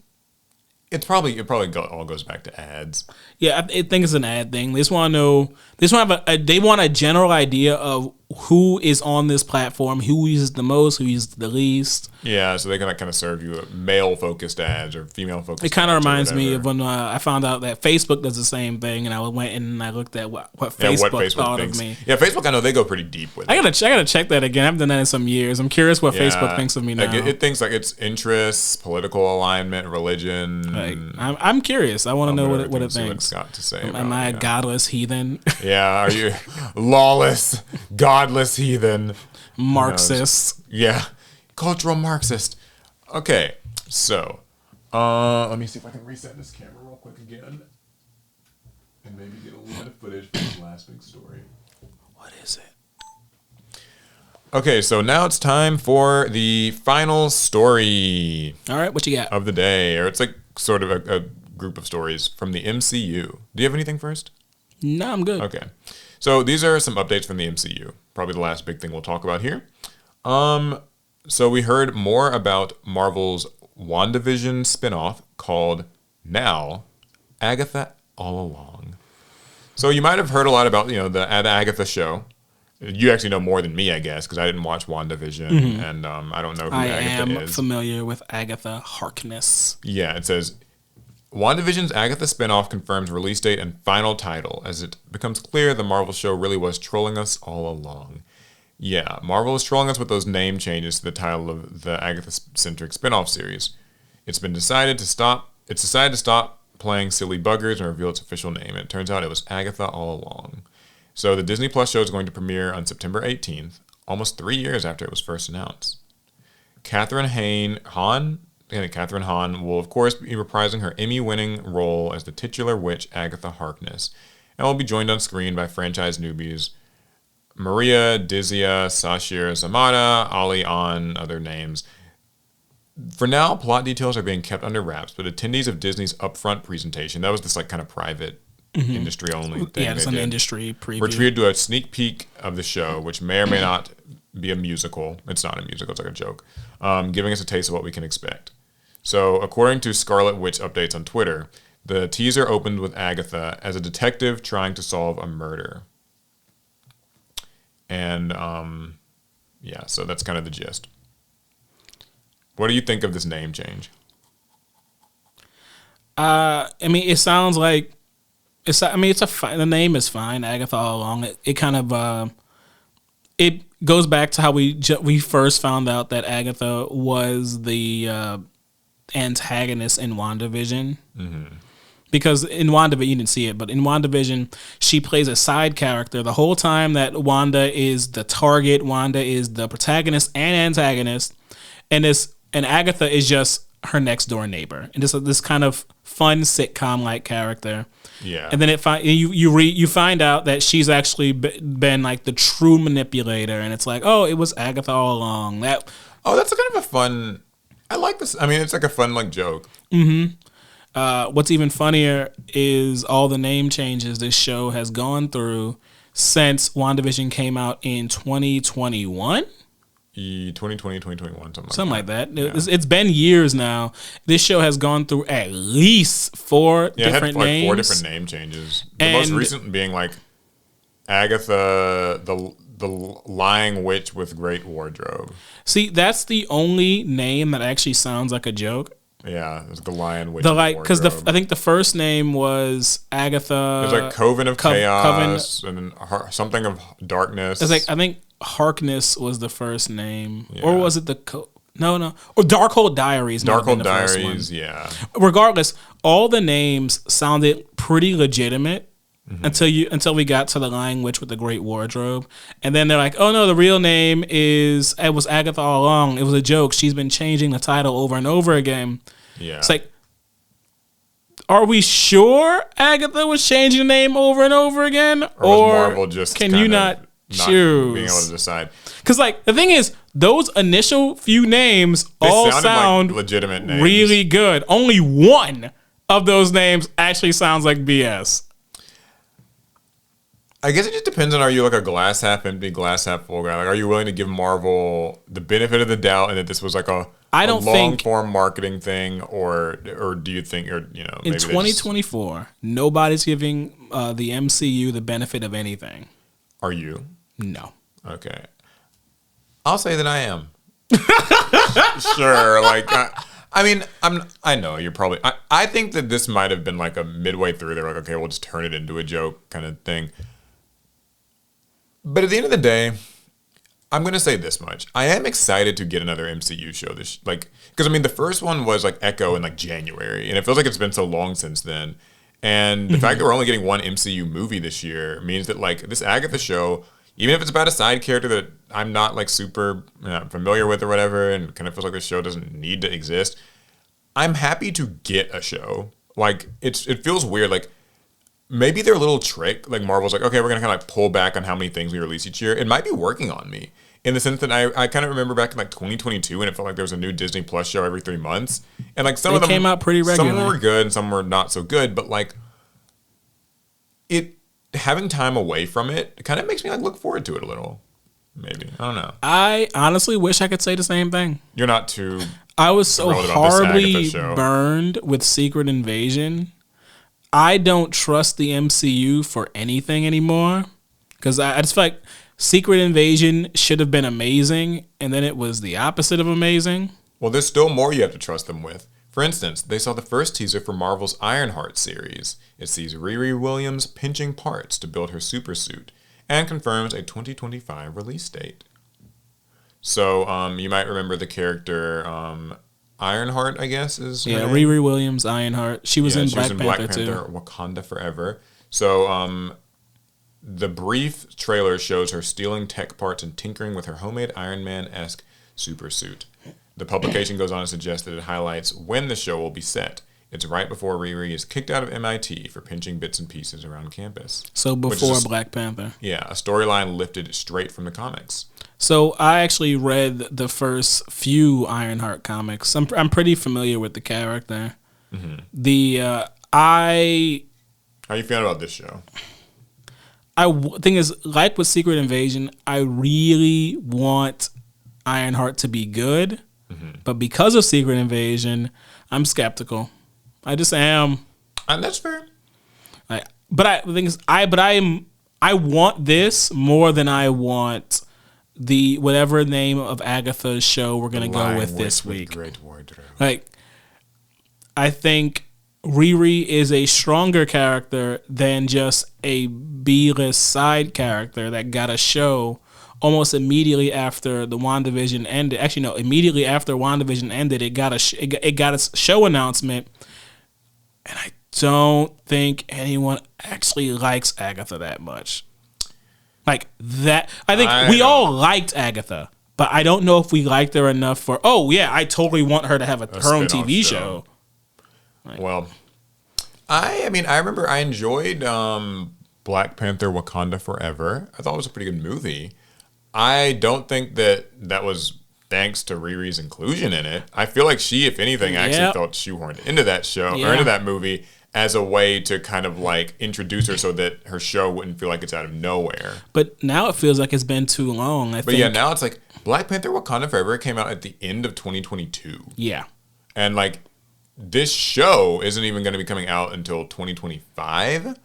It probably all goes back to ads. Yeah, I think it's an ad thing. They just want to know. They just want to have they want a general idea of who is on this platform, who uses the most, who uses the least. Yeah, so they can kind of serve you male-focused ads or female-focused ads. It kind of reminds me of when I found out that Facebook does the same thing, and I went and I looked at what Facebook thought thinks. of me. Yeah, Facebook, I know they go pretty deep with it. I gotta check that again. I haven't done that in some years. I'm curious what Facebook thinks of me now. Like it thinks like its interests, political alignment, religion. Like, I'm curious. I want to know what it thinks. What it's got to say. Am I a godless heathen? Yeah, are you lawless, godless heathen? Marxist. Yeah. Cultural Marxist. Okay, so let me see if I can reset this camera real quick again, and maybe get a little bit of footage from the last big story. What is it? Okay, so now it's time for the final story. All right, what you got of the day? Or it's like sort of a group of stories from the MCU. Do you have anything first? No, I'm good. Okay, so these are some updates from the MCU. Probably the last big thing we'll talk about here. So we heard more about Marvel's WandaVision spinoff called Now, Agatha All Along. So you might have heard a lot about, the Agatha show. You actually know more than me, I guess, because I didn't watch WandaVision, and I don't know who Agatha is. I am familiar with Agatha Harkness. Yeah, it says, WandaVision's Agatha spinoff confirms release date and final title, as it becomes clear the Marvel show really was trolling us all along. Yeah, Marvel is trolling us with those name changes to the title of the Agatha-centric spin-off series. It's decided to stop playing silly buggers and reveal its official name. And it turns out it was Agatha all along. So the Disney Plus show is going to premiere on September 18th, almost 3 years after it was first announced. Kathryn Hahn will, of course, be reprising her Emmy-winning role as the titular witch Agatha Harkness, and will be joined on screen by franchise newbies Maria Dizia, Sashir Zamata, Ali An, other names. For now, plot details are being kept under wraps, but attendees of Disney's upfront presentation, that was this like kind of private industry-only thing. Yeah, it's an industry preview. We're treated to a sneak peek of the show, which may or may not be a musical. It's not a musical, it's like a joke, giving us a taste of what we can expect. So, according to Scarlet Witch updates on Twitter, the teaser opened with Agatha as a detective trying to solve a murder. And, so that's kind of the gist. What do you think of this name change? It sounds like the name is fine, Agatha all along. It kind of it goes back to how we first found out that Agatha was the antagonist in WandaVision. Because in WandaVision, you didn't see it, but in WandaVision, she plays a side character the whole time that Wanda is the target, Wanda is the protagonist and antagonist, and Agatha is just her next door neighbor, and this kind of fun sitcom like character. Yeah. And then you find out that she's actually been like the true manipulator, and it's like, oh, it was Agatha all along. That's kind of a fun. I like this. I mean, it's like a fun like joke. What's even funnier is all the name changes this show has gone through since WandaVision came out in 2021. 2020, 2021, something like that. Yeah. It's been years now. This show has gone through at least four different names. 4 different name changes. The most recent being like Agatha, the lying witch with great wardrobe. See, that's the only name that actually sounds like a joke. Yeah, it's the lion witch. Because I think the first name was Agatha. There's like Coven of Chaos and something of Darkness. It's like I think Harkness was the first name, or was it no, or Darkhold Diaries? Darkhold Diaries, yeah. Regardless, all the names sounded pretty legitimate until we got to the lying witch with the great wardrobe, and then they're like, oh no, the real name was Agatha all along. It was a joke. She's been changing the title over and over again. Yeah, it's like, are we sure Agatha was changing the name over and over again, or was Marvel just can you not choose? Being able to decide, because like the thing is, those initial few names all sound like legitimate names, really good. Only one of those names actually sounds like BS. I guess it just depends on, are you like a glass half empty, glass half full guy? Like, are you willing to give Marvel the benefit of the doubt and that this was like a long form marketing thing, or do you think maybe in 2024 nobody's giving the MCU the benefit of anything? Are you? No. Okay. I'll say that I am. Sure. Like, I know you're probably. I think that this might have been like a midway through. They're like, okay, we'll just turn it into a joke kind of thing. But at the end of the day, I'm going to say this much. I am excited to get another MCU show. Because the first one was like Echo in like January, and it feels like it's been so long since then. And the fact that we're only getting one MCU movie this year means that like this Agatha show, even if it's about a side character that I'm not like super familiar with or whatever, and kind of feels like this show doesn't need to exist, I'm happy to get a show. Like it feels weird. Like maybe their little trick, like Marvel's like, okay, we're gonna kind of like pull back on how many things we release each year. It might be working on me in the sense that I kind of remember back in like 2022, and it felt like there was a new Disney Plus show every 3 months, and like some of them came out pretty regularly. Some of them were good, and some were not so good. But like having time away from it kind of makes me like look forward to it a little. Maybe, I don't know. I honestly wish I could say the same thing. You're not too. I was so horribly burned with Secret Invasion. I don't trust the MCU for anything anymore, because I just feel like Secret Invasion should have been amazing, and then it was the opposite of amazing. Well, there's still more you have to trust them with. For instance, they saw the first teaser for Marvel's Ironheart series. It sees Riri Williams pinching parts to build her super suit, and confirms a 2025 release date. So you might remember the character Ironheart, I guess is her name. Riri Williams, Ironheart. She was in Black Panther too. Wakanda Forever. So the brief trailer shows her stealing tech parts and tinkering with her homemade Iron Man-esque super suit. The publication goes on to suggest that it highlights when the show will be set. It's right before Riri is kicked out of MIT for pinching bits and pieces around campus. So before Black Panther. Yeah, a storyline lifted straight from the comics. So I actually read the first few Ironheart comics. I'm pretty familiar with the character. Mm-hmm. How you feeling about this show? Thing is, like with Secret Invasion, I really want Ironheart to be good, but because of Secret Invasion, I'm skeptical. I just am. And that's fair. The thing is, I want this more than I want the whatever name of Agatha's show we're gonna go with this week. Great wardrobe. Like, I think Riri is a stronger character than just a B-list side character that got a show almost immediately after the WandaVision ended. Actually, no, immediately after WandaVision ended, it got a show announcement, and I don't think anyone actually likes Agatha that much. Like that, I think we all liked Agatha, but I don't know if we liked her enough for. Oh yeah, I totally want her to have her own TV show. Well, I mean, I remember I enjoyed Black Panther: Wakanda Forever. I thought it was a pretty good movie. I don't think that was thanks to Riri's inclusion in it. I feel like she, if anything, actually felt shoehorned into that show or into that movie as a way to kind of like introduce her so that her show wouldn't feel like it's out of nowhere. But now it feels like it's been too long. I think. Yeah, now it's like Black Panther: Wakanda Forever came out at the end of 2022. Yeah. And like this show isn't even going to be coming out until 2025,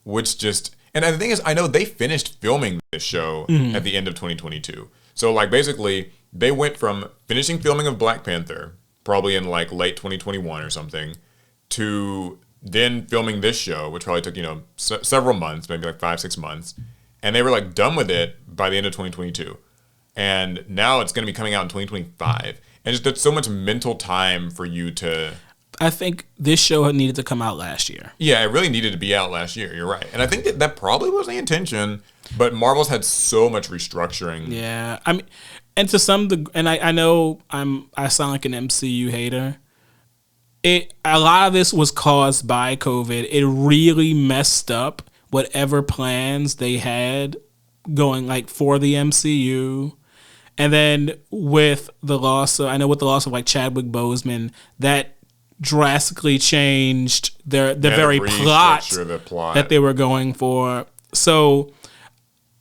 which just... And the thing is, I know they finished filming this show at the end of 2022. So like basically they went from finishing filming of Black Panther, probably in like late 2021 or something, to then filming this show, which probably took, several months, maybe like 5-6 months. And they were like done with it by the end of 2022. And now it's going to be coming out in 2025. And just that's so much mental time for you to... I think this show had needed to come out last year. Yeah, it really needed to be out last year. You're right. And I think that probably was the intention, but Marvel's had so much restructuring. Yeah. I mean, and to some degree, and I know I sound like an MCU hater. A lot of this was caused by COVID. It really messed up whatever plans they had going like for the MCU. And then with the loss of like Chadwick Boseman, that drastically changed the very plot that they were going for. So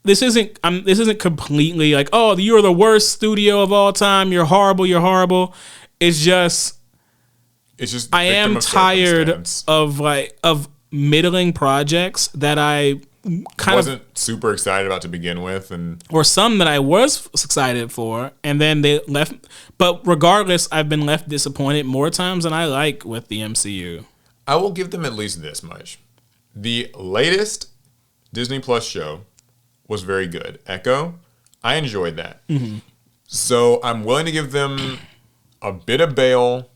this isn't completely like, oh, you're the worst studio of all time. You're horrible. It's just I am tired of middling projects that I wasn't super excited about to begin with, or some that I was excited for, and then they left. But regardless, I've been left disappointed more times than I like with the MCU. I will give them at least this much: the latest Disney Plus show was very good. Echo, I enjoyed that. Mm-hmm. So I'm willing to give them a bit of bail.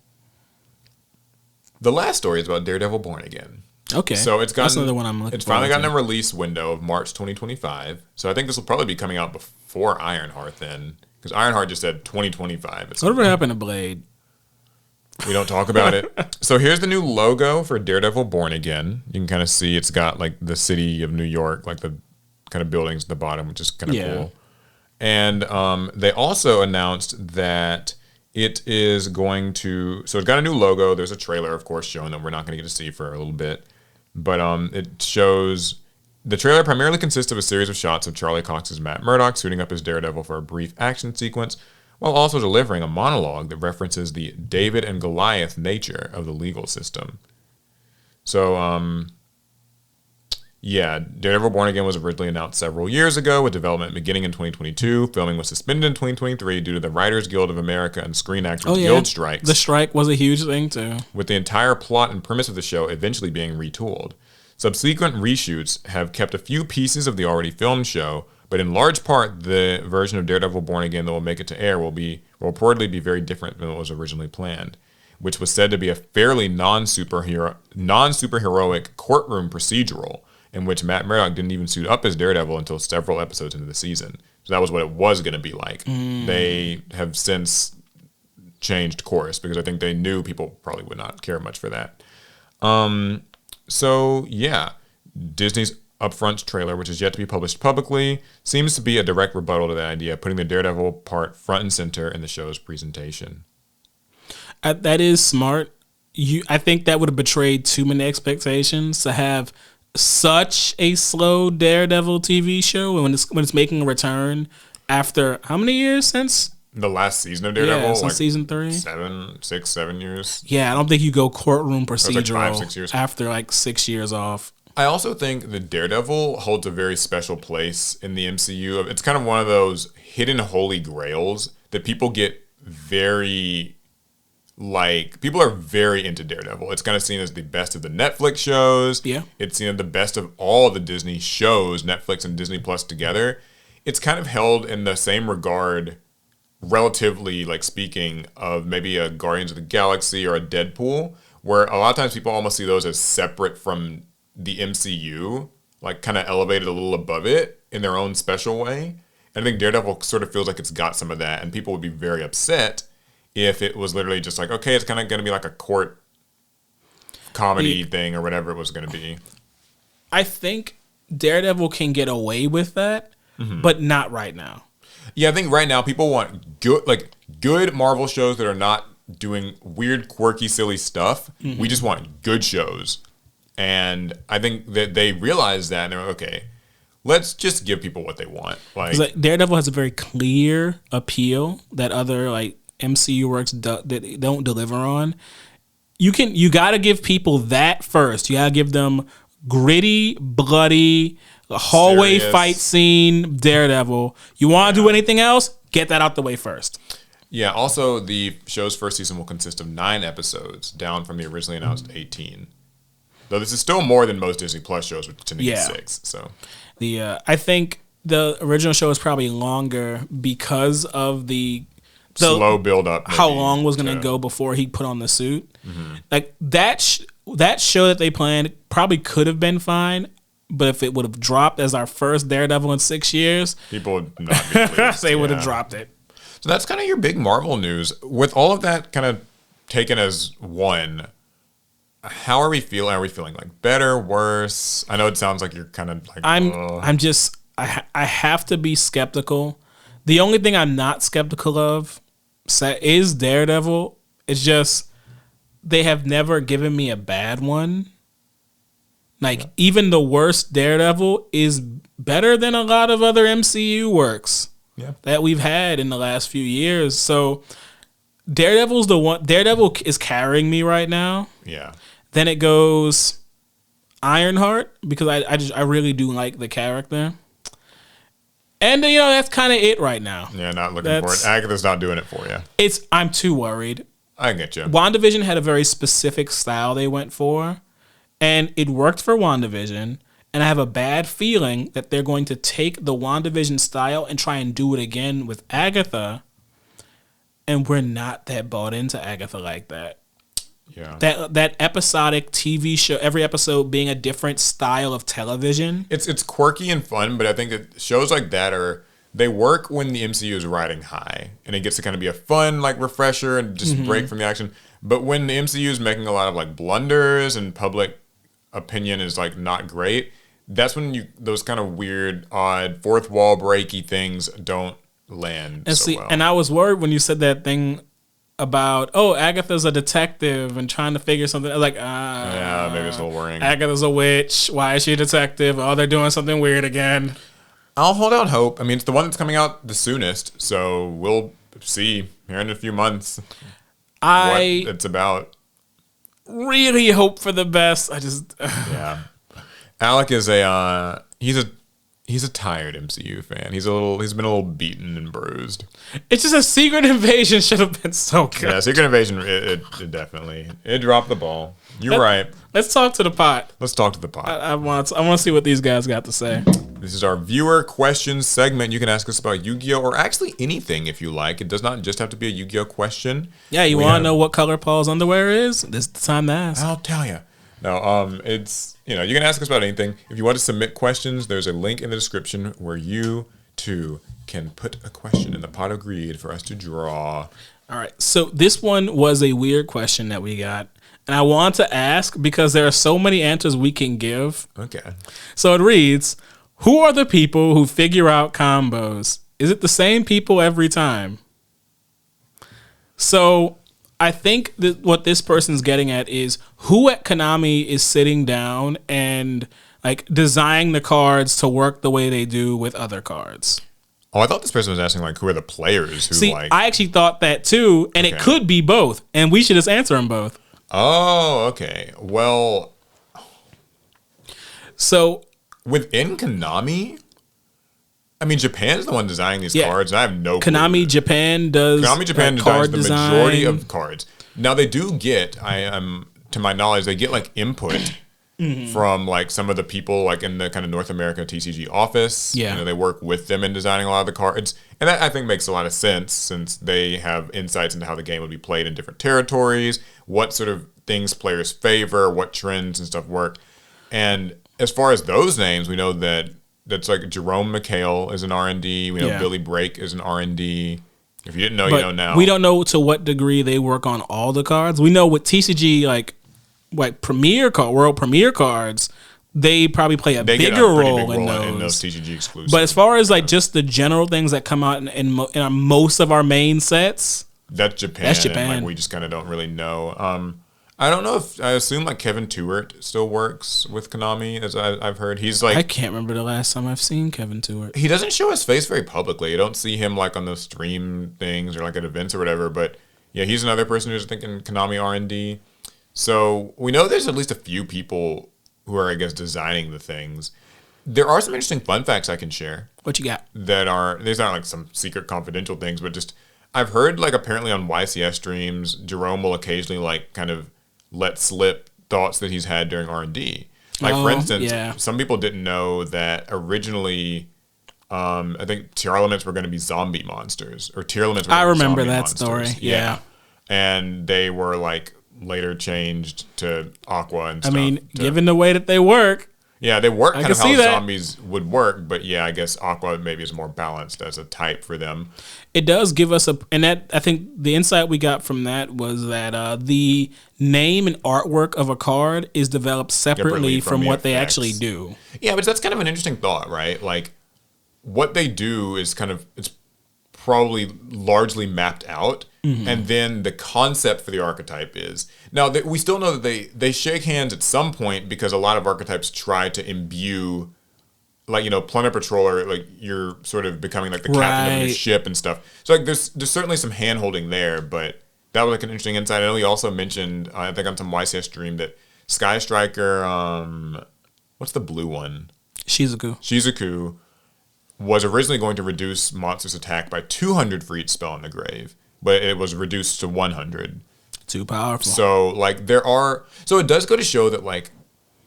The last story is about Daredevil Born Again. Okay, so that's another one I'm looking. It's finally gotten a release window of March 2025. So I think this will probably be coming out before Ironheart then, because Ironheart just said 2025. Whatever happened to Blade? We don't talk about it. So here's the new logo for Daredevil Born Again. You can kind of see it's got like the city of New York, like the kind of buildings at the bottom, which is kind of cool. And they also announced that it is going to... So it's got a new logo. There's a trailer, of course, showing that we're not going to get to see for a little bit. But it shows... The trailer primarily consists of a series of shots of Charlie Cox's Matt Murdock suiting up as Daredevil for a brief action sequence, while also delivering a monologue that references the David and Goliath nature of the legal system. So, Daredevil Born Again was originally announced several years ago, with development beginning in 2022. Filming was suspended in 2023 due to the Writers Guild of America and Screen Actors Guild strikes. The strike was a huge thing, too. With the entire plot and premise of the show eventually being retooled. Subsequent reshoots have kept a few pieces of the already filmed show, but in large part, the version of Daredevil Born Again that will make it to air will reportedly be very different than what was originally planned, which was said to be a fairly non-superheroic courtroom procedural, in which Matt Murdock didn't even suit up as Daredevil until several episodes into the season. So that was what it was going to be like. They have since changed course because I think they knew people probably would not care much for that. So, yeah, Disney's Upfront trailer, which is yet to be published publicly, seems to be a direct rebuttal to that idea, putting the Daredevil part front and center in the show's presentation. That is smart. I think that would have betrayed too many expectations to have such a slow Daredevil TV show when it's making a return after how many years since? The last season of Daredevil? Yeah, since season 3? 7 years. Yeah, I don't think you go courtroom procedural like 5-6 years. After like 6 years off. I also think that Daredevil holds a very special place in the MCU. It's kind of one of those hidden holy grails that people get very... people are very into Daredevil. It's kind of seen as the best of the Netflix shows. Yeah. It's seen as the best of all the Disney shows, Netflix and Disney Plus together. it's kind of held in the same regard, relatively like speaking, of maybe a Guardians of the Galaxy or a Deadpool, where a lot of times people almost see those as separate from the MCU, like kind of elevated a little above it in their own special way. And I think Daredevil sort of feels like it's got some of that, and people would be very upset if it was literally just like, okay, it's kind of going to be like a court comedy thing or whatever it was going to be. I think Daredevil can get away with that, but not right now. Yeah, I think right now people want good Marvel shows that are not doing weird, quirky, silly stuff. We just want good shows. And I think that they realize that, and they're like, okay, let's just give people what they want. Like Daredevil has a very clear appeal that other like MCU works that don't deliver on. You got to give people that first. You got to give them gritty, bloody, hallway fight scene Daredevil. You want to do anything else? Get that out the way first. Yeah, also the show's first season will consist of 9 episodes, down from the originally announced 18. Though this is still more than most Disney Plus shows, which tend to be 6. So I think the original show is probably longer because of the slow build up. How long was going to go before he put on the suit? Like that show that they planned probably could have been fine, but if it would have dropped as our first Daredevil in 6 years, people would not be pleased. They would have dropped it. So that's kind of your big Marvel news. With all of that kind of taken as one, how are we feeling? Are we feeling like better, worse? I know it sounds like you're kind of like I have to be skeptical. The only thing I'm not skeptical of is Daredevil. It's just they have never given me a bad one. Like even the worst Daredevil is better than a lot of other MCU works that we've had in the last few years. So Daredevil's the one. Daredevil is carrying me right now. Yeah. Then it goes Ironheart because I really do like the character. And that's kind of it right now. Yeah, not looking for it. Agatha's not doing it for you. I'm too worried. I get you. WandaVision had a very specific style they went for, and it worked for WandaVision. And I have a bad feeling that they're going to take the WandaVision style and try and do it again with Agatha. And we're not that bought into Agatha like that. Yeah. That episodic TV show, every episode being a different style of television. It's quirky and fun, but I think that shows like that they work when the MCU is riding high, and it gets to kind of be a fun like refresher and just break from the action. But when the MCU is making a lot of like blunders and public opinion is like not great, that's when those kind of weird, odd, fourth wall breaky things don't land well. And I was worried when you said that thing about, Agatha's a detective and trying to figure something. Like, yeah, maybe it's a little worrying. Agatha's a witch. Why is she a detective? Oh, they're doing something weird again. I'll hold out hope. I mean, it's the one that's coming out the soonest, so we'll see here in a few months what it's about. Really hope for the best. Yeah. Alec is he's a tired MCU fan. He's been a little beaten and bruised. It's just a Secret Invasion should have been so good. Yeah, Secret Invasion, it definitely dropped the ball. You're right. Let's talk to the pot. Let's talk to the pot. I want to see what these guys got to say. This is our viewer questions segment. You can ask us about Yu-Gi-Oh! Or actually anything if you like. It does not just have to be a Yu-Gi-Oh! Question. Yeah, you want to know what color Paul's underwear is? This is the time to ask. I'll tell you. No, it's, you can ask us about anything. If you want to submit questions, there's a link in the description where you, too, can put a question in the pot of greed for us to draw. All right. So this one was a weird question that we got. And I want to ask because there are so many answers we can give. Okay. So it reads, who are the people who figure out combos? Is it the same people every time? So I think that what this person's getting at is who at Konami is sitting down and like designing the cards to work the way they do with other cards. Oh, I thought this person was asking like who are the players who See, I actually thought that too, and it could be both, and we should just answer them both. Oh, okay. Well, so within Konami, I mean, Japan's the one designing these cards, and I have no clue. Konami Japan designs the majority of cards. Now, they do get, to my knowledge, they get like input from like some of the people like in the kind of North America TCG office. Yeah. You know, they work with them in designing a lot of the cards. And that I think makes a lot of sense since they have insights into how the game would be played in different territories, what sort of things players favor, what trends and stuff work. And as far as those names, we know that's like Jerome McHale is an R&D. We know Billy Brake is an R&D. If you didn't know, you know now. We don't know to what degree they work on all the cards. We know with TCG, like world premiere cards, they probably play a bigger role in those TCG exclusives. But as far as like just the general things that come out in most of our main sets, that's Japan. And, like, we just kind of don't really know. I don't know if I assume like Kevin Tewart still works with Konami, as I've heard. He's like, I can't remember the last time I've seen Kevin Tewart. He doesn't show his face very publicly. You don't see him like on those stream things or like at events or whatever. But yeah, he's another person who's thinking Konami R&D. So we know there's at least a few people who are, I guess, designing the things. There are some interesting fun facts I can share. What you got? These aren't like some secret confidential things, but just I've heard like apparently on YCS streams, Jerome will occasionally like kind of let slip thoughts that he's had during R&D. Like for instance, some people didn't know that originally, I think tier elements were going to be zombie monsters or tier elements. I remember that story. Yeah, and they were like later changed to Aqua and stuff. I mean, given the way that they work. Yeah, they work kind of how zombies would work, but yeah, I guess Aqua maybe is more balanced as a type for them. It does give us I think the insight we got from that was that the name and artwork of a card is developed separately from what they actually do. Yeah, but that's kind of an interesting thought, right? Like, what they do is it's probably largely mapped out, and then the concept for the archetype is now that we still know that they shake hands at some point because a lot of archetypes try to imbue, like, you know, Planet Patroller, like you're sort of becoming like the captain of your ship and stuff. So like there's certainly some hand holding there, but that was like an interesting insight. I know he also mentioned I think on some YCS stream that Sky Striker, what's the blue one? Shizuku was originally going to reduce monsters' attack by 200 for each spell in the grave, but it was reduced to 100. Too powerful. So like so it does go to show that like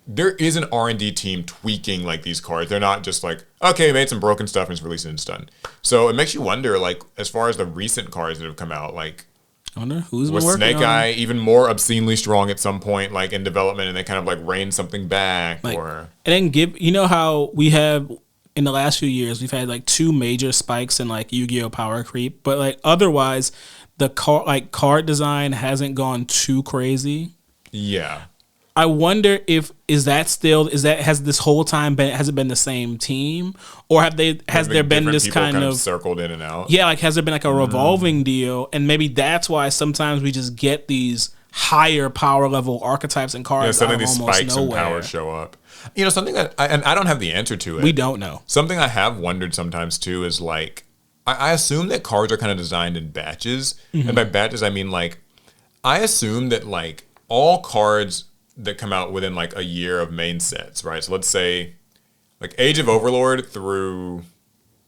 there is an R&D team tweaking like these cards. They're not just like, okay, made some broken stuff and it's released and it's done. So it makes you wonder, like, as far as the recent cards that have come out, like, I wonder who's was working Snake on Eye even more obscenely strong at some point, like in development, and they kind of like reined something back, like, or and then you know how we have in the last few years we've had like 2 major spikes in like Yu-Gi-Oh power creep, but like otherwise the card design hasn't gone too crazy. Yeah. I wonder if has this whole time has it been the same team, or has there been this kind of circled in and out? Yeah, like has there been like a revolving deal, and maybe that's why sometimes we just get these higher power level archetypes and cards. Suddenly these spikes and power show up. You know, something that I don't have the answer to it. We don't know. Something I have wondered sometimes too is like I assume that cards are kind of designed in batches, and by batches I mean like I assume that like all cards that come out within like a year of main sets, right? So let's say like Age of Overlord through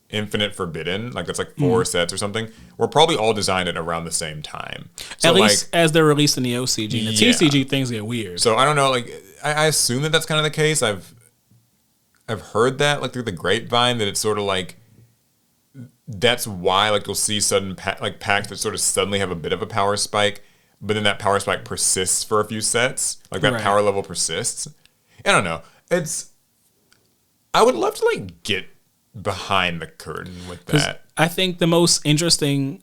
Infinite Forbidden, like that's like 4 sets or something. We're probably all designed at around the same time. So at least as they're released in the OCG. The TCG things get weird. So I don't know, like I assume that that's kind of the case. I've heard that like through the grapevine that it's sort of like that's why like you'll see sudden packs that sort of suddenly have a bit of a power spike, but then that power spike persists for a few sets. Like that power level persists. I don't know. I would love to like get behind the curtain with that. I think the most interesting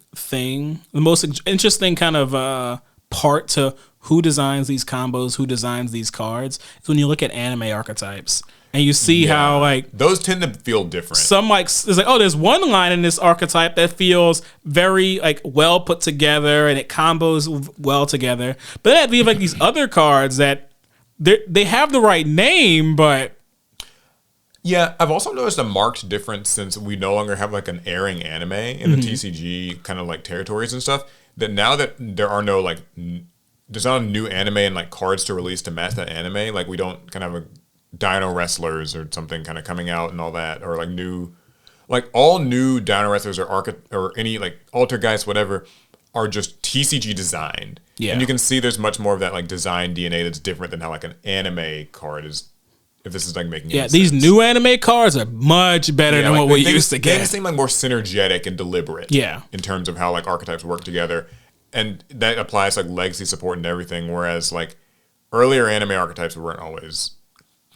kind of part to who designs these combos, who designs these cards, is when you look at anime archetypes. And you see how like those tend to feel different. Some like it's like, oh, there's one line in this archetype that feels very like well put together and it combos well together. But then we have like these other cards that they have the right name, but yeah, I've also noticed a marked difference since we no longer have like an airing anime in the TCG kind of like territories and stuff. That now that there are no like there's not a new anime and like cards to release to match that anime. Like we don't kind of have a Dino Wrestlers or something kind of coming out and all that, or like all new Dino Wrestlers or any like Altergeist, whatever, are just TCG designed. Yeah. And you can see there's much more of that like design DNA that's different than how like an anime card is. If this is like making any these sense. new anime cards are much better than what we used to They get. seem like more synergetic and deliberate. Yeah. In terms of how like archetypes work together. And that applies to like legacy support and everything. Whereas like earlier anime archetypes weren't always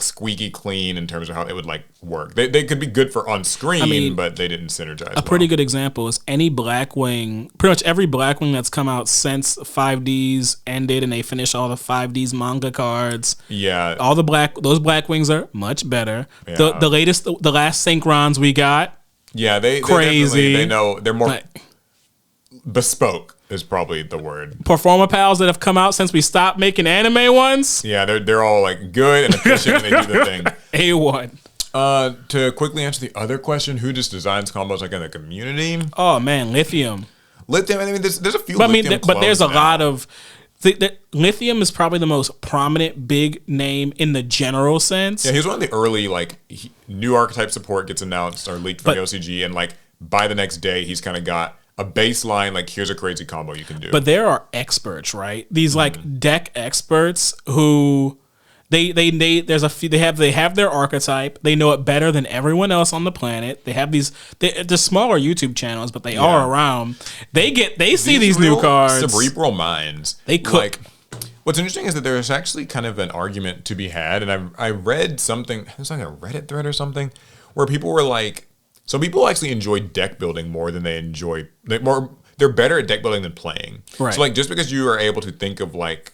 squeaky clean in terms of how it would like work. They could be good for on screen, but they didn't synergize. A pretty good example is any Blackwing. Pretty much every Blackwing that's come out since 5Ds ended and they finished all the 5Ds manga cards. Yeah, all those Blackwings are much better. Yeah. The last Synchrons we got. Yeah, they crazy. They know they're more bespoke. Is probably the word. Performa Pals that have come out since we stopped making anime ones. Yeah, they're all like good and efficient and they do the thing. A1. To quickly answer the other question, who just designs combos like in the community? Oh man, Lithium. I mean, there's a few. But Lithium but there's a now. lot of. Lithium is probably the most prominent big name in the general sense. Yeah, he was one of the early new archetype support gets announced or leaked from the OCG, and like by the next day he's kind of got a baseline, like here's a crazy combo you can do. But there are experts, right? These like deck experts who they have their archetype. They know it better than everyone else on the planet. They have they're smaller YouTube channels, but they are around. They see these new cards. Cerebral minds. They cook. Like, what's interesting is that there's actually kind of an argument to be had, and I read something. It was like a Reddit thread or something where people were like, some people actually enjoy deck building more than they enjoy. They're better at deck building than playing. Right. So like just because you are able to think of like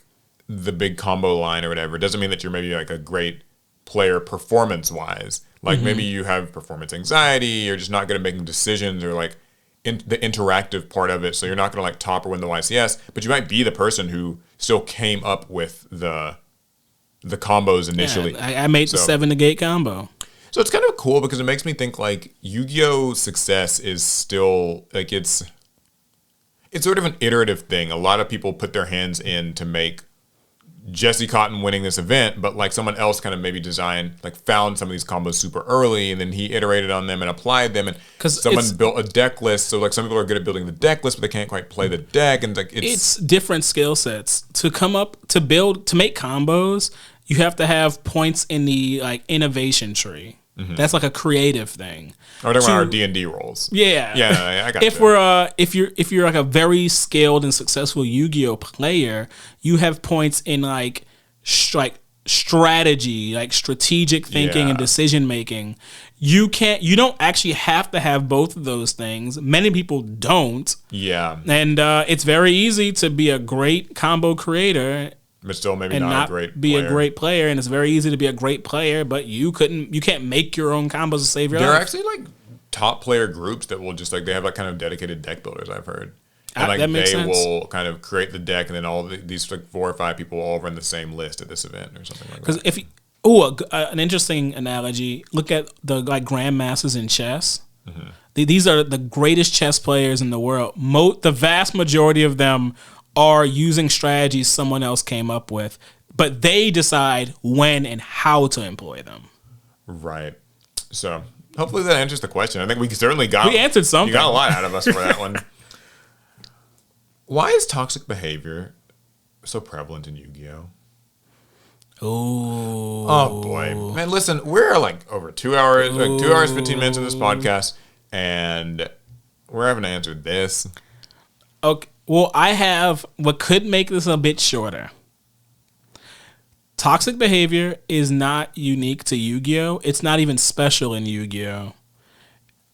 the big combo line or whatever doesn't mean that you're maybe like a great player performance wise. Like maybe you have performance anxiety. You're just not good at making decisions or like the interactive part of it. So you're not going to like top or win the YCS, but you might be the person who still came up with the combos initially. Yeah, I made the 7 negate combo. So it's kind of cool because it makes me think like Yu-Gi-Oh! Success is still like it's sort of an iterative thing. A lot of people put their hands in to make Jesse Cotton winning this event, but like someone else kind of maybe found some of these combos super early and then he iterated on them and applied them, and someone built a deck list. So like some people are good at building the deck list, but they can't quite play the deck, and like it's different skill sets to come up to make combos. You have to have points in the like innovation tree. Mm-hmm. That's like a creative thing. Oh, they're our D&D roles. Yeah, I got if you're like a very skilled and successful Yu-Gi-Oh player, you have points in like strategy, like strategic thinking and decision making. You don't actually have to have both of those things. Many people don't. Yeah, and it's very easy to be a great combo creator. But still maybe not a great be player. A great player, and it's very easy to be a great player, but you can't make your own combos to save your life. There are actually like top player groups that will just like they have like kind of dedicated deck builders, I've heard. And like they will kind of create the deck and then all these like 4 or 5 people all run the same list at this event or something like that. Because an interesting analogy, look at the like grandmasters in chess. Mm-hmm. These are the greatest chess players in the world. The vast majority of them are using strategies someone else came up with, but they decide when and how to employ them. Right. So hopefully that answers the question. I think we answered something. You got a lot out of us for that one. Why is toxic behavior so prevalent in Yu-Gi-Oh? Oh boy, man! Listen, we're like over 2 hours, like 2 hours 15 minutes in this podcast, and we're having to answer this. Okay. Well, I have what could make this a bit shorter. Toxic behavior is not unique to Yu-Gi-Oh! It's not even special in Yu-Gi-Oh!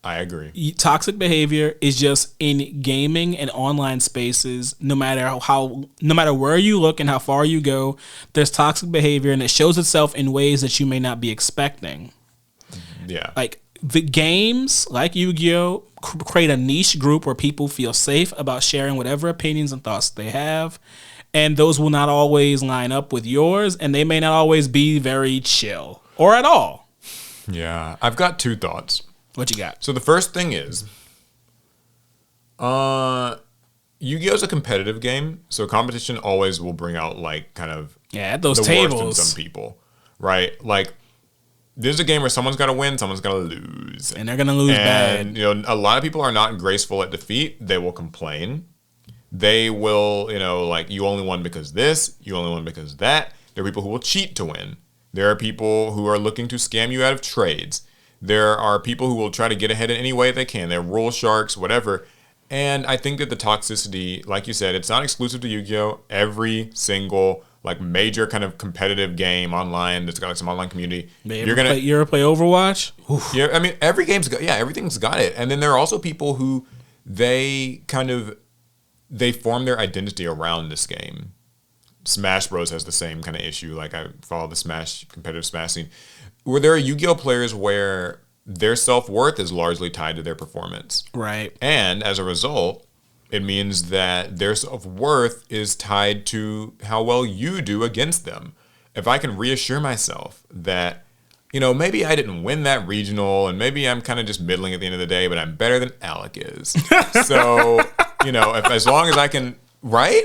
I agree. Toxic behavior is just in gaming and online spaces. No matter where you look and how far you go, there's toxic behavior, and it shows itself in ways that you may not be expecting. Yeah. Like the games, like Yu-Gi-Oh!, create a niche group where people feel safe about sharing whatever opinions and thoughts they have, and those will not always line up with yours, and they may not always be very chill or at all. Yeah, I've got 2 thoughts. What you got? So the first thing is, Yu-Gi-Oh! Is a competitive game, so competition always will bring out like kind of at those the tables worst in some people, right? Like this is a game where someone's got to win, someone's got to lose, and they're gonna lose bad. You know, a lot of people are not graceful at defeat. They will complain. They will, like, you only won because this, you only won because that. There are people who will cheat to win. There are people who are looking to scam you out of trades. There are people who will try to get ahead in any way they can. They're rule sharks, whatever. And I think that the toxicity, like you said, it's not exclusive to Yu-Gi-Oh! Every single like major kind of competitive game online that's got like some online community. You ever play Overwatch? Oof. Yeah, I mean everything's got it. And then there are also people who they form their identity around this game. Smash Bros has the same kind of issue. Like I follow the competitive Smash scene, where there are Yu-Gi-Oh players where their self-worth is largely tied to their performance. Right. And as a result, it means that their self-worth is tied to how well you do against them. If I can reassure myself that, maybe I didn't win that regional and maybe I'm kind of just middling at the end of the day, but I'm better than Alec is. So, as long as I can, right?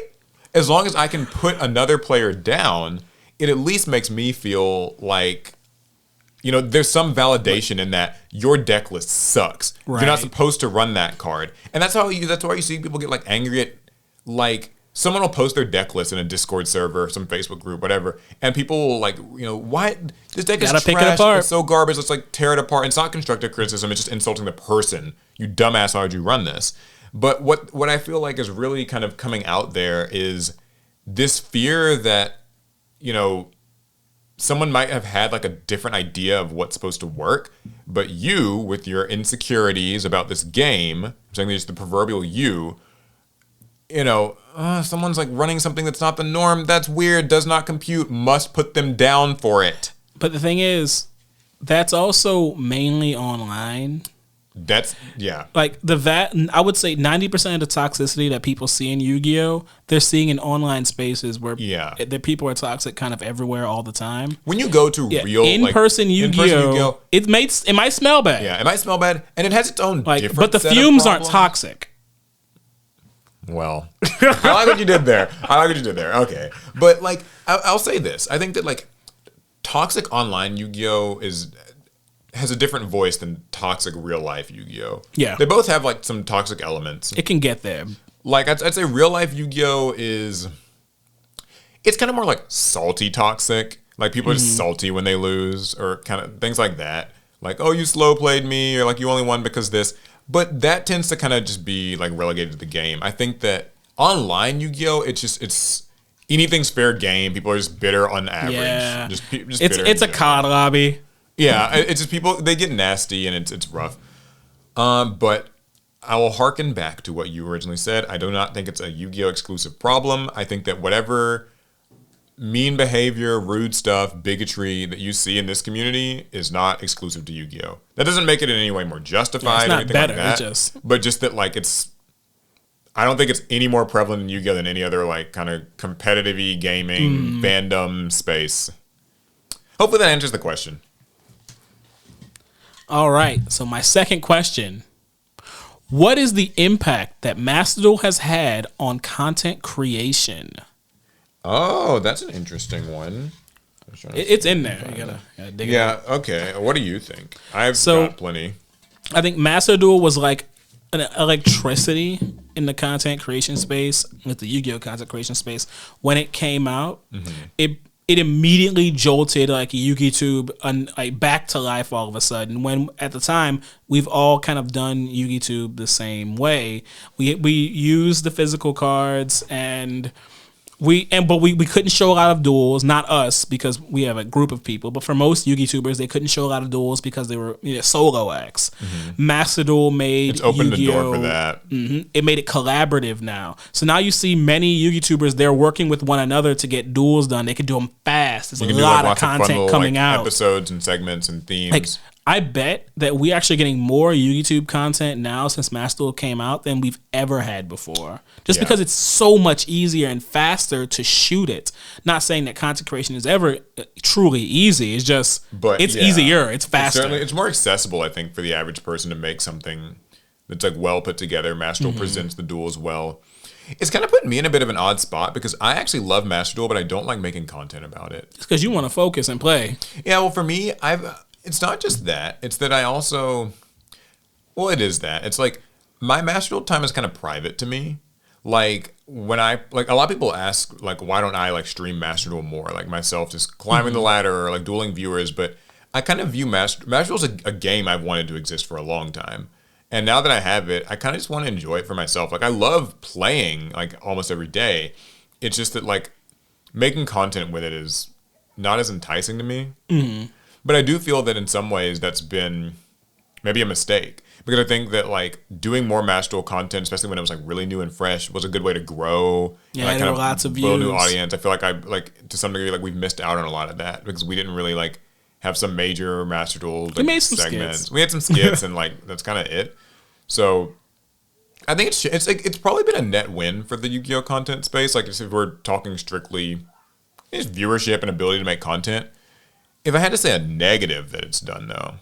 As long as I can put another player down, it at least makes me feel like, there's some validation in that your deck list sucks. Right. You're not supposed to run that card. And that's why you see people get like angry at, like, someone will post their deck list in a Discord server, some Facebook group, whatever, and people will like, why this deck is trash, pick it apart. It's so garbage, let's like tear it apart. And it's not constructive criticism, it's just insulting the person. You dumbass, why would you run this? But what I feel like is really kind of coming out there is this fear that, someone might have had like a different idea of what's supposed to work, but you, with your insecurities about this game, I'm saying there's the proverbial someone's like running something that's not the norm, that's weird, does not compute, must put them down for it. But the thing is, that's also mainly online. Like I would say 90% of the toxicity that people see in Yu-Gi-Oh, they're seeing in online spaces where the people are toxic kind of everywhere all the time. When you go to real in-person Yu-Gi-Oh, it might smell bad. Yeah, it might smell bad, and it has its own different. But the fumes aren't toxic. Well, I like what you did there. Okay, but like I'll say this: I think that like toxic online Yu-Gi-Oh has a different voice than toxic real life Yu-Gi-Oh. Yeah. They both have like some toxic elements. It can get there. Like I'd say real life Yu-Gi-Oh it's kind of more like salty toxic. Like people are just salty when they lose or kind of things like that. Like, oh, you slow played me, or like you only won because this. But that tends to kind of just be like relegated to the game. I think that online Yu-Gi-Oh, it's anything's fair game. People are just bitter on average. Yeah. It's a COD lobby. Yeah, it's just people, they get nasty and it's rough. But I will hearken back to what you originally said. I do not think it's a Yu-Gi-Oh! Exclusive problem. I think that whatever mean behavior, rude stuff, bigotry that you see in this community is not exclusive to Yu-Gi-Oh! That doesn't make it in any way more justified it's not or anything better, like that. But just that like I don't think it's any more prevalent in Yu-Gi-Oh! Than any other like kind of competitive-y gaming fandom space. Hopefully that answers the question. All right, so my second question. What is the impact that Master Duel has had on content creation? Oh, that's an interesting one. It's in there. You gotta dig it up. Okay. What do you think? I've got plenty. I think Master Duel was like an electricity in the content creation space, with the Yu-Gi-Oh! Content creation space. When it came out, it immediately jolted like YugiTube like back to life all of a sudden. When at the time we've all kind of done YugiTube the same way. We used the physical cards and we couldn't show a lot of duels. Not us, because we have a group of people, but for most YugiTubers, they couldn't show a lot of duels because they were solo acts. Master Duel made it's opened Yu-Gi-Oh! The door for that. It made it collaborative now. So now you see many YouTubers, they're working with one another to get duels done. They can do them fast. There's a lot of content coming out. Episodes and segments and themes. Like, I bet that we're actually getting more YouTube content now since Master Duel came out than we've ever had before. Just because it's so much easier and faster to shoot it. Not saying that content creation is ever truly easy. It's just, easier. It's faster. It's more accessible, I think, for the average person to make something that's like well put together. Master Duel presents the duels well. It's kind of putting me in a bit of an odd spot because I actually love Master Duel, but I don't like making content about it. It's because you want to focus and play. Yeah, well, for me, it's not just that. It's that I also... Well, it is that. It's like my Master Duel time is kind of private to me. like when I like a lot of people ask like why don't I like stream Master Duel more, like myself just climbing the ladder or like dueling viewers, but I kind of view Master Duel's a game I've wanted to exist for a long time. And now that I have it, I kind of just want to enjoy it for myself. Like I love playing like almost every day. It's just that like making content with it is not as enticing to me. But I do feel that in some ways that's been maybe a mistake. Because I think that like doing more Master Duel content, especially when it was like really new and fresh, was a good way to grow. Yeah, and there were lots of build a views. new audience. I feel like I like to some degree like we've missed out on a lot of that because we didn't really like have some major Master Duel like, We made some segments. skits. We had some skits and like that's kind of it. So I think it's probably been a net win for the Yu-Gi-Oh content space. Like if we're talking strictly just viewership and ability to make content. If I had to say a negative that it's done though,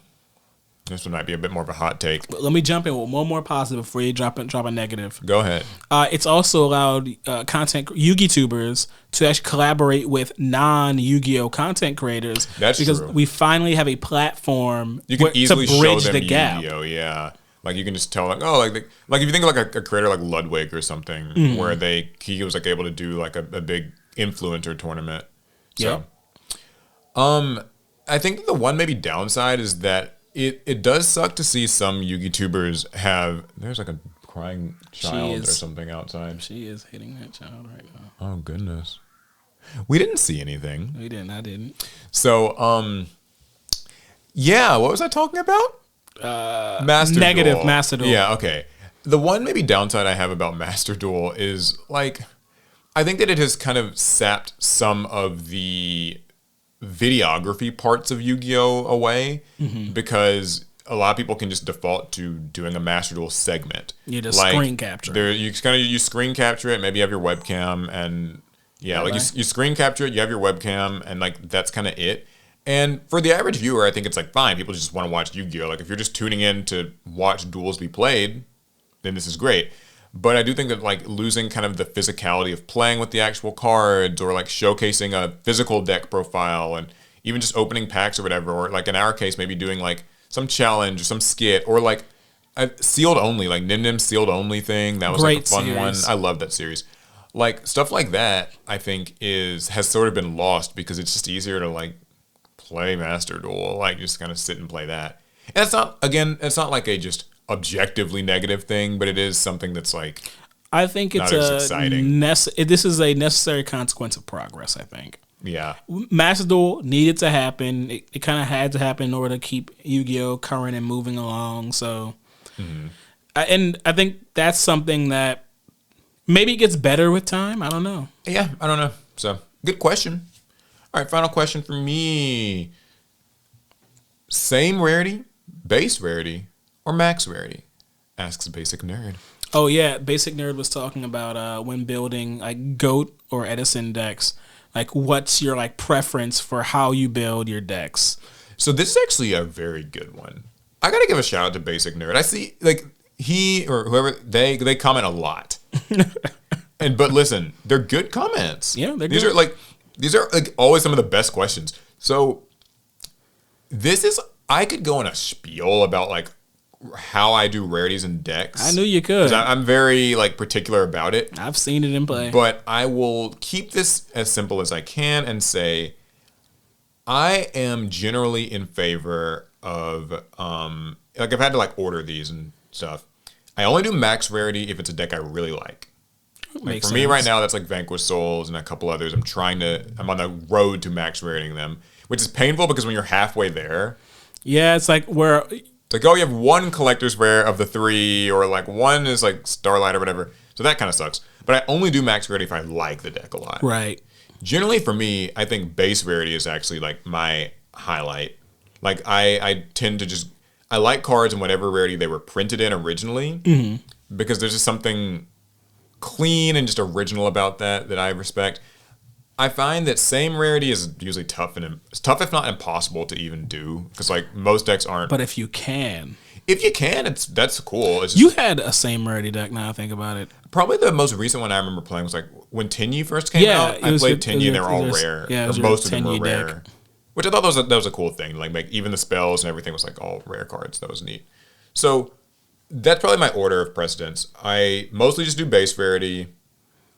this one might be a bit more of a hot take. But let me jump in with one more positive before you drop a negative. Go ahead. It's also allowed content Yu-Gi-Tubers to actually collaborate with non-Yu-Gi-Oh content creators. That's because true. we finally have a platform You can easily to show bridge them the gap. Yu-Gi-Oh, yeah. Like you can just tell like, oh, like if you think of like a creator like Ludwig or something where he was like able to do like a big influencer tournament. So I think the one maybe downside is that it does suck to see some Yu-Gi Tubers have there's like a crying child or something outside. She is hitting that child right now. Oh goodness. We didn't see anything. We didn't. I didn't. So yeah, what was I talking about? Negative Duel. Master Duel. Yeah, okay. The one maybe downside I have about Master Duel is like I think that it has kind of sapped some of the videography parts of Yu-Gi-Oh away because a lot of people can just default to doing a Master Duel segment. You just screen capture. You kind of you screen capture it. Maybe you have your webcam and you screen capture it. You have your webcam and like that's kind of it. And for the average viewer, I think it's like fine. People just want to watch Yu-Gi-Oh. Like if you're just tuning in to watch duels be played, then this is great. But I do think that like losing kind of the physicality of playing with the actual cards or like showcasing a physical deck profile and even just opening packs or whatever, or like in our case, maybe doing like some challenge or some skit or like a sealed only, like Nim Nim sealed only thing. That was like a fun series. one. I love that series. Like stuff like that, I think has sort of been lost because it's just easier to like play Master Duel, like just kind of sit and play that. And it's not like a just objectively negative thing, but it is something that's like I think it's exciting. This is a necessary consequence of progress, I think. Yeah. Master Duel needed to happen. It kind of had to happen in order to keep Yu-Gi-Oh current and moving along. So, and I think that's something that maybe gets better with time. I don't know. Yeah, I don't know. So, good question. All right, final question for me. Same rarity, base rarity, or max rarity? Asks Basic Nerd. Oh yeah, Basic Nerd was talking about when building like GOAT or Edison decks. Like, what's your like preference for how you build your decks? So this is actually a very good one. I gotta give a shout out to Basic Nerd. I see like he or whoever they comment a lot, but listen, they're good comments. Yeah, they're these good. These are like always some of the best questions. So I could go on a spiel about like how I do rarities and decks. I knew you could. I'm very like particular about it. I've seen it in play. But I will keep this as simple as I can and say I am generally in favor of like I've had to like order these and stuff. I only do max rarity if it's a deck I really like. Like for me right now, that's like Vanquish Souls and a couple others. I'm on the road to max rating them, which is painful because when you're halfway there. Yeah, it's like It's like, oh, you have one collector's rare of the 3, or like one is like Starlight or whatever. So that kind of sucks. But I only do max rarity if I like the deck a lot. Right. Generally for me, I think base rarity is actually like my highlight. Like I tend to just, I like cards in whatever rarity they were printed in originally because there's just something clean and just original about that I respect. I find that same rarity is usually tough if not impossible to even do because like most decks aren't. But if you can, that's cool. It's just, you had a same rarity deck. Now I think about it. Probably the most recent one I remember playing was like when Tenyi first came out. I played Tenyi and they were all rare. Yeah, most of them were Tenyi rare, deck. which I thought that was a cool thing. Like even the spells and everything was like all rare cards. That was neat. So That's probably my order of precedence. I mostly just do base rarity.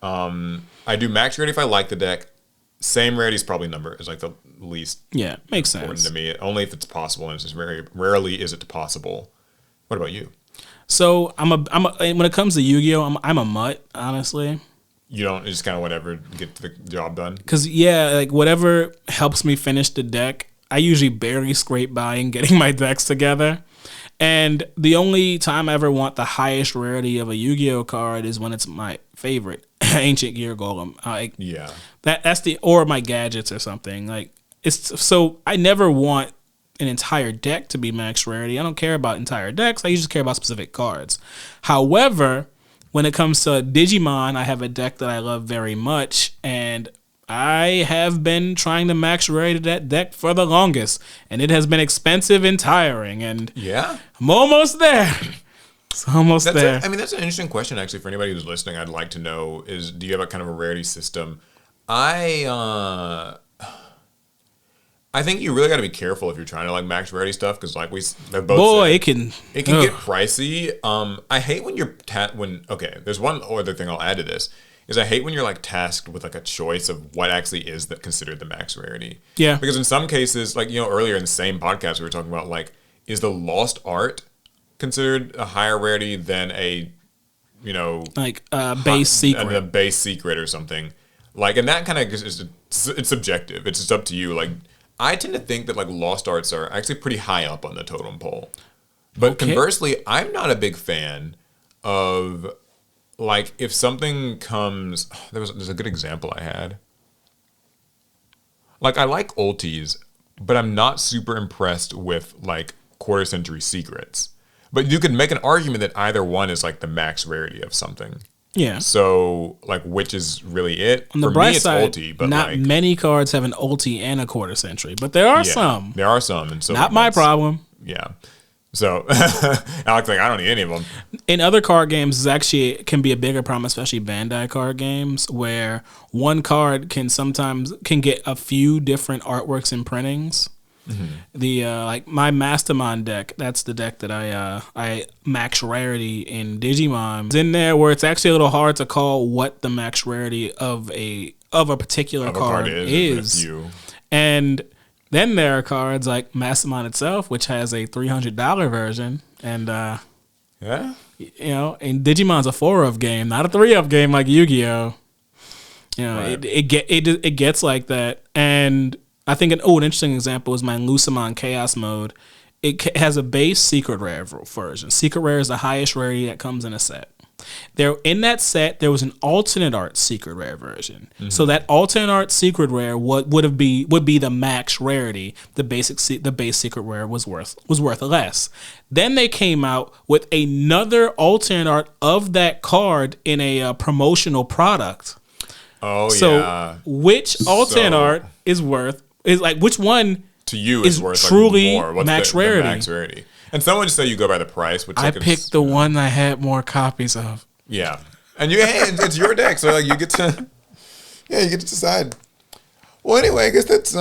I do max rarity if I like the deck. Same rarity is probably is like the least makes important sense to me. Only if it's possible, and it's just very rarely is it possible. What about you? So I'm a when it comes to Yu-Gi-Oh, I'm a mutt, honestly. You don't just kind of whatever get the job done? Because like whatever helps me finish the deck, I usually barely scrape by in getting my decks together. And the only time I ever want the highest rarity of a Yu-Gi-Oh card is when it's my favorite, Ancient Gear Golem. That's or my gadgets or something. Like so I never want an entire deck to be max rarity. I don't care about entire decks. I usually care about specific cards. However, when it comes to Digimon, I have a deck that I love very much, and I have been trying to max rarity that deck for the longest, and it has been expensive and tiring, and I'm almost there. It's almost there. That's an interesting question, actually, for anybody who's listening. I'd like to know is, do you have a kind of a rarity system? I think you really got to be careful if you're trying to like max rarity stuff, because like they've both said, it can get pricey. I hate when there's one other thing I'll add to this. Is I hate when you're like tasked with like a choice of what actually is considered the max rarity. Yeah. Because in some cases, like, earlier in the same podcast we were talking about, like, is the lost art considered a higher rarity than a, base secret, a base secret or something, like, and that kind of it's subjective. It's just up to you. Like, I tend to think that like lost arts are actually pretty high up on the totem pole, but conversely, I'm not a big fan of. Like, if something comes... There's a good example I had. Like, I like ultis, but I'm not super impressed with, like, quarter-century secrets. But you could make an argument that either one is, like, the max rarity of something. Yeah. So, like, which is really it? On the bright side, ulti, but not many cards have an ulti and a quarter-century, but there are some. There are some. And so not my problem. Yeah. So, Alex, like, I don't need any of them. In other card games, it can be a bigger problem, especially Bandai card games, where one card can get a few different artworks and printings. Mm-hmm. The like my Mastermind deck, that's the deck that I max rarity in Digimon. It's in there where it's actually a little hard to call what the max rarity of a particular card is. And then there are cards like Mastermind itself, which has a $300 version, and and Digimon's a 4-of game, not a 3-of game like Yu-Gi-Oh. Right. It gets like that, and I think an interesting example is my Lucimon Chaos Mode. It has a base secret rare version. Secret rare is the highest rarity that comes in a set. In that set, there was an alternate art secret rare version. Mm-hmm. So that alternate art secret rare would be the max rarity. The base secret rare was worth less. Then they came out with another alternate art of that card in a promotional product. Oh, so which alternate art is which one to you is worth truly like more? What's max rarity? The max rarity. And someone just say you go by the price, which I picked the one I had more copies of. Yeah, and it's your deck, so like you get to decide. Well, anyway, I guess that's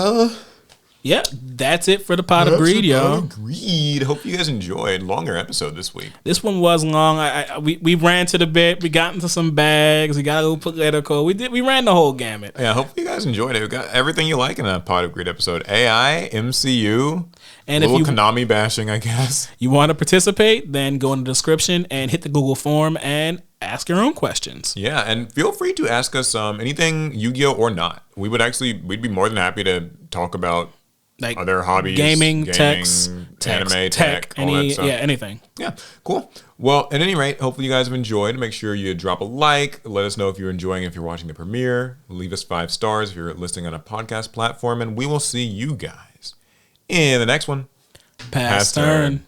yeah, that's it for the Pot of Greed, yo. Agreed. Hope you guys enjoyed. Longer episode this week. This one was long. We ran to the bit. We got into some bags. We got a little political. We ran the whole gamut. Yeah, hopefully you guys enjoyed it. We got everything you like in a Pot of Greed episode. AI, MCU, and a little Konami bashing, I guess. You want to participate? Then go in the description and hit the Google form and ask your own questions. Yeah, and feel free to ask us anything Yu-Gi-Oh or not. We'd be more than happy to talk about. Like other hobbies, gaming, anime, tech, all that stuff. Yeah, anything. Yeah, cool. Well, at any rate, hopefully you guys have enjoyed. Make sure you drop a like. Let us know if you're enjoying, if you're watching the premiere. Leave us 5 stars if you're listening on a podcast platform. And we will see you guys in the next one. Pass turn.